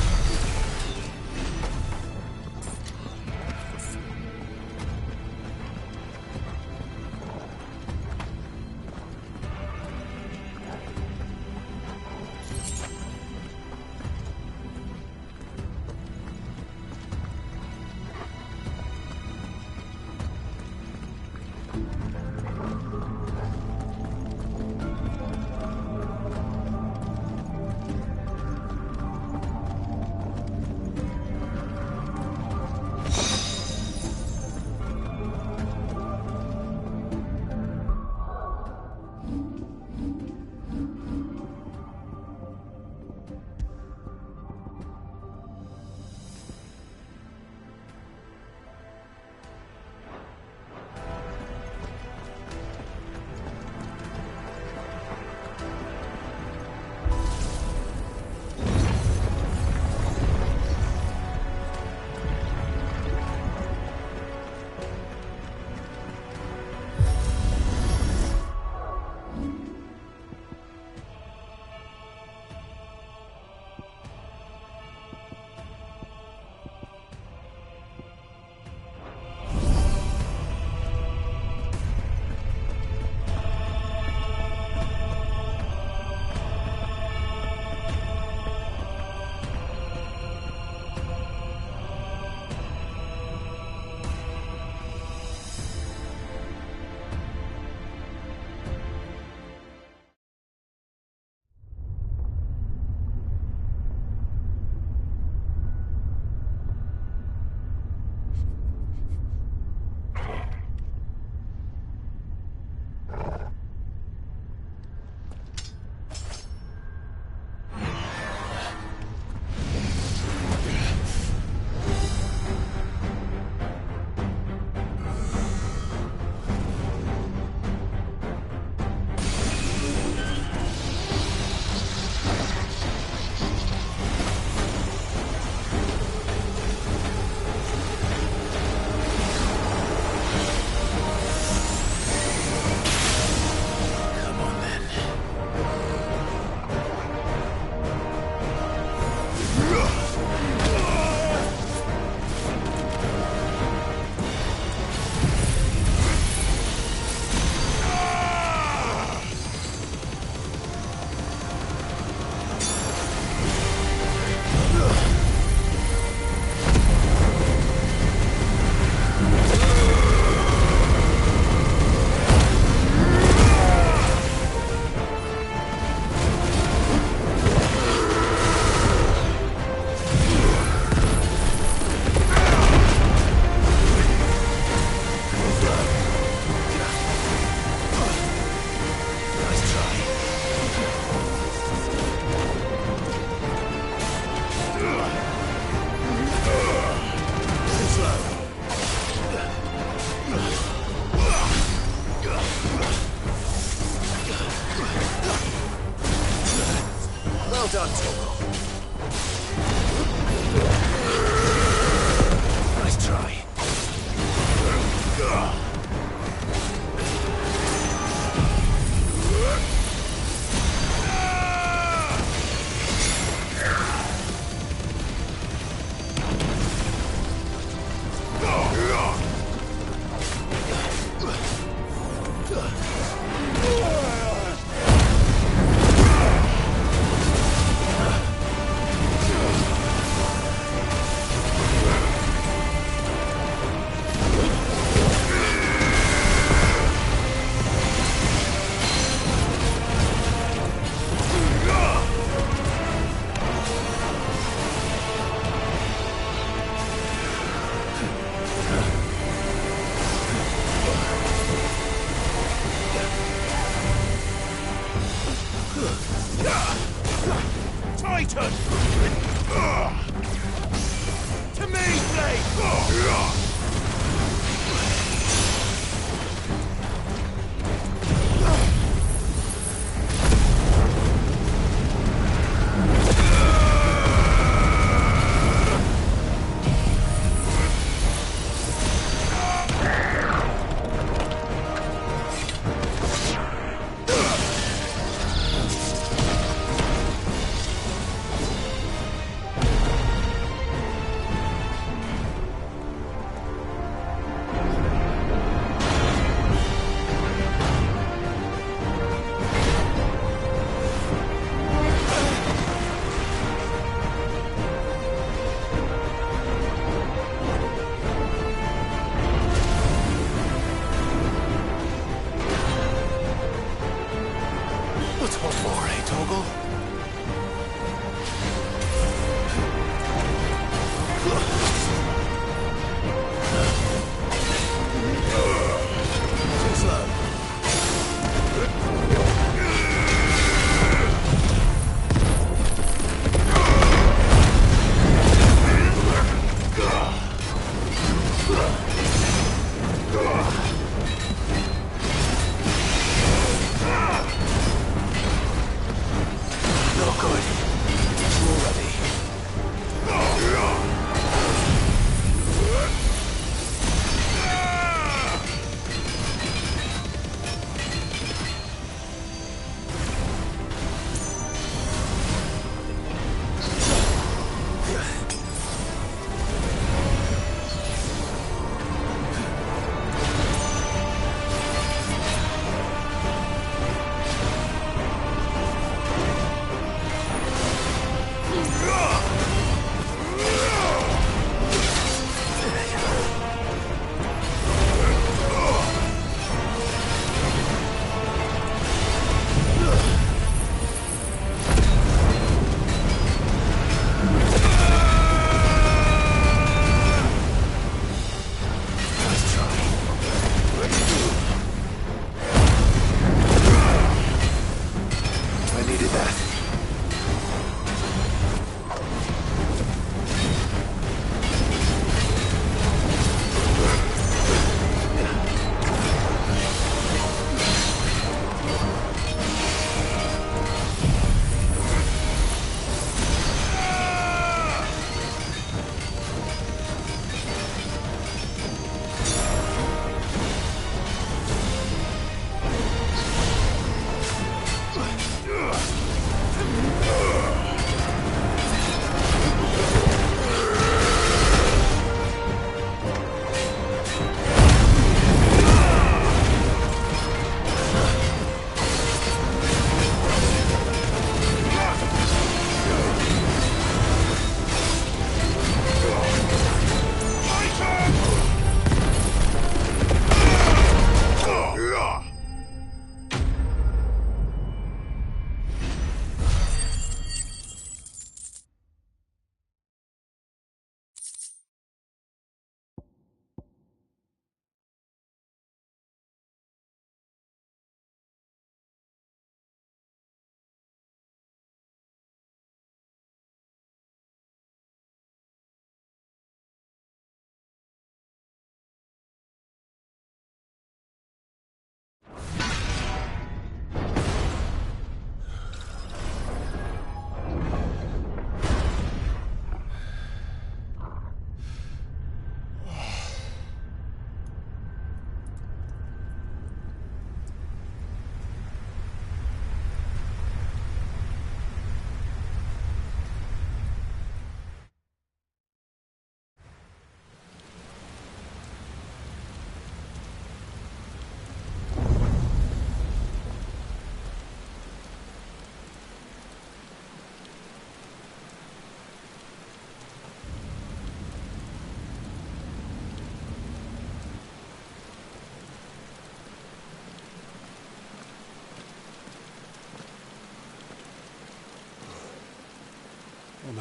done, Togo. Nice try.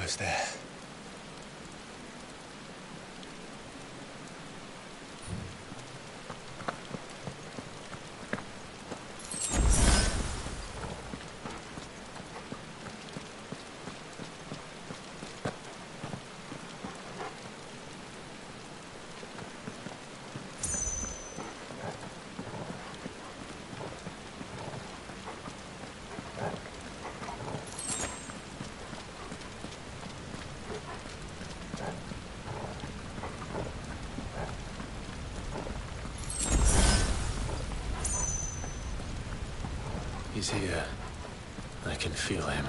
almost there. He's here. I can feel him.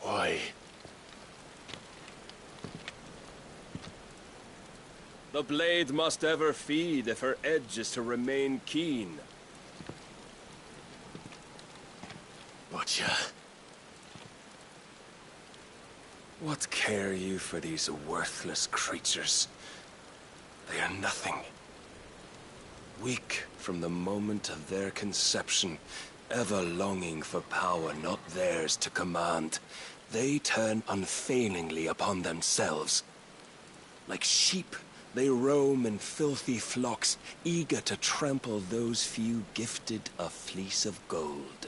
Why? The blade must ever feed if her edge is to remain keen. Butcher. What care you for these worthless creatures? They are nothing. Weak from the moment of their conception, ever longing for power not theirs to command, they turn unfailingly upon themselves. Like sheep, they roam in filthy flocks, eager to trample those few gifted a fleece of gold.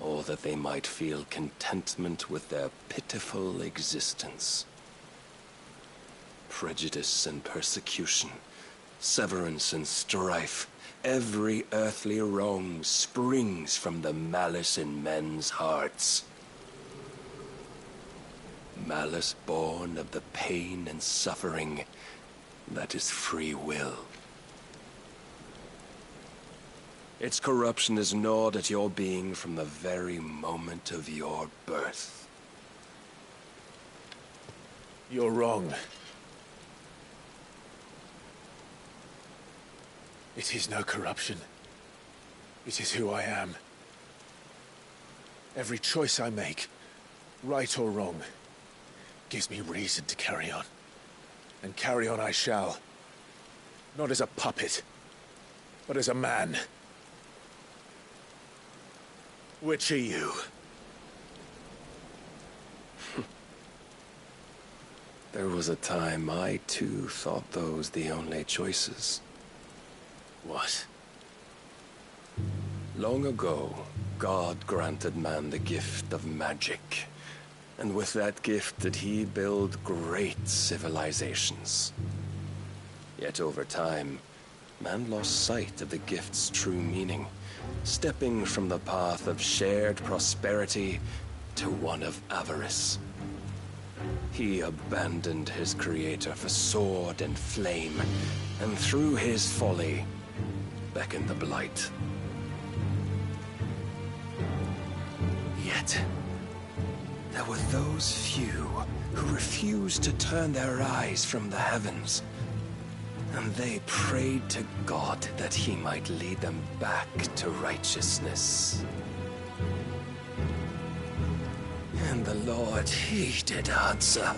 Or that they might feel contentment with their pitiful existence. Prejudice and persecution, severance and strife, every earthly wrong springs from the malice in men's hearts. Malice born of the pain and suffering that is free will. Its corruption is gnawed at your being from the very moment of your birth. You're wrong. It is no corruption. It is who I am. Every choice I make, right or wrong, gives me reason to carry on. And carry on I shall. Not as a puppet, but as a man. Which are you? There was a time I too thought those the only choices. What? Long ago, God granted man the gift of magic. And with that gift did he build great civilizations. Yet over time, man lost sight of the gift's true meaning, stepping from the path of shared prosperity to one of avarice. He abandoned his creator for sword and flame, and through his folly, beckoned the blight. Yet, there were those few who refused to turn their eyes from the heavens, and they prayed to God that he might lead them back to righteousness. And the Lord, he did answer.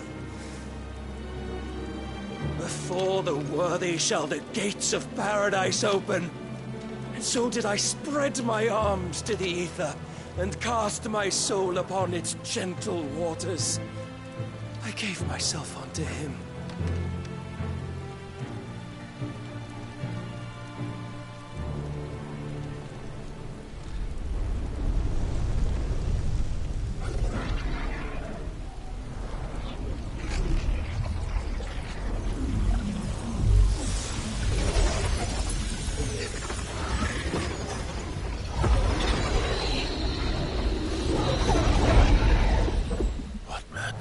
Before the worthy shall the gates of paradise open. And so did I spread my arms to the ether, and cast my soul upon its gentle waters. I gave myself unto him.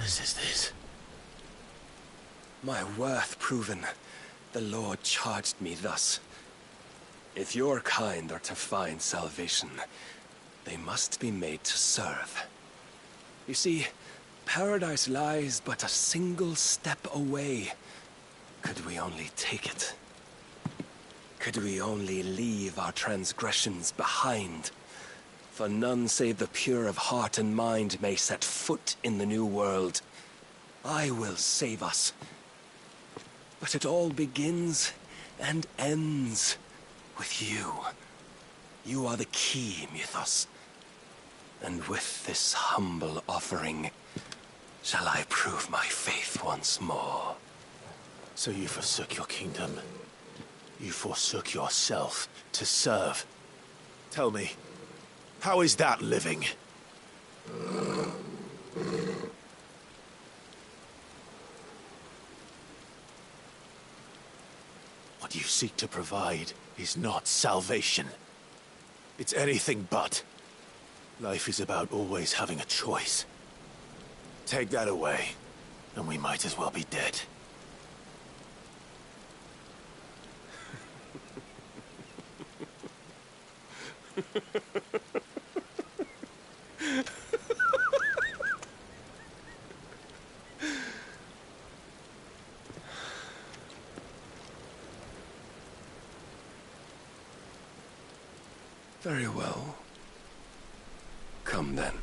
promise is this? My worth proven, the Lord charged me thus. If your kind are to find salvation, they must be made to serve. You see, paradise lies but a single step away. Could we only take it? Could we only leave our transgressions behind? For none save the pure of heart and mind may set foot in the new world. I will save us. But it all begins and ends with you. You are the key, Mythos. And with this humble offering, shall I prove my faith once more. So you forsook your kingdom. You forsook yourself to serve. Tell me, how is that living? What you seek to provide is not salvation. It's anything but. Life is about always having a choice. Take that away, and we might as well be dead. Very well. Come then.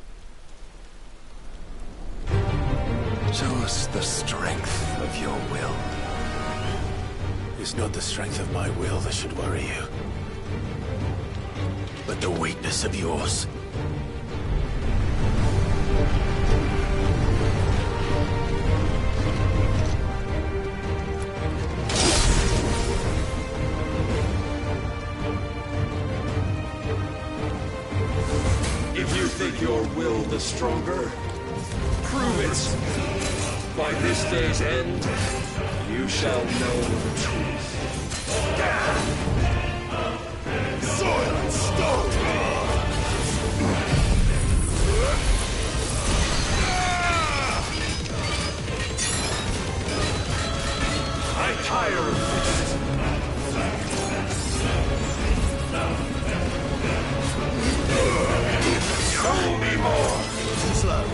Show us the strength of your will. It's not the strength of my will that should worry you, but the weakness of yours. If you think your will the stronger, prove it. By this day's end, you shall know the truth. Soil and stone! I tire of this. Show me more! Slow.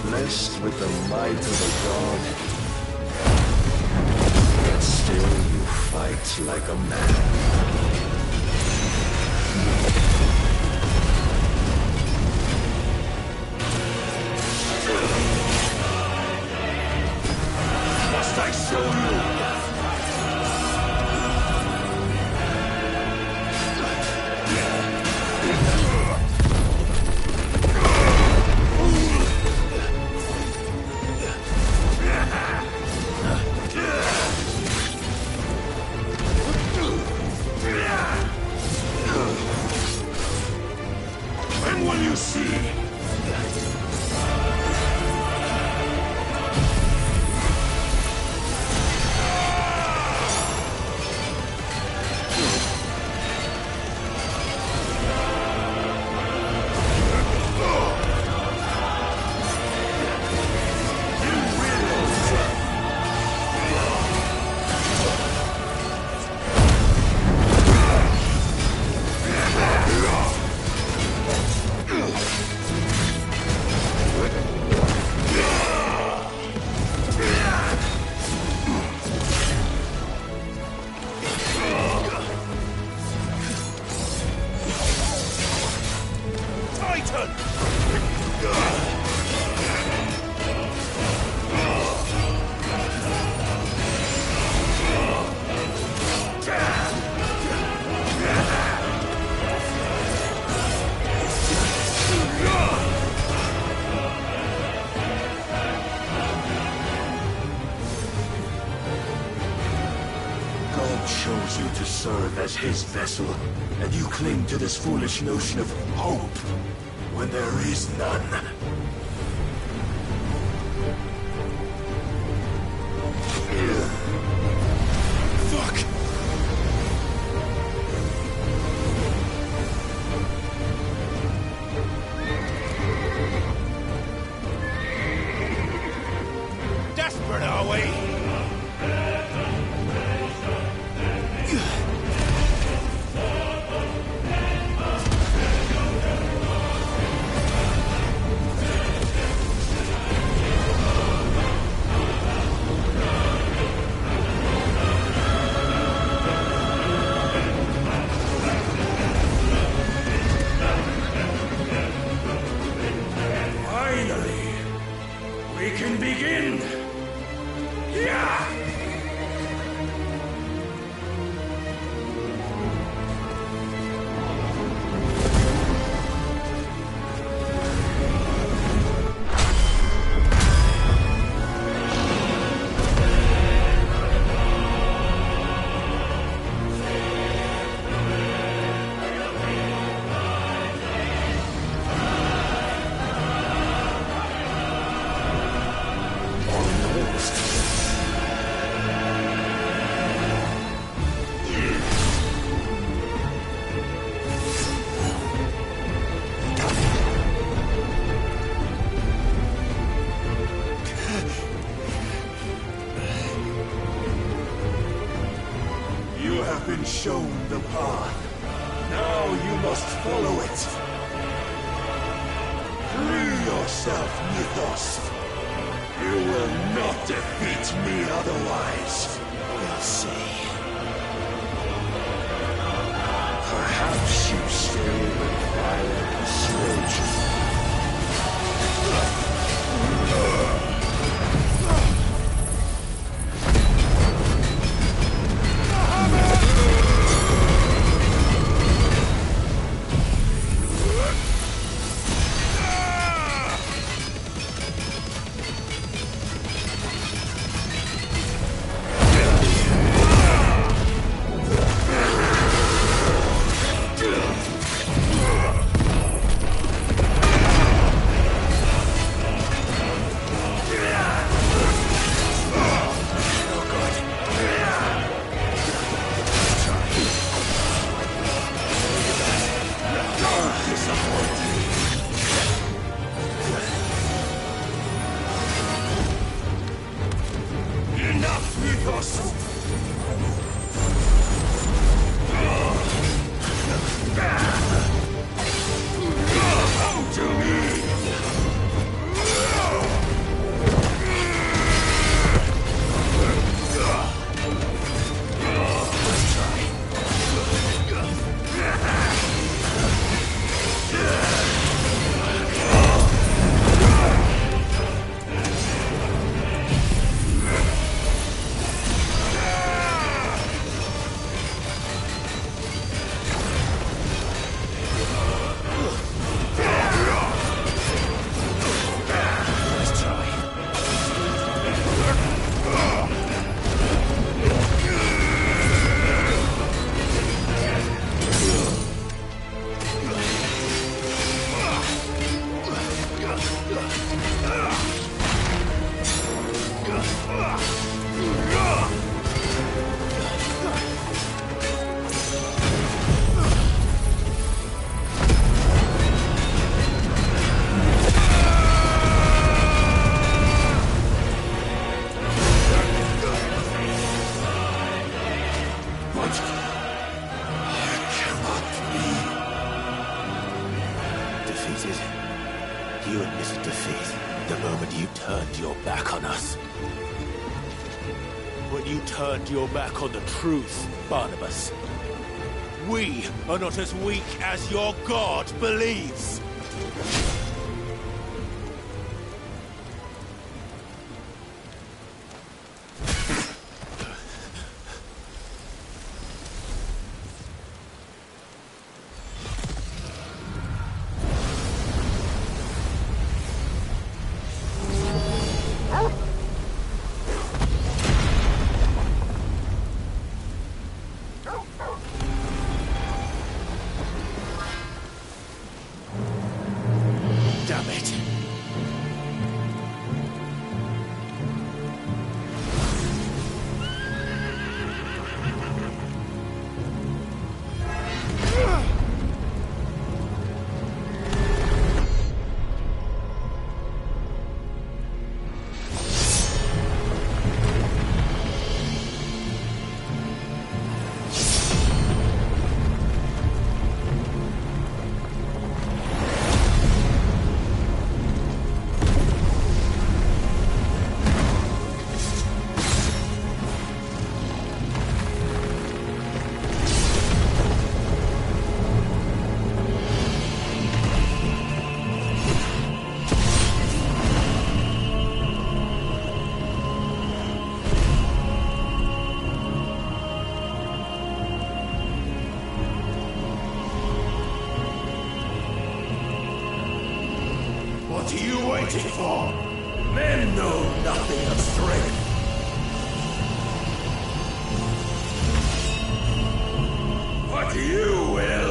Blessed with the might of a god, yet still you fight like a man. Must I show you? When will you see? Chose you to serve as his vessel, and you cling to this foolish notion of hope when there is none. Fuck! must follow it. Free yourself, Mythos. You will not defeat me otherwise. We'll see. Perhaps you still require persuasion. You admitted defeat the moment you turned your back on us. When you turned your back on the truth, Barnabas. We are not as weak as your God believes. What are you waiting for? Men know nothing of strength. But you will.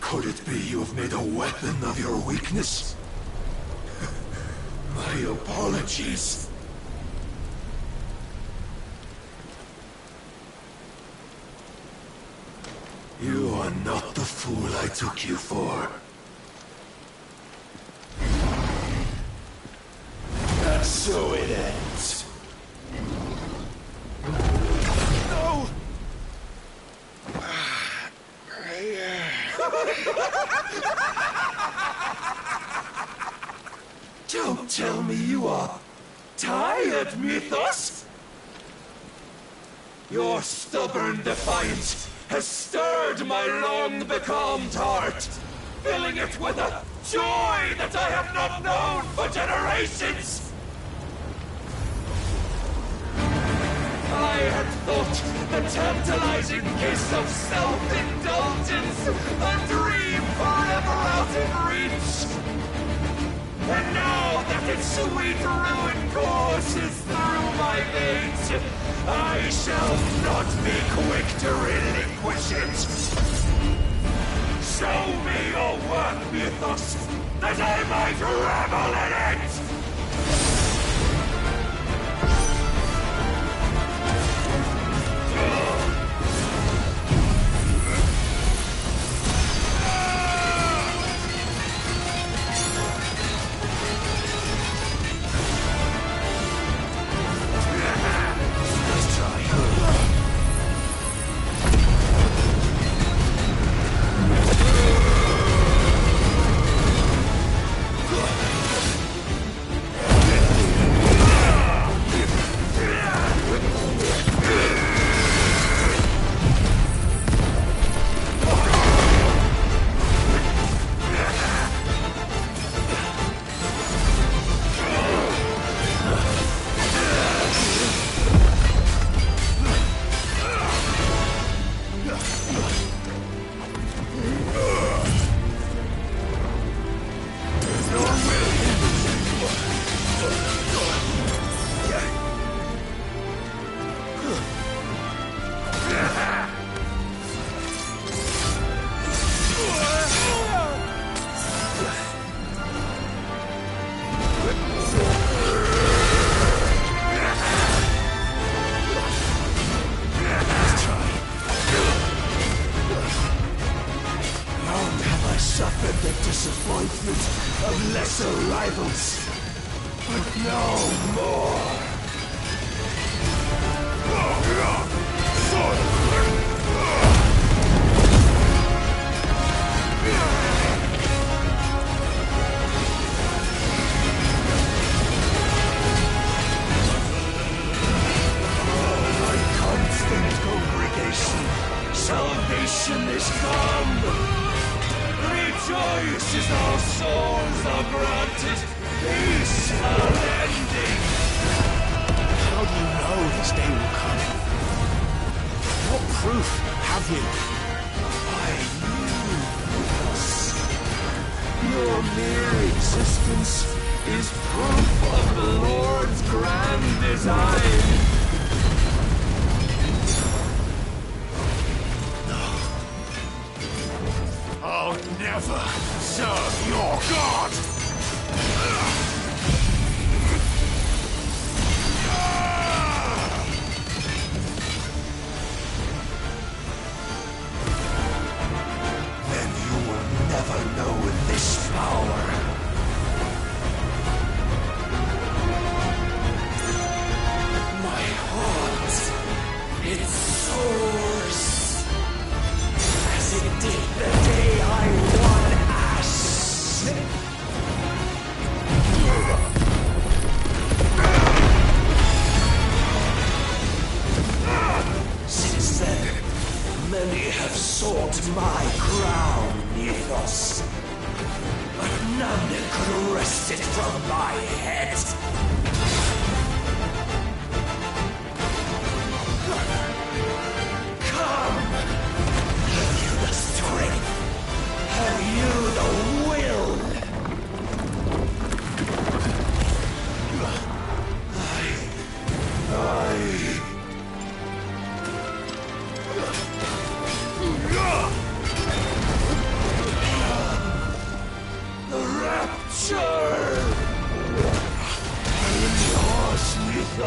Could it be you have made a weapon of your weakness? My apologies. You are not the fool I took you for. And so it ends. No! Don't tell me you are tired, Mythos! Your stubborn defiance has stirred my long-becalmed heart, filling it with a joy that I have not known for generations! I had thought the tantalizing kiss of self-indulgence a dream forever out of reach. And now that its sweet ruin courses through my veins, I shall not be quick to relinquish it. Show me your work, Mythos, that I might revel in it!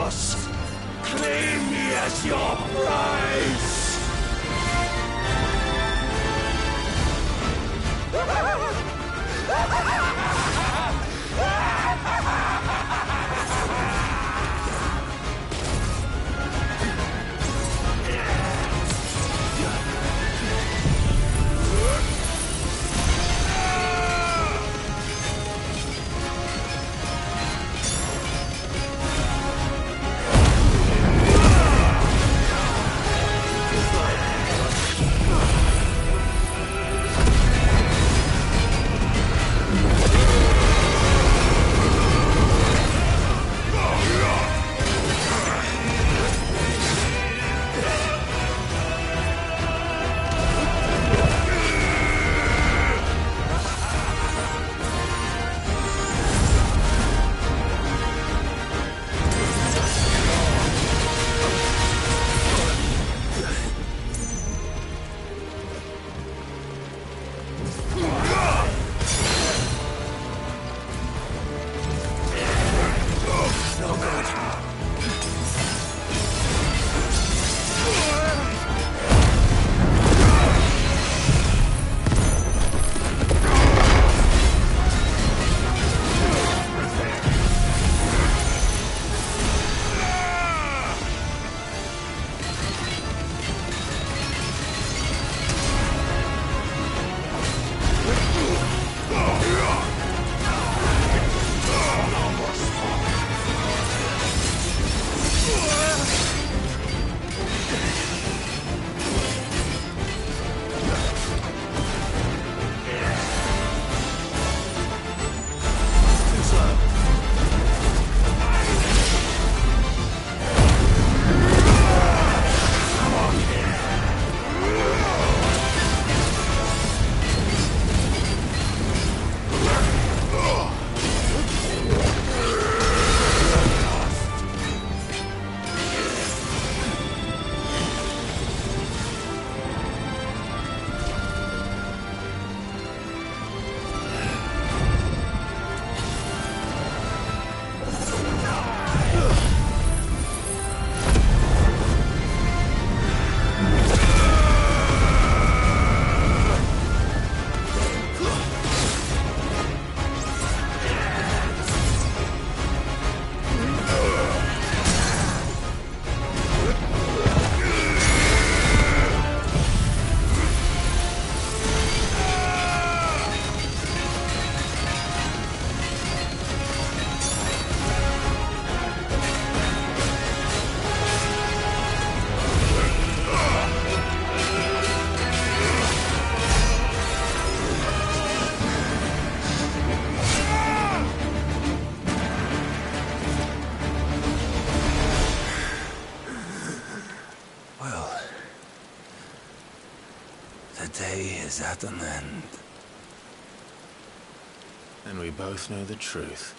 Chaos! Claim me as your prize! Is at an end. And we both know the truth.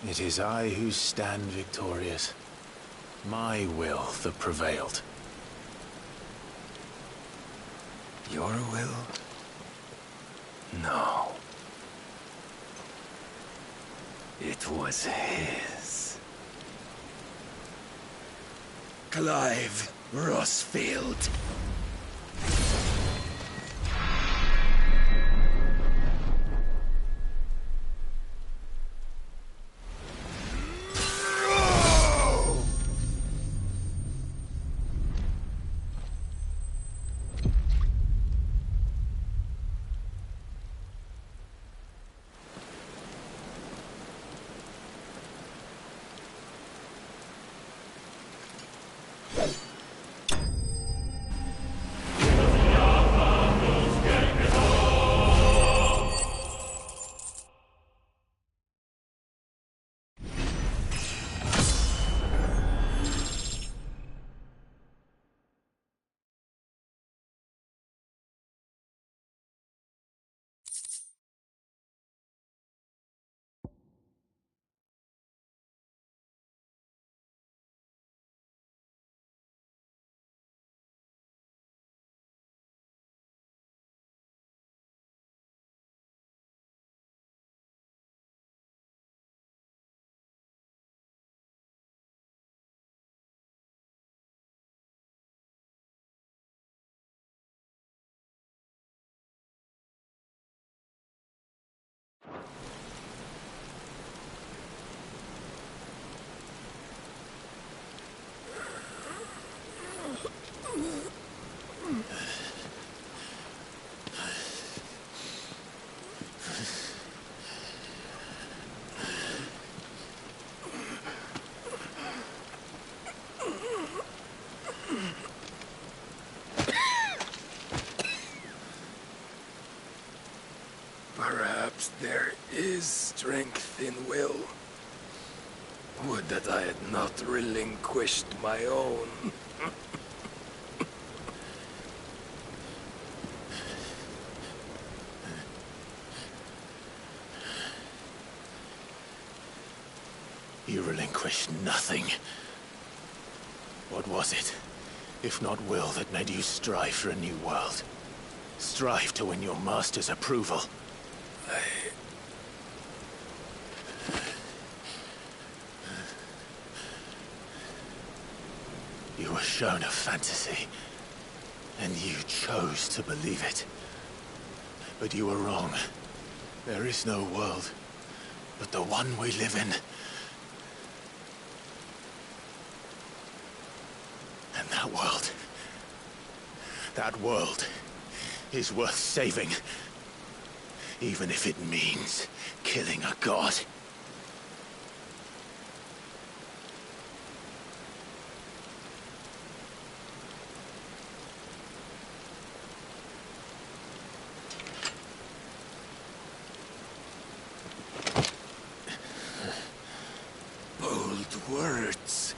It is I who stand victorious. My will that prevailed. Your will? No. It was his. Clive Rossfield. least there is strength in will. Would that I had not relinquished my own. You relinquished nothing. What was it, if not will, that made you strive for a new world? Strive to win your master's approval? You were shown a fantasy, and you chose to believe it. But you were wrong. There is no world, but the one we live in. And that world is worth saving, even if it means killing a god. Bold words.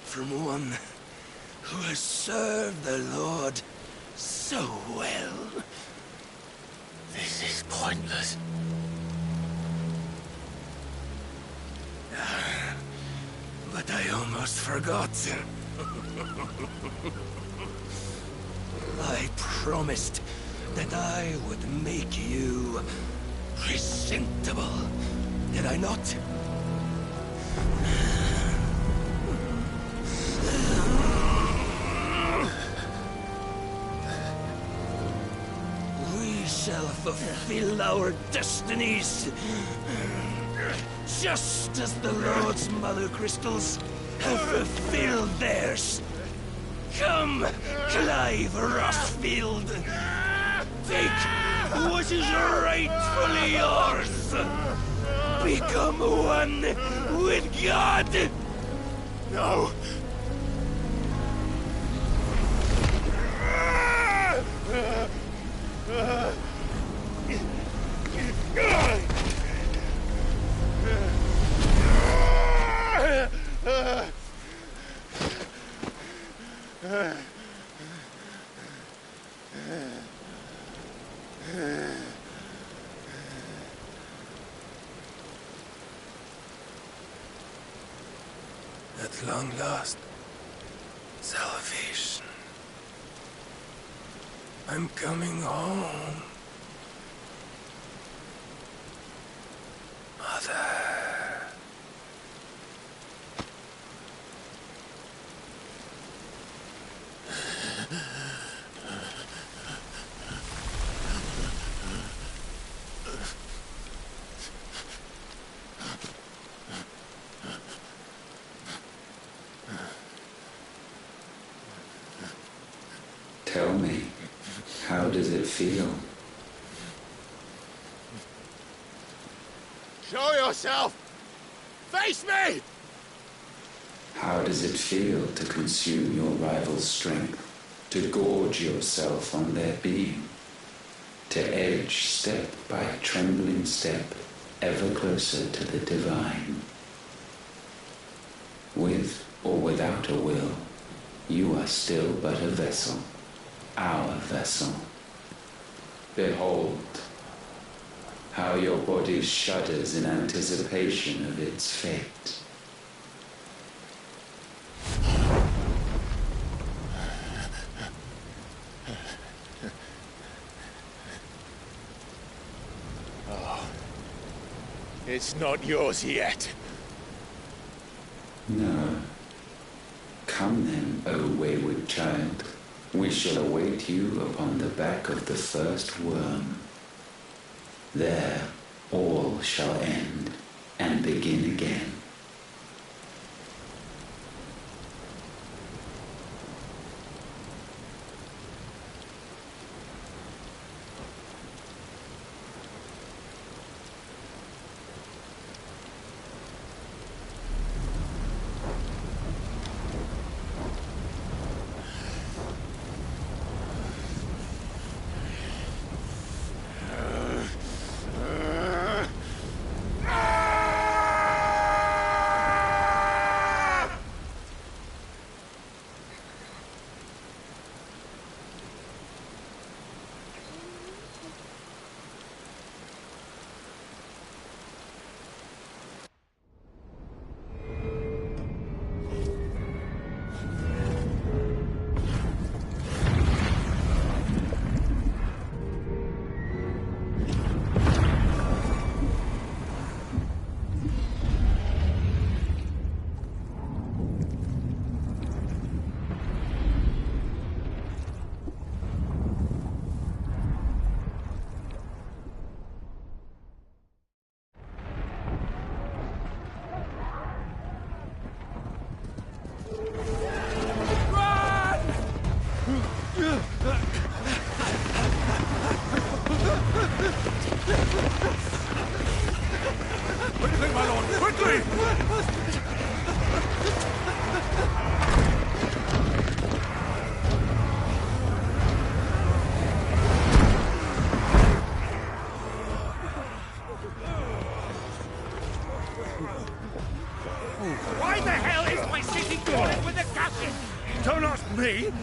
From one who has served the Lord so well. This is pointless. But I almost forgot. I promised that I would make you presentable. Did I not? We shall fulfill our destinies, just as the Lord's Mother Crystals have fulfilled theirs. Come, Clive Rossfield. Take what is rightfully yours. Become one with God. No. At long last, salvation. I'm coming home. Mother. Tell me, how does it feel? Show yourself! Face me! How does it feel to consume your rival's strength, to gorge yourself on their beam, to edge step by trembling step ever closer to the divine? With or without a will, you are still but a vessel, our vessel. Behold, how your body shudders in anticipation of its fate. Oh, it's not yours yet. No. Come then, O wayward child. We shall await you upon the back of the first worm. There all shall end and begin again.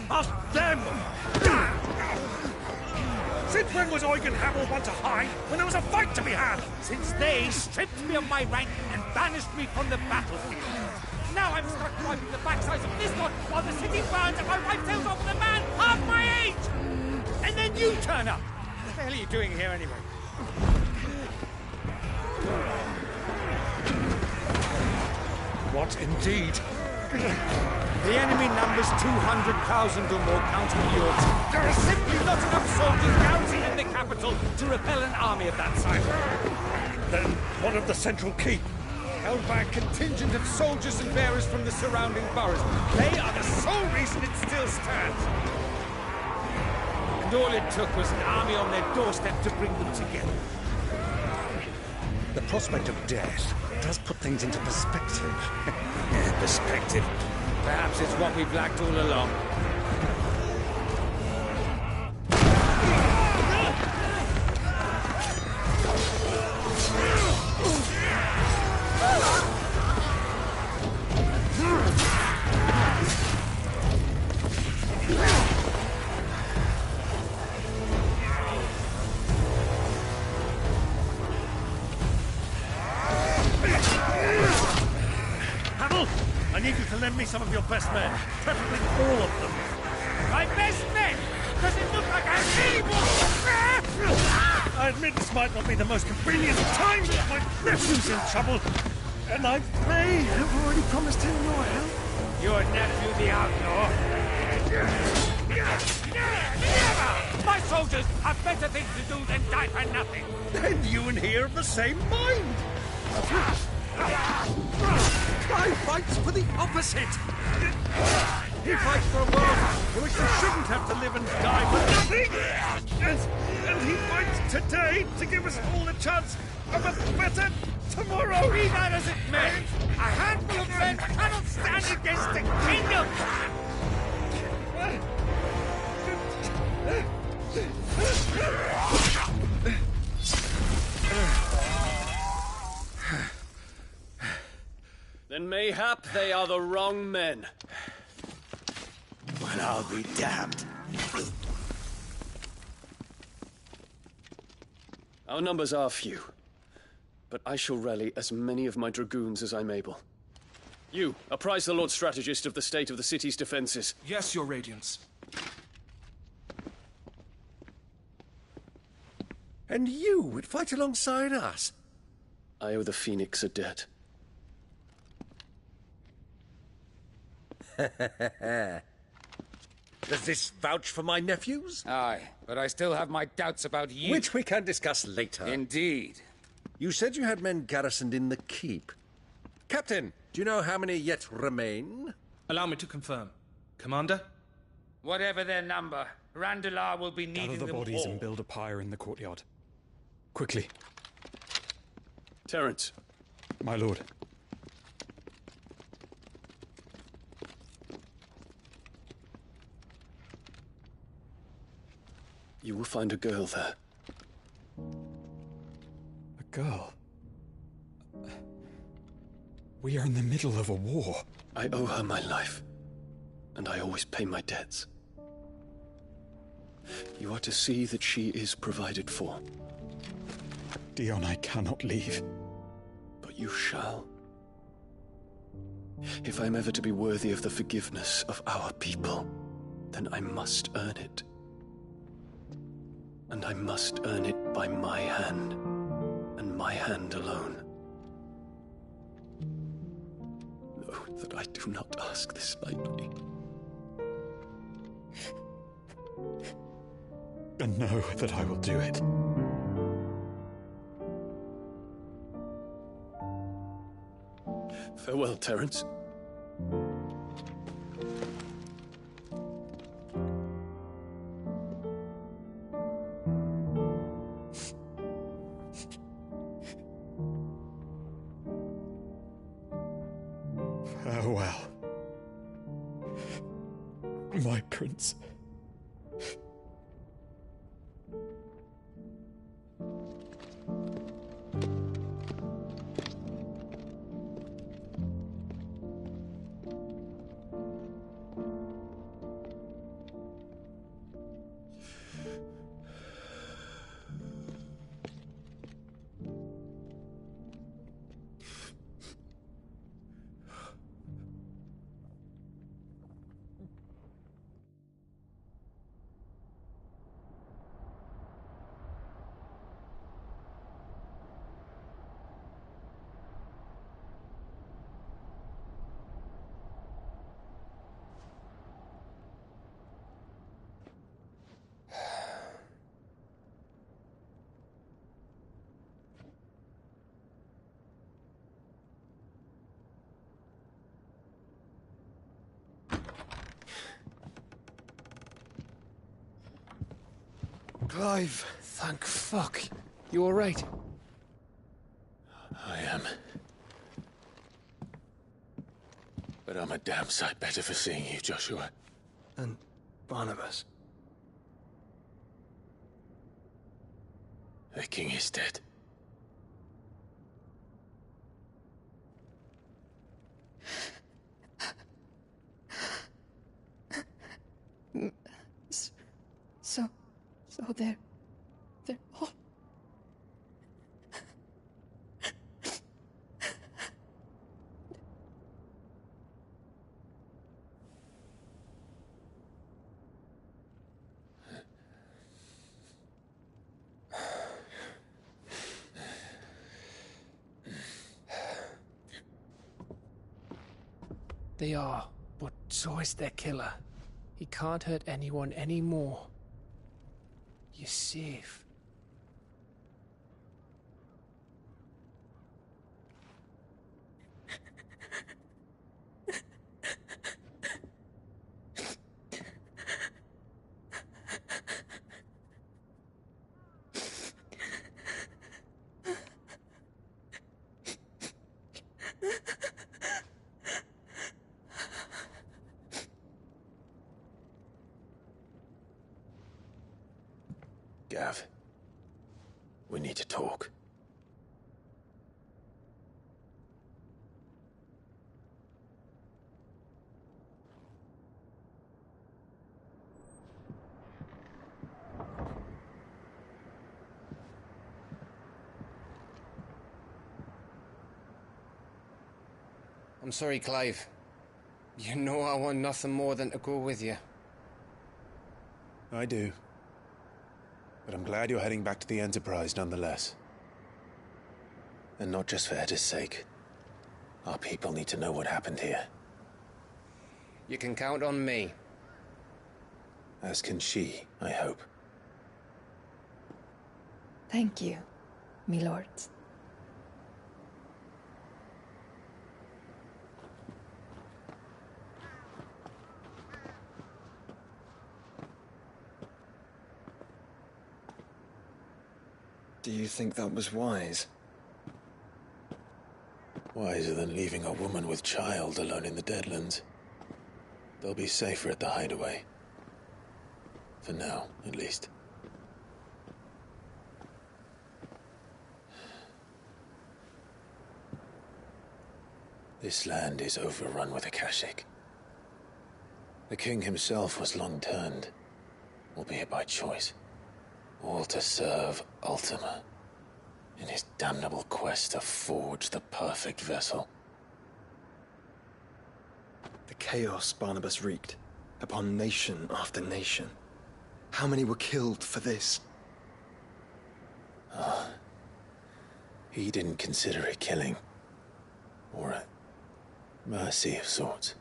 Ask them! Since when was Eugen Hamel one to hide when there was a fight to be had? Since they stripped me of my rank and banished me from the battlefield. Now I'm stuck wiping the backsides of this lot while the city burns and my wife tells off with a man half my age! And then you turn up! What the hell are you doing here anyway? What indeed? The enemy numbers 200,000 or more counting yours. There are simply not enough soldiers garrisoned in the capital to repel an army of that size. Then what of the central keep? Held by a contingent of soldiers and bearers from the surrounding boroughs. They are the sole reason it still stands. And all it took was an army on their doorstep to bring them together. The prospect of death does put things into perspective. Perspective. Perhaps it's what we've lacked all along. I need you to lend me some of your best men, preferably all of them. My best men? Does it look like I really want... I admit this might not be the most convenient time, but my nephew's in trouble, and I may have already promised him your help. Your nephew, the outlaw? Never! My soldiers have better things to do than die for nothing. Then you and he are of the same mind. I fights for the opposite. He fights for a world in which we shouldn't have to live and die for nothing. And he fights today to give us all a chance of a better tomorrow. Be that as it may, a handful of men cannot stand against the kingdom. Then mayhap they are the wrong men. Well, I'll be damned. Our numbers are few, but I shall rally as many of my dragoons as I'm able. You, apprise the Lord Strategist of the state of the city's defenses. Yes, Your Radiance. And you would fight alongside us? I owe the Phoenix a debt. Does this vouch for my nephews? Aye, but I still have my doubts about you. Which we can discuss later. Indeed. You said you had men garrisoned in the keep. Captain, do you know how many yet remain? Allow me to confirm. Commander? Whatever their number, Randalar will be needing Gather the them bodies all. and build a pyre in the courtyard. Quickly. Terence. My lord. You will find a girl there. A girl? We are in the middle of a war. I owe her my life, and I always pay my debts. You are to see that she is provided for. Dion, I cannot leave. But you shall. If I am ever to be worthy of the forgiveness of our people, then I must earn it. And I must earn it by my hand, and my hand alone. Know that I do not ask this lightly. And know that I will do it. Farewell, Terence. Farewell, my prince. Clive! Thank fuck. You alright? I am. But I'm a damn sight better for seeing you, Joshua. And Barnabas? The king is dead. So they're all... They are, but so is their killer. He can't hurt anyone anymore. You're safe. Gav, we need to talk. I'm sorry, Clive. You know I want nothing more than to go with you. I do. But I'm glad you're heading back to the Enterprise nonetheless. And not just for Edda's sake. Our people need to know what happened here. You can count on me. As can she, I hope. Thank you, me lords. Do you think that was wise? Wiser than leaving a woman with child alone in the Deadlands. They'll be safer at the hideaway. For now, at least. This land is overrun with Akashic. The king himself was long turned, albeit by choice. All to serve Ultima, in his damnable quest to forge the perfect vessel. The chaos Barnabas wreaked upon nation after nation. How many were killed for this? He didn't consider it killing. Or a mercy of sorts.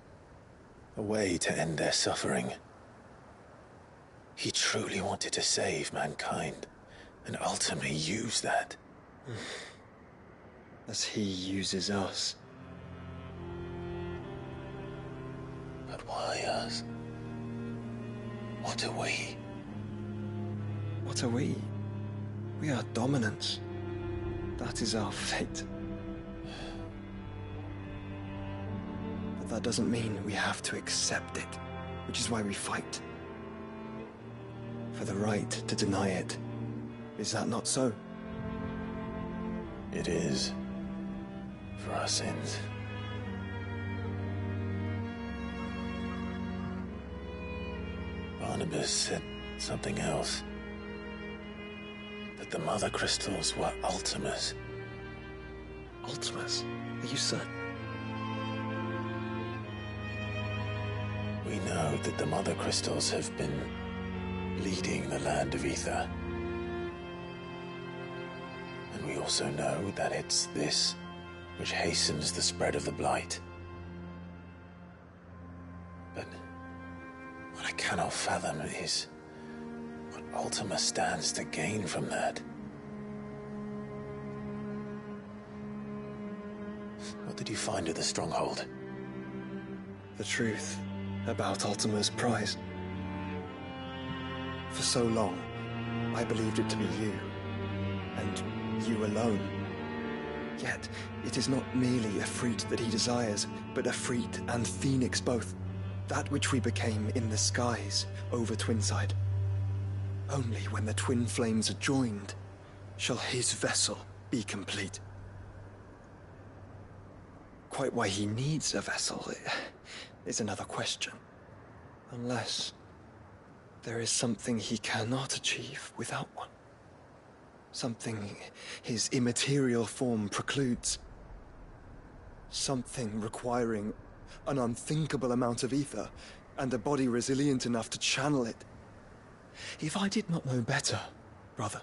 A way to end their suffering. He truly wanted to save mankind, and ultimately use that. As he uses us. But why us? What are we? What are we? We are dominance. That is our fate. But that doesn't mean we have to accept it, which is why we fight. For the right to deny it. Is that not so? It is. For our sins. Barnabas said something else. That the Mother Crystals were Ultimas. Ultimas? Are you certain? We know that the Mother Crystals have been leading the land of Ether. And we also know that it's this which hastens the spread of the Blight. But what I cannot fathom is what Ultima stands to gain from that. What did you find at the Stronghold? The truth about Ultima's prize. For so long, I believed it to be you, and you alone. Yet, it is not merely Efreet that he desires, but Efreet and Phoenix both. That which we became in the skies over Twinside. Only when the twin flames are joined shall his vessel be complete. Quite why he needs a vessel is another question. Unless there is something he cannot achieve without one. Something his immaterial form precludes. Something requiring an unthinkable amount of ether, and a body resilient enough to channel it. If I did not know better, brother,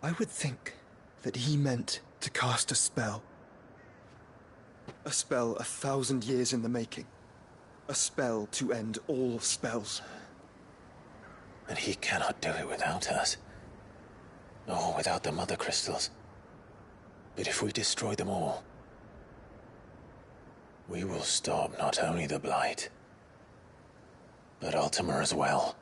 I would think that he meant to cast a spell. A spell 1,000 years in the making. A spell to end all spells. And he cannot do it without us. Or without the Mother Crystals. But if we destroy them all, we will stop not only the Blight, but Ultima as well.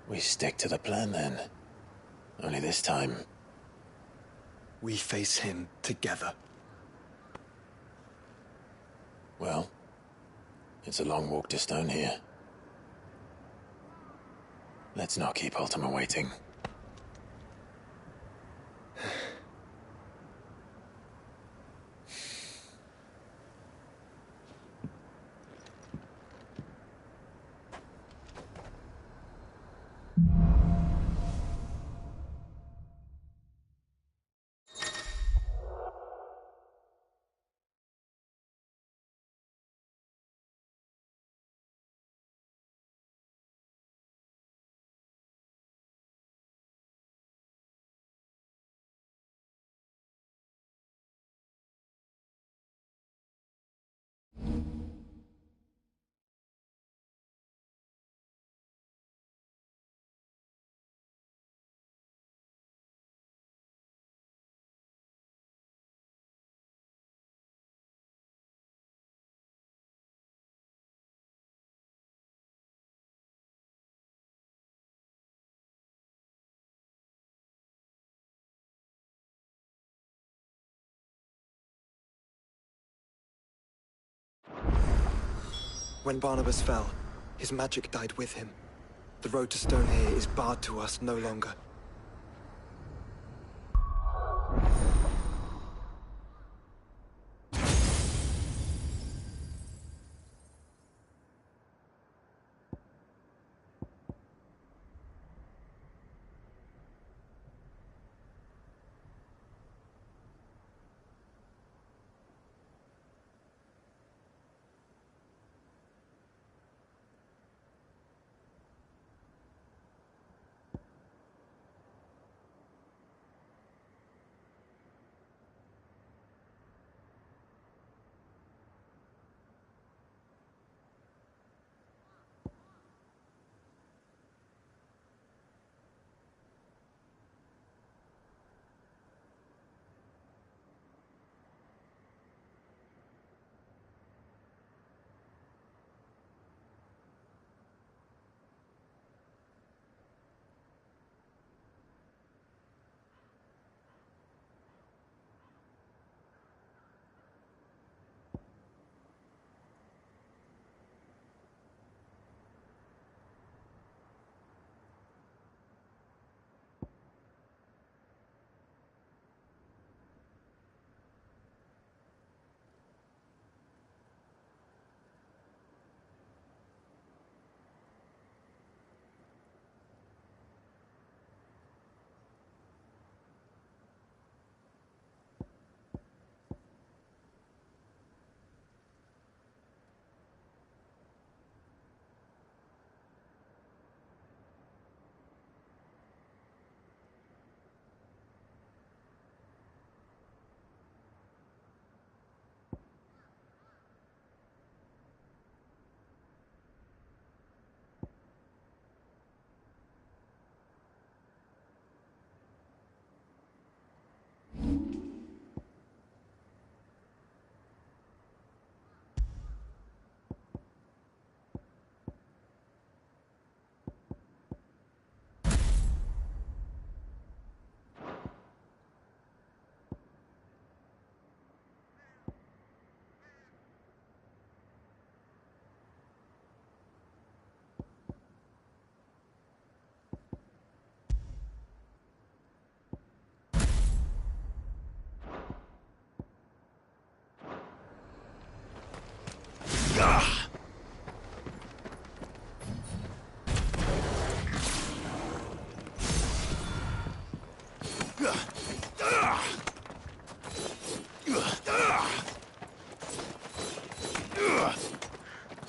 We stick to the plan then. Only this time, we face him together. Well, it's a long walk to Stone here. Let's not keep Ultima waiting. When Barnabas fell, his magic died with him. The road to Stone here is barred to us no longer.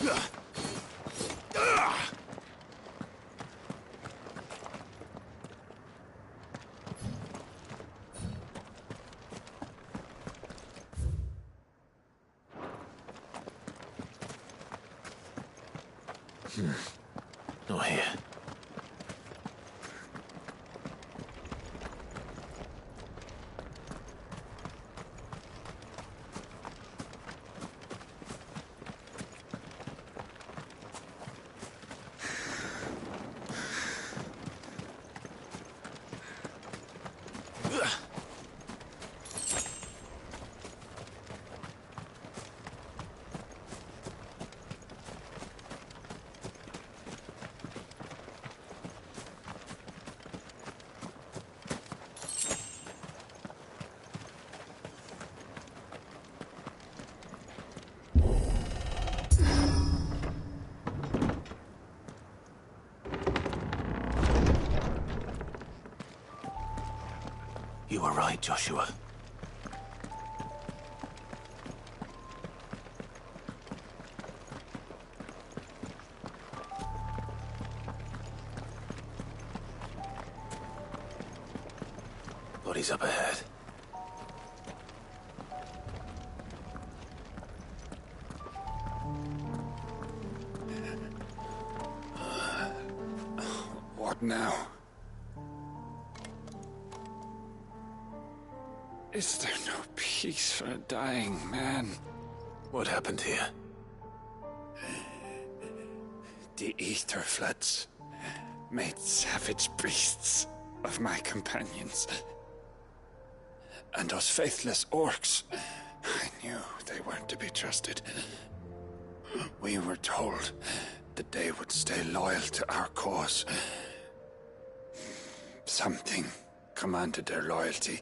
Not here. You were right, Joshua. Bodies up ahead. What now? Is there no peace for a dying man? What happened here? The ether floods made savage beasts of my companions. And those faithless orcs, I knew they weren't to be trusted. We were told that they would stay loyal to our cause. Something commanded their loyalty.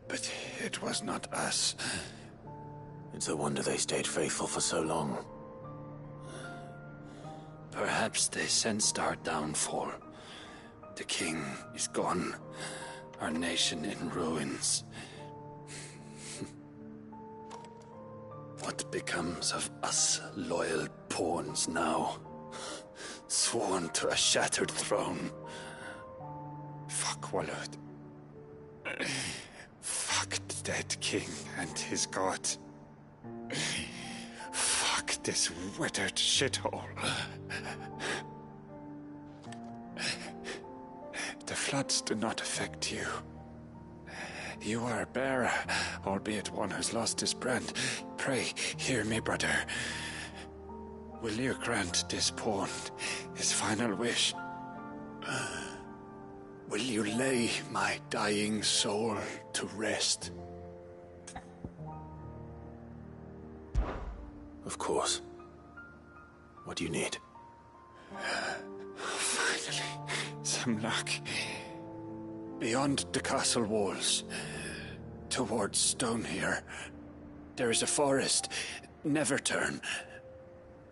But it was not us. It's a wonder they stayed faithful for so long. Perhaps they sensed our downfall. The king is gone. Our nation in ruins. What becomes of us loyal pawns now? Sworn to a shattered throne. Fuck Walud. Fuck the dead king and his god. Fuck this withered shithole. The floods do not affect you. You are a bearer, albeit one who's lost his brand. Pray, hear me, brother. Will you grant this pawn his final wish? Will you lay my dying soul to rest? Of course. What do you need? Finally, some luck. Beyond the castle walls, towards Stone here, there is a forest. Never turn.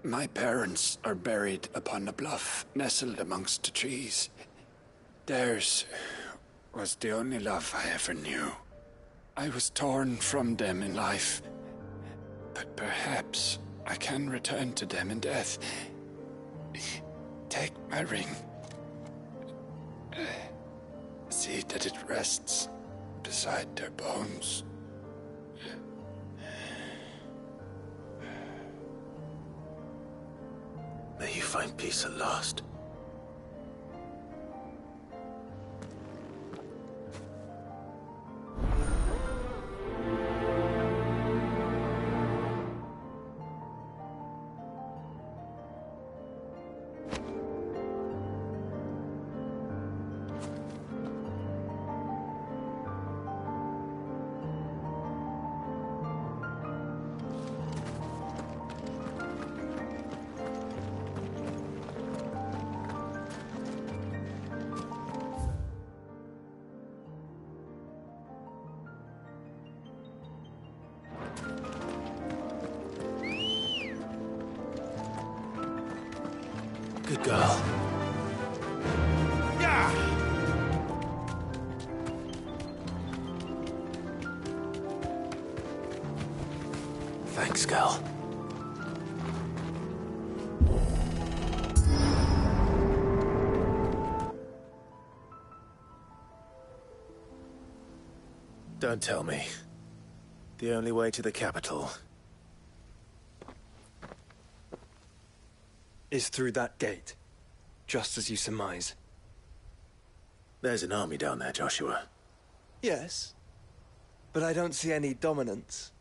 My parents are buried upon a bluff, nestled amongst the trees. Theirs was the only love I ever knew. I was torn from them in life, but perhaps I can return to them in death. Take my ring. See that it rests beside their bones. May you find peace at last. Good girl. Yeah! Thanks, Gal. Don't tell me. The only way to the capital is through that gate, just as you surmise. There's an army down there, Joshua. Yes, but I don't see any dominance.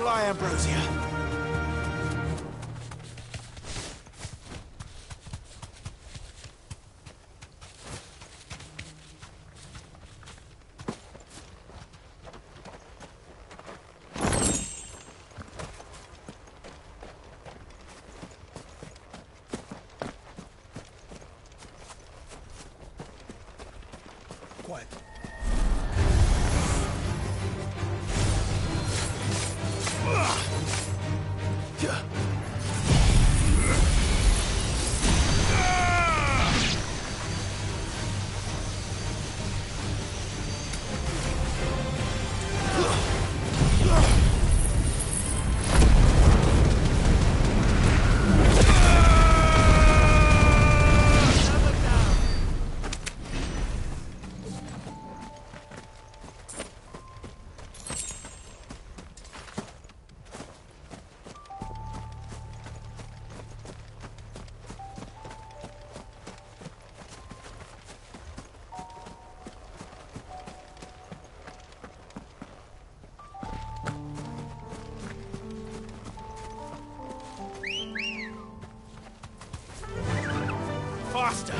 Fly, Ambrosia. Quiet. Faster!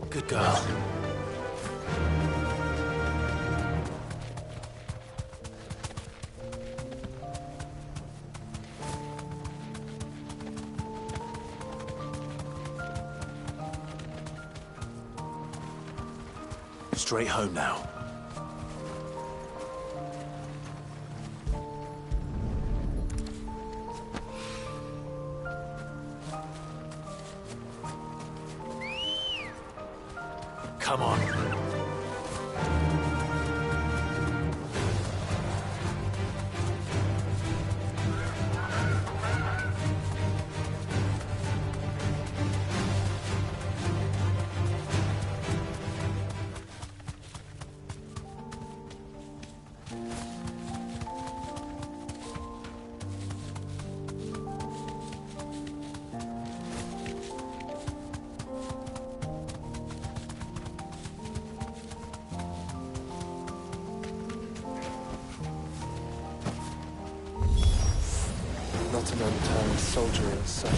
Good girl. Straight home now. Come on. Not an unturned soldier as such.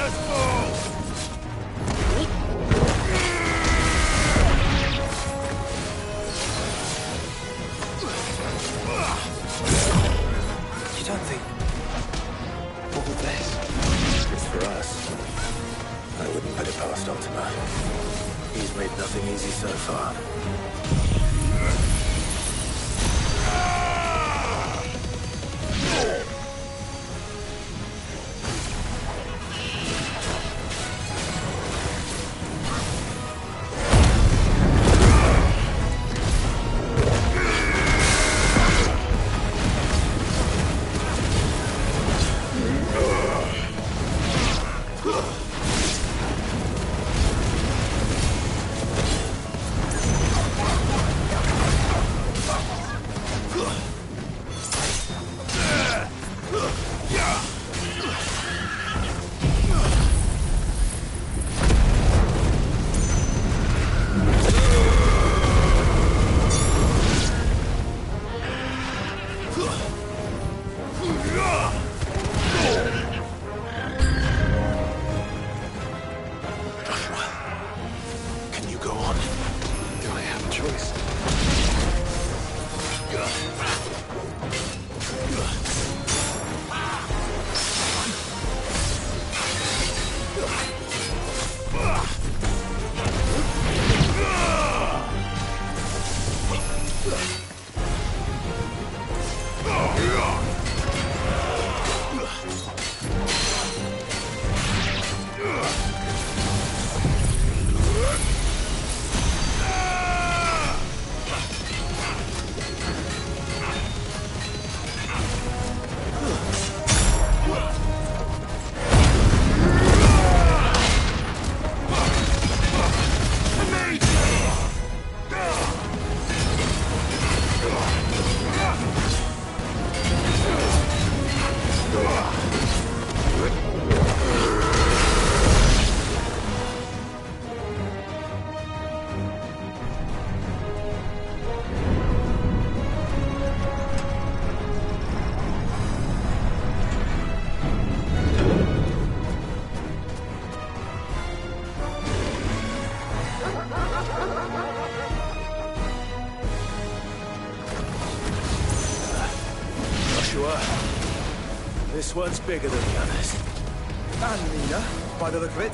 First fall! You don't think all this is for us? I wouldn't put it past Ultima. He's made nothing easy so far. This one's bigger than the others. And meaner, by the look of it.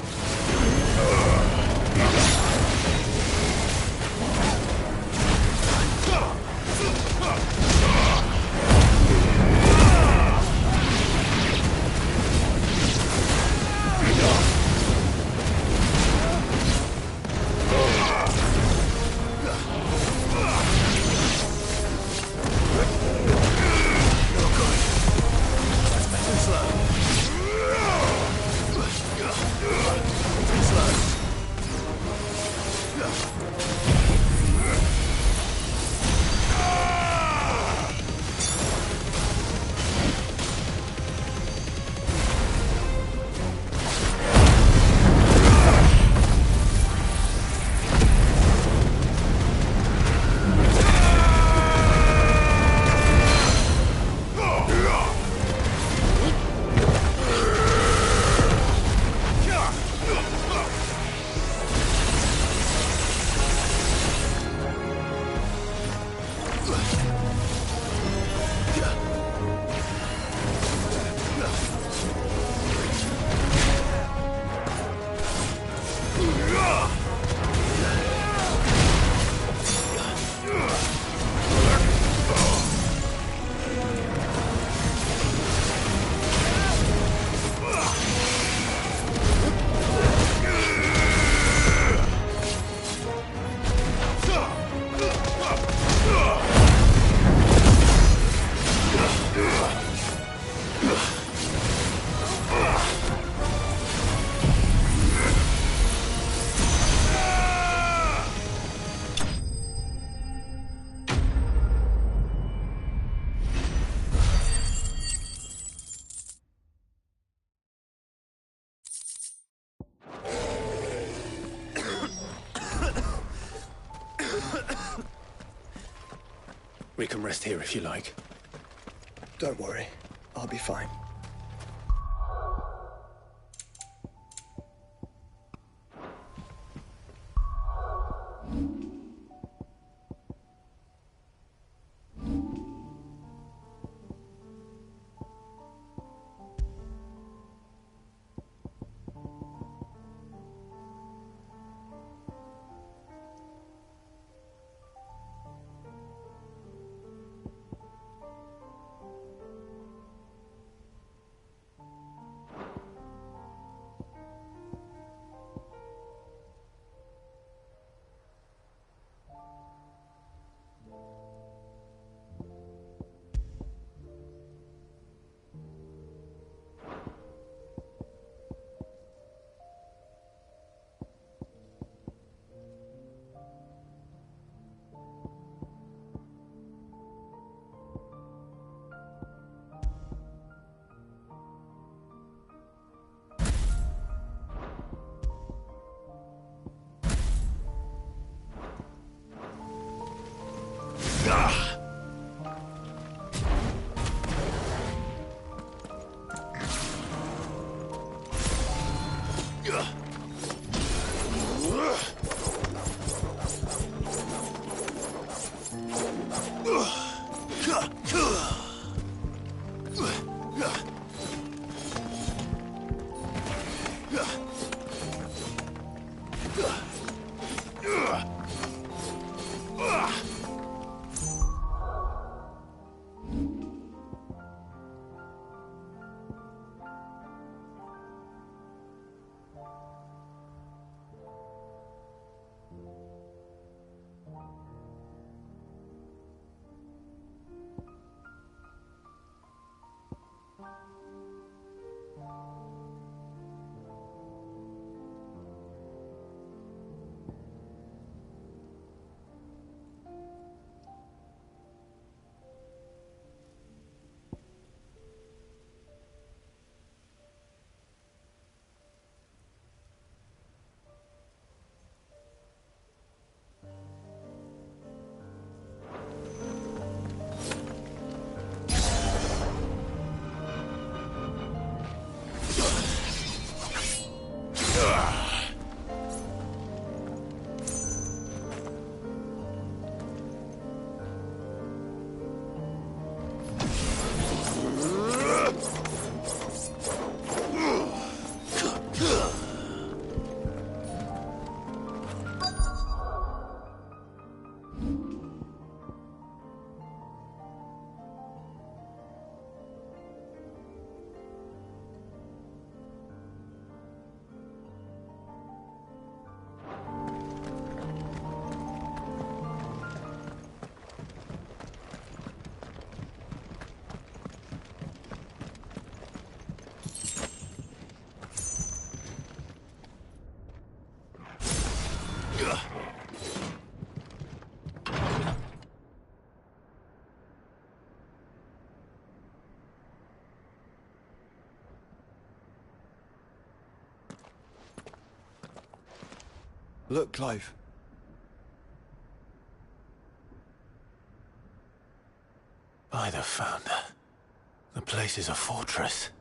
We can rest here if you like. Don't worry. I'll be fine. Look, Clive. By the Founder. The place is a fortress.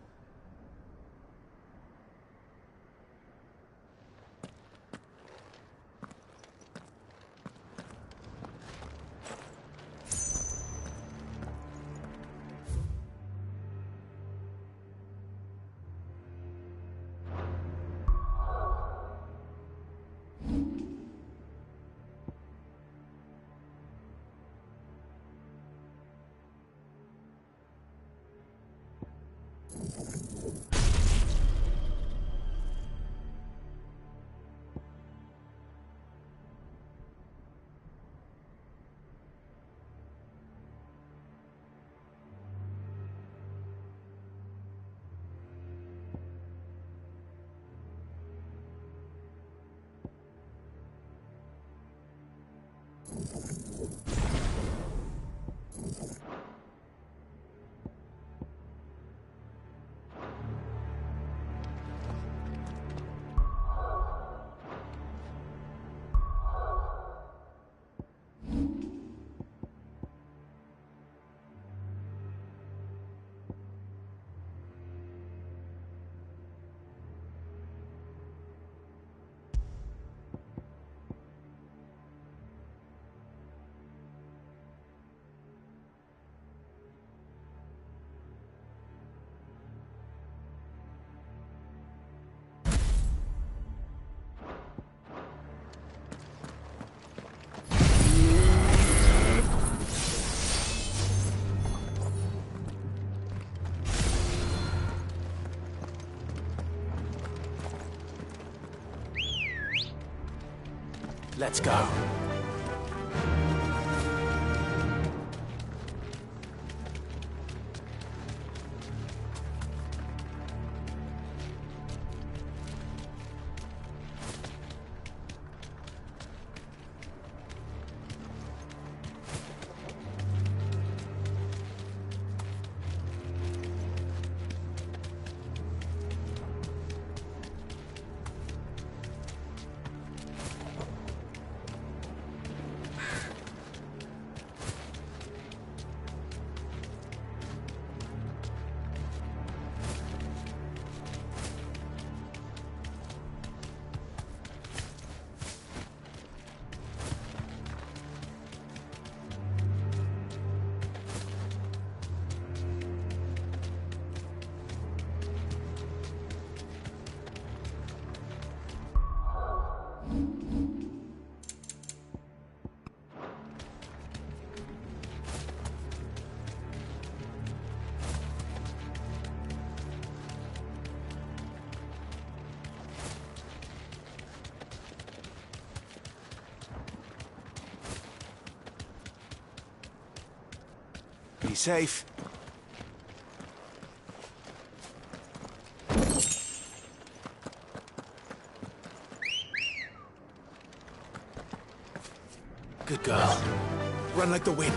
Let's go. Be safe. Good girl. Run like the wind.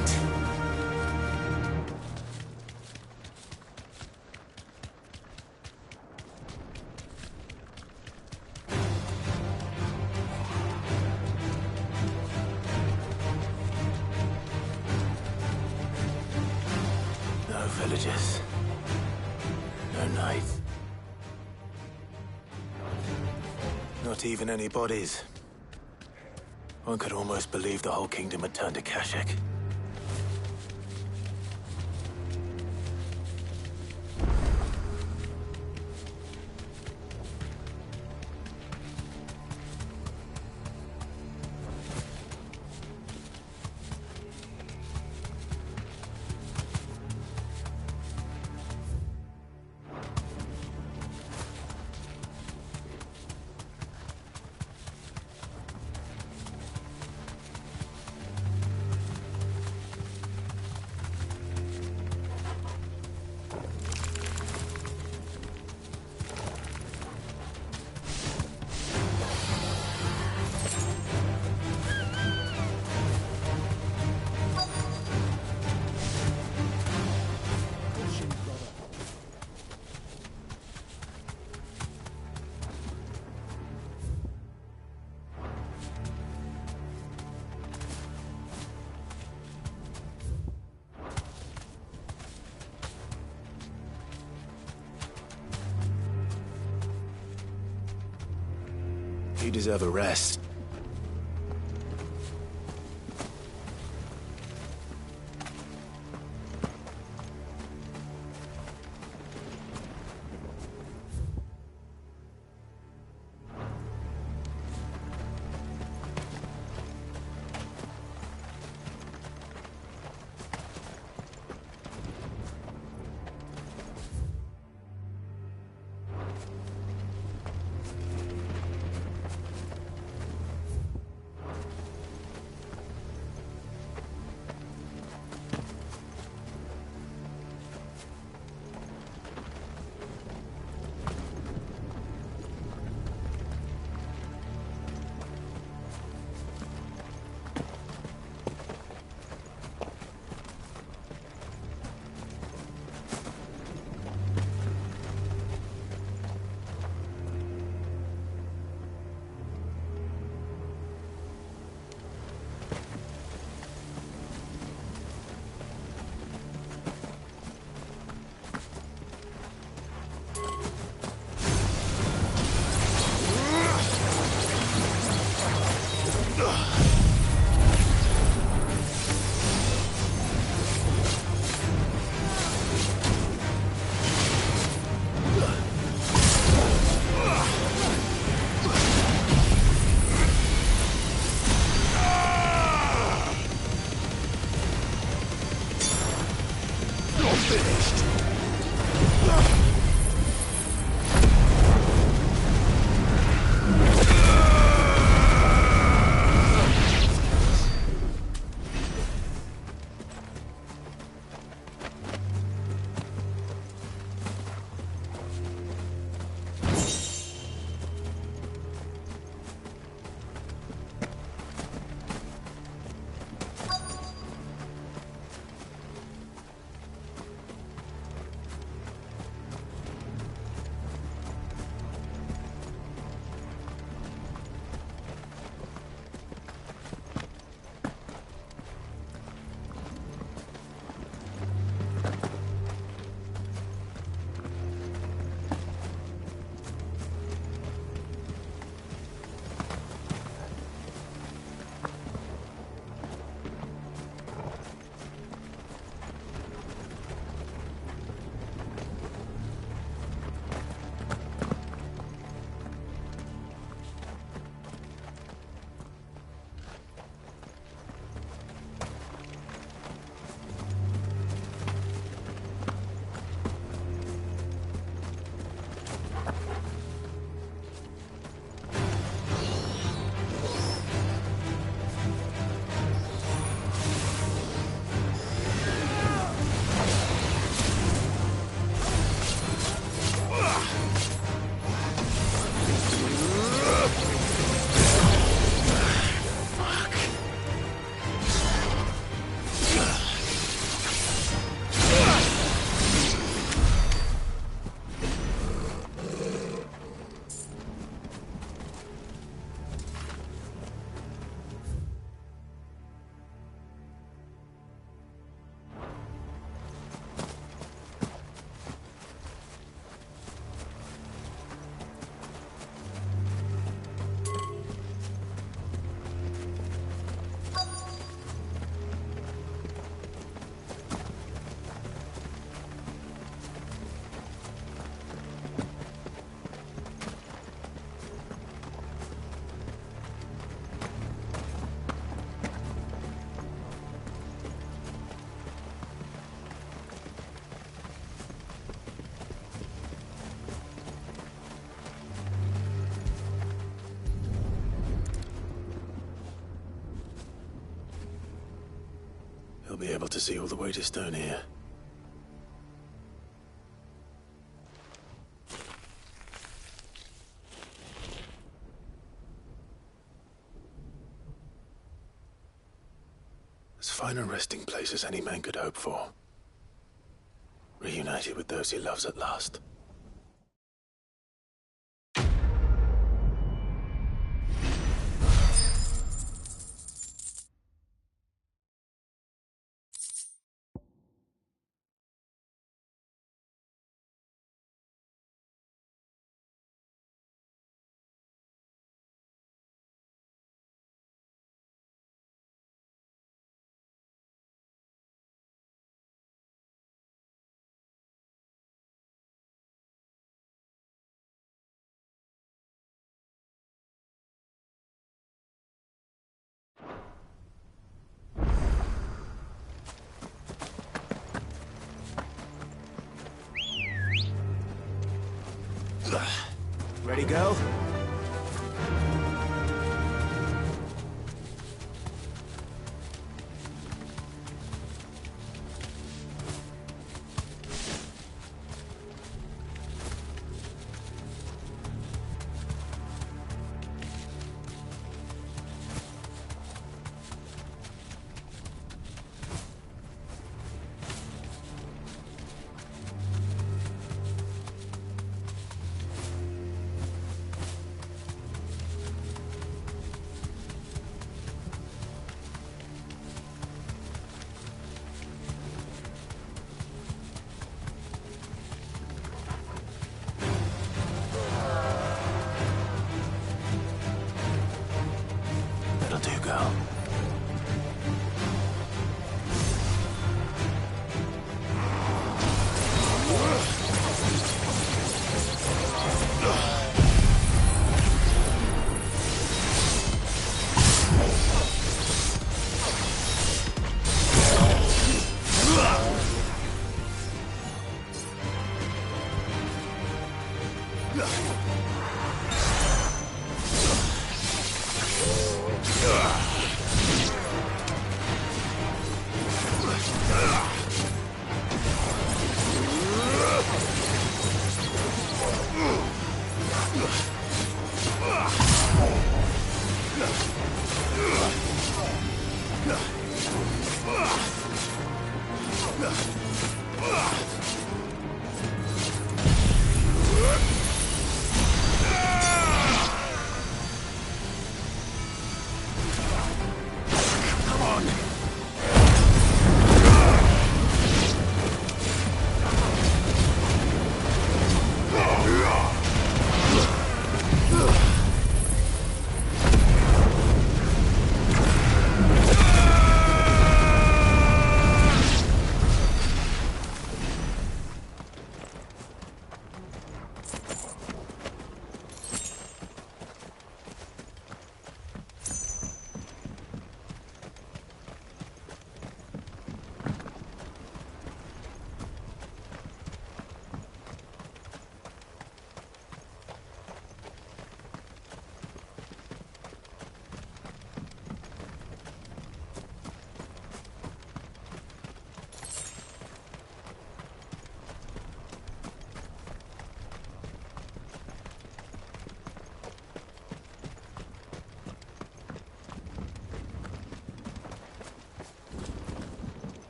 No villages. No night. Not even any bodies. One could almost believe the whole kingdom had turned Akashic. You deserve a rest. be able to see all the way to Stone here. As fine a resting place as any man could hope for. Reunited with those he loves at last. Ready, go?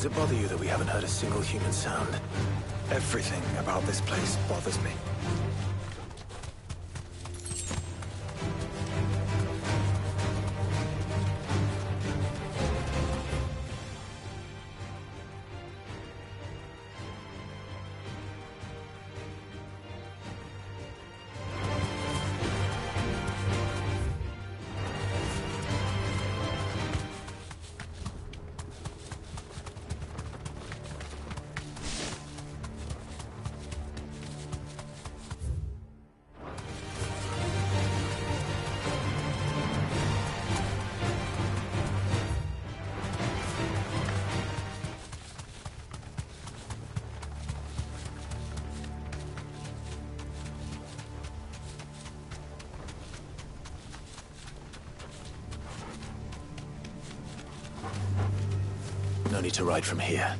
Does it bother you that we haven't heard a single human sound? Everything about this place bothers me. No need to ride from here.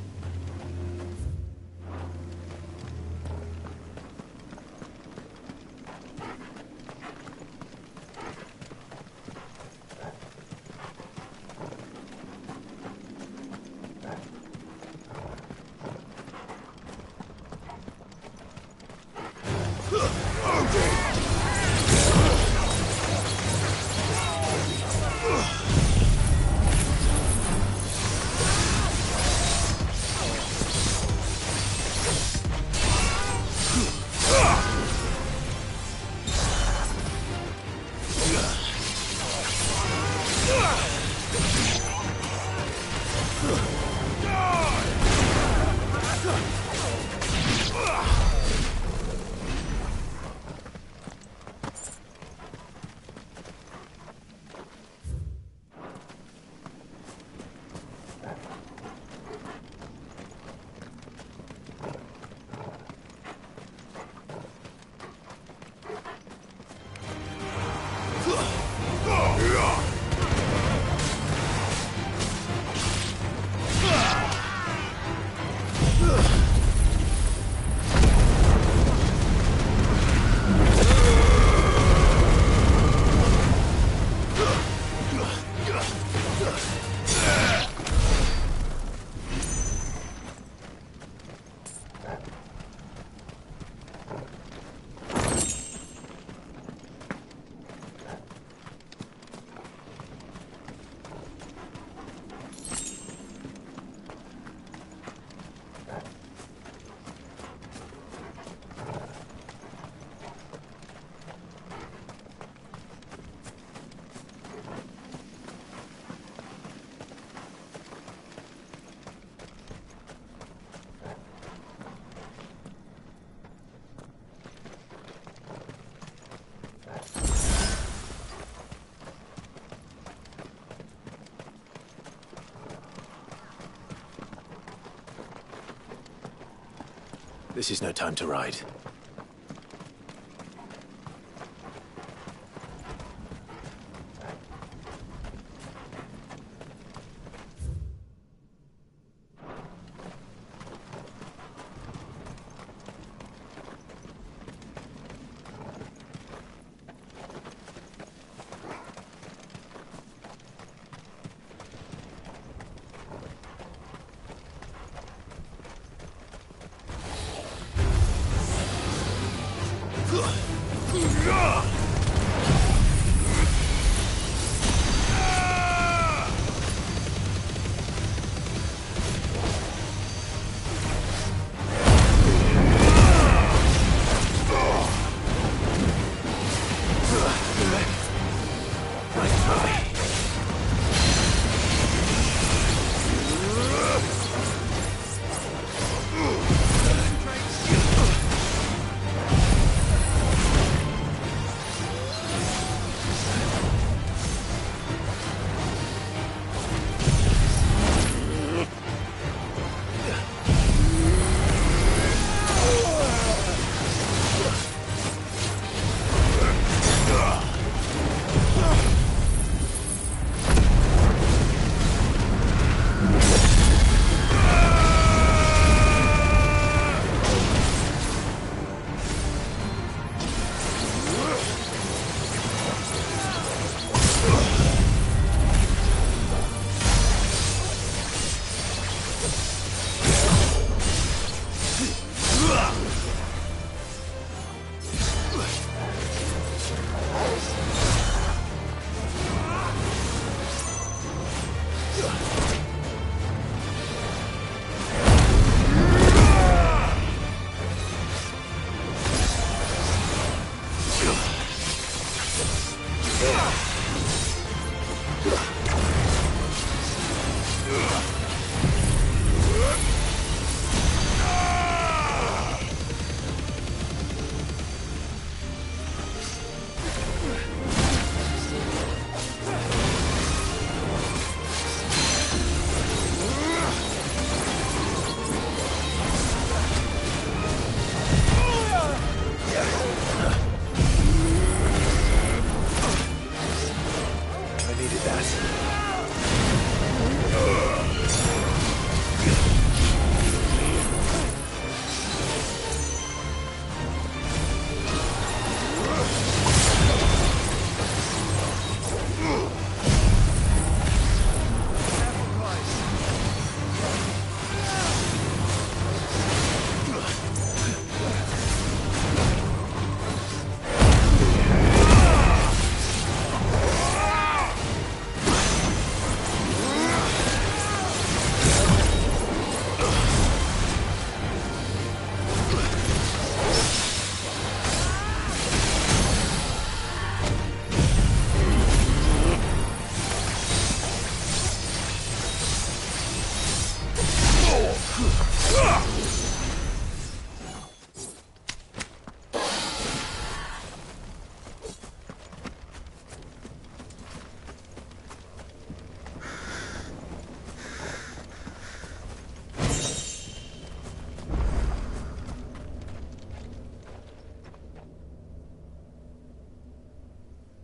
This is no time to ride.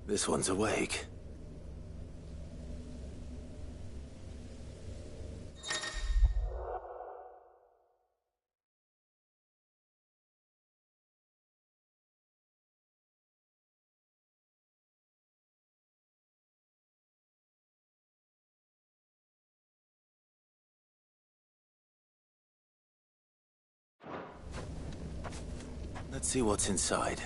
This one's awake. Let's see what's inside.